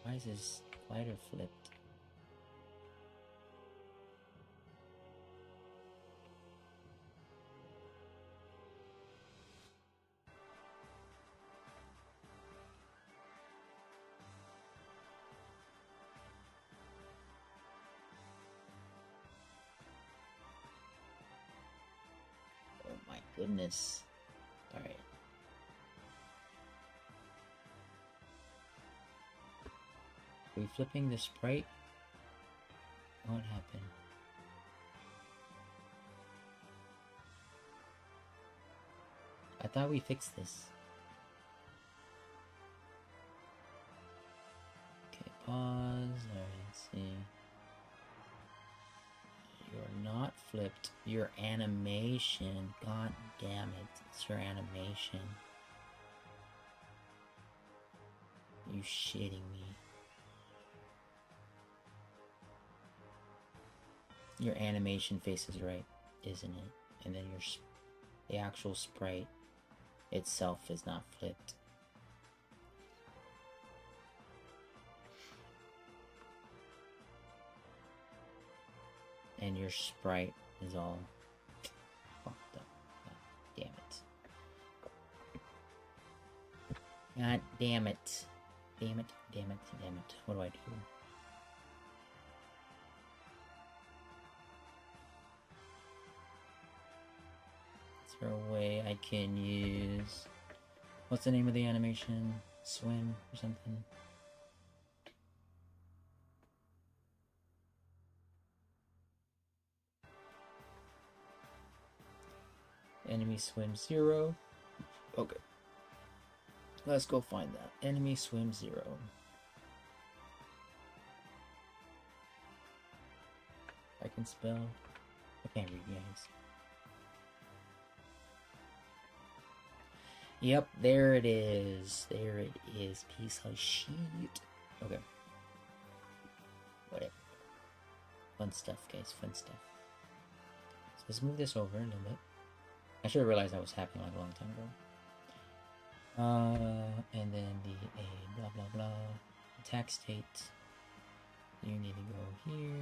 Why is this glider flipped? Oh my goodness. Alright. Are we flipping the sprite? What happened? I thought we fixed this. Okay, pause. Alright, let's see. You're not flipped. Your animation. God damn it. It's your animation. You shitting me. Your animation faces right, isn't it? And then the actual sprite itself is not flipped. And your sprite is all fucked up. God damn it. God damn it. Damn it, damn it, damn it. What do I do? Is there a way I can use... What's the name of the animation? Swim or something? Enemy swim 0. Okay. Let's go find that. Enemy swim 0. I can spell. I can't read, guys. Yep, there it is. There it is. Piece of shit. Okay. Whatever. Fun stuff, guys. Fun stuff. So let's move this over a little bit. I should have realized that was happening like a long time ago. And then the A blah blah blah. Attack state. You need to go here.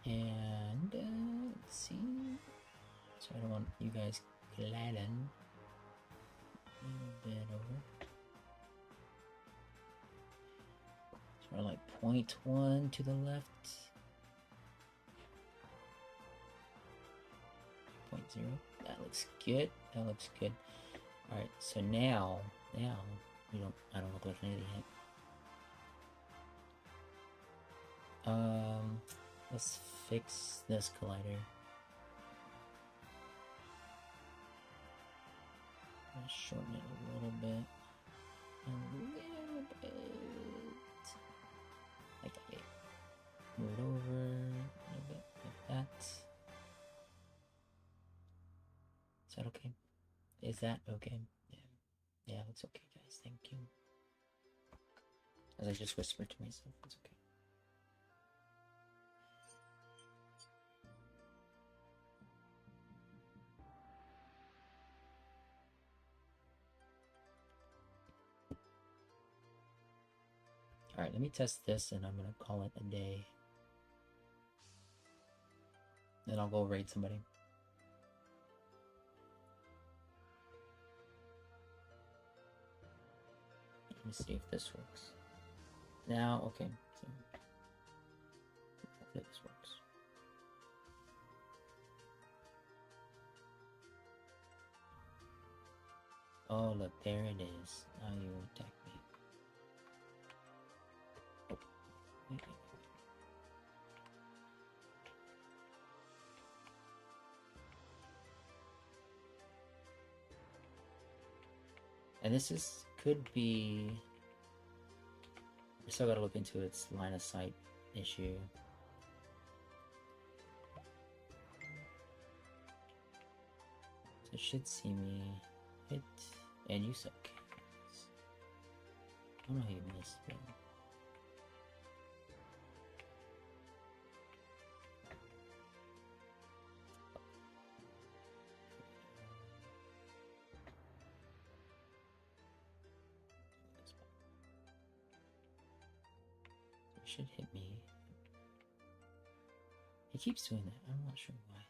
And let's see. So I don't want you guys gliding. A little bit over. So we're like 0.1 to the left. 0.0. That looks good. That looks good. Alright, so now I don't look like an idiot. Let's fix this collider. Shorten it a little bit. Like that. Move it over a little bit like that. Is that okay? Is that okay? Yeah. Yeah, that's okay, guys. Thank you. As I just whispered to myself, it's okay. Alright, let me test this and I'm gonna call it a day. Then I'll go raid somebody. Let me see if this works. Now, okay. So, hopefully this works. Oh, look, there it is. Now you attack me. Oh. And this could be... I still gotta look into its line of sight issue. So it should see me hit, and you suck. I don't know how you missed, but... It should hit me. He keeps doing that. I'm not sure why.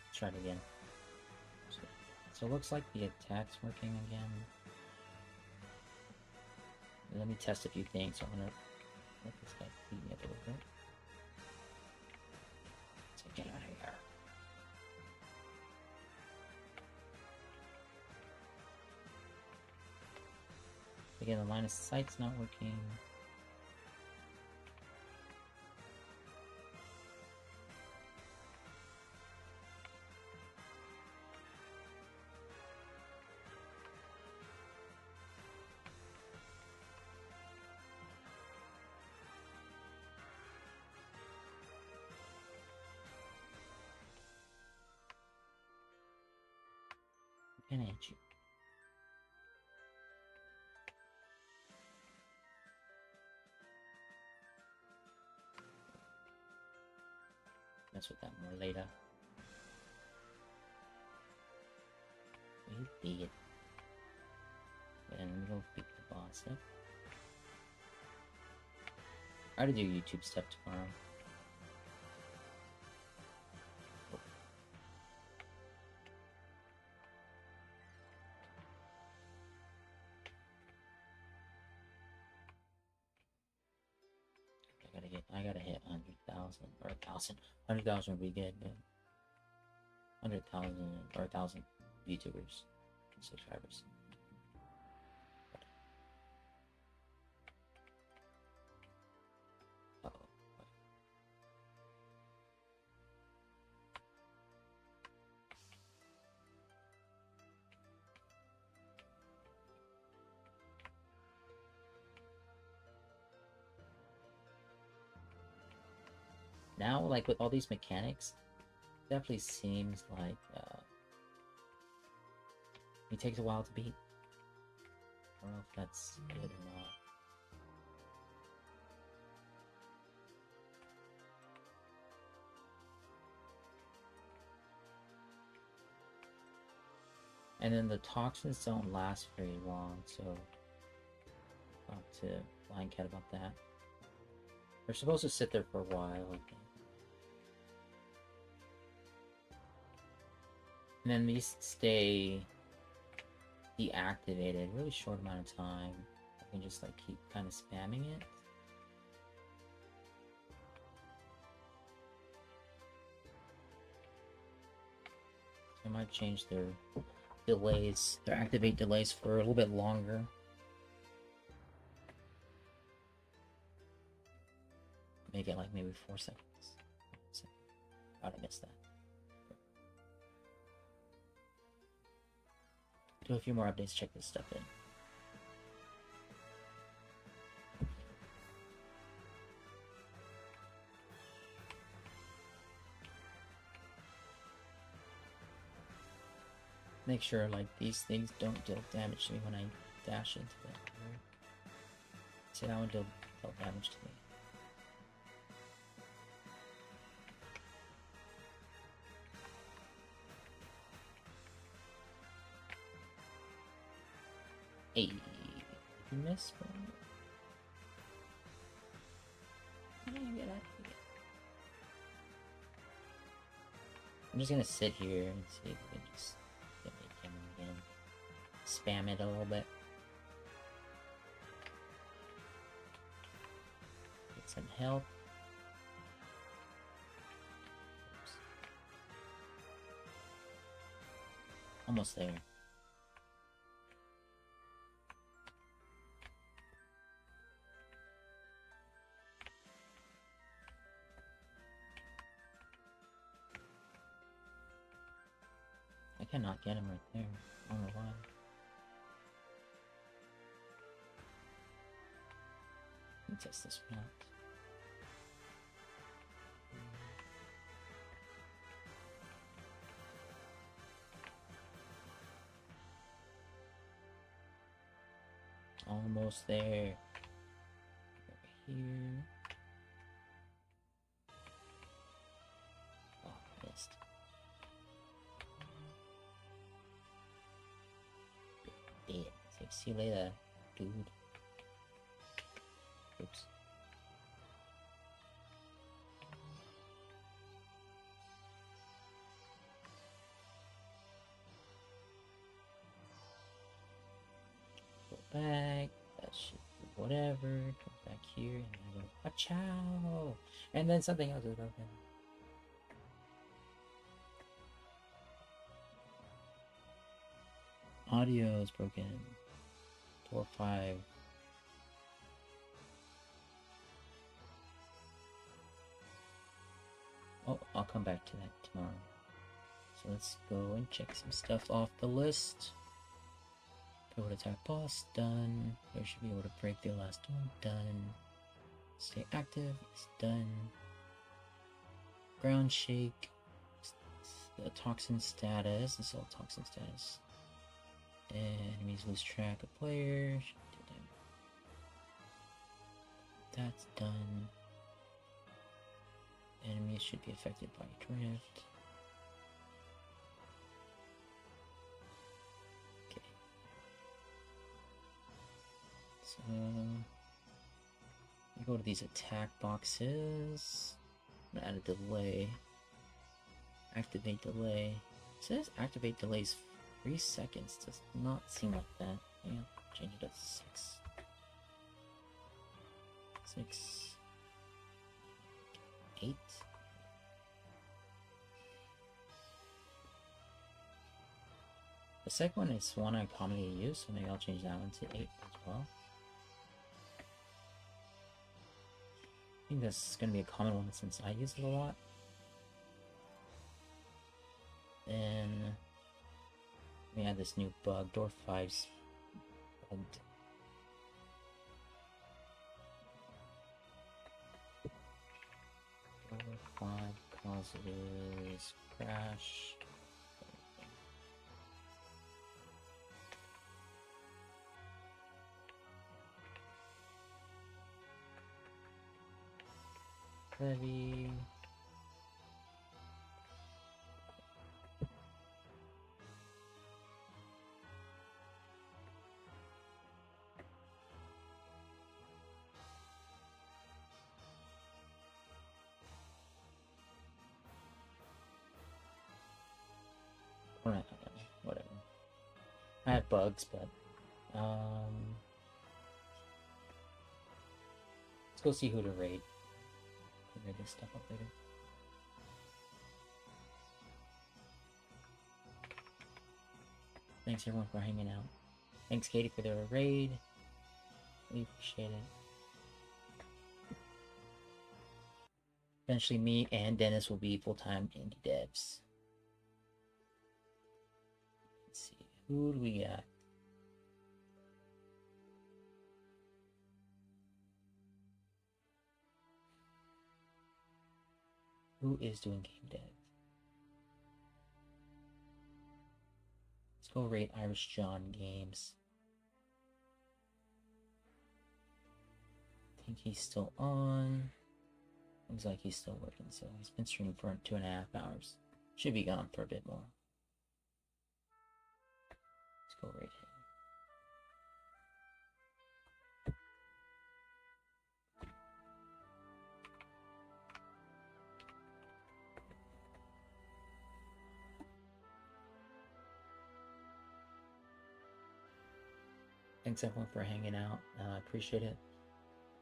Let's try it again. So it looks like the attack's working again. Let me test a few things. So I'm gonna let this guy beat me up a little bit. So get out of here. Again, the line of sight's not working. And I hit you. Mess with that more later. We beat it. And we'll beat the boss up. I gotta do YouTube stuff tomorrow. I gotta hit 100,000 or 1,000. 100,000 would be good, but 100,000 or 1,000 YouTubers, subscribers. Uh-oh. Now, like with all these mechanics, definitely seems like it takes a while to beat. I don't know if that's good or not. And then the toxins don't last very long, so I'll talk to Blind Cat about that. They're supposed to sit there for a while, I think. And then these stay deactivated really short amount of time. I can just like keep kind of spamming it. I might change their delays, their activate delays for a little bit longer. Make it like maybe 4 seconds. How'd I miss that? Do a few more updates, check this stuff in. Make sure like these things don't deal damage to me when I dash into them. See, that one dealt damage to me. Hey, did you miss one? I'm just gonna sit here and see if we can just get me a camera again. Spam it a little bit. Get some help. Oops. Almost there. I cannot get him right there. I don't know why. Let me test this one out. Almost there. Over here. Oh, missed. Dead. See you later, dude. Oops. Go back. That should be whatever. Go back here and I go, wachow! And then something else is broken. Audio is broken. Door 5. Oh, I'll come back to that tomorrow. So let's go and check some stuff off the list. Pivot attack boss, done. We should be able to break the last one, done. Stay active, it's done. Ground shake. The toxin status, this is all toxin status. Enemies lose track of players. That's done. Enemies should be affected by drift. Okay. So you go to these attack boxes. I'm gonna add a delay. Activate delay. It says activate delays 3 seconds. Does not seem like that. Yeah, change it to 6. 6. 8. The second one is one I commonly use, so maybe I'll change that one to 8 as well. I think this is going to be a common one since I use it a lot. Then we add this new bug, door 5's bugged. Door 5 causes crash. Heavy. Whatever. I have bugs, but let's go see who to raid. Raid this stuff up later. Thanks everyone for hanging out. Thanks Katie for the raid. We appreciate it. Eventually me and Dennis will be full-time indie devs. Let's see, who do we got? Who is doing game dev? Let's go rate Irish John Games. I think he's still on. Looks like he's still working, so he's been streaming for 2.5 hours. Should be gone for a bit more. Let's go rate him. Thanks everyone for hanging out. I appreciate it.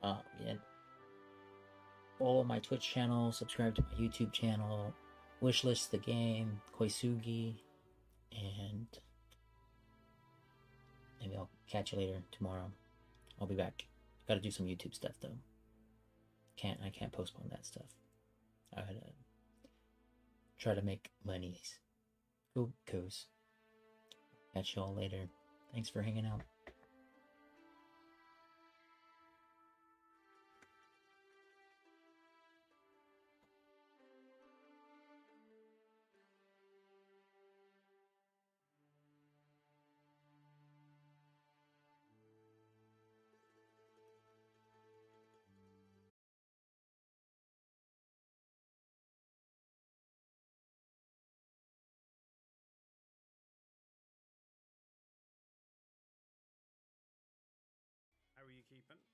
Yeah. Follow my Twitch channel, subscribe to my YouTube channel, wishlist the game, Koitsugi, and maybe I'll catch you later tomorrow. I'll be back. Gotta do some YouTube stuff though. I can't postpone that stuff. I gotta try to make monies. Cool goes. Catch you all later. Thanks for hanging out. How are you keeping?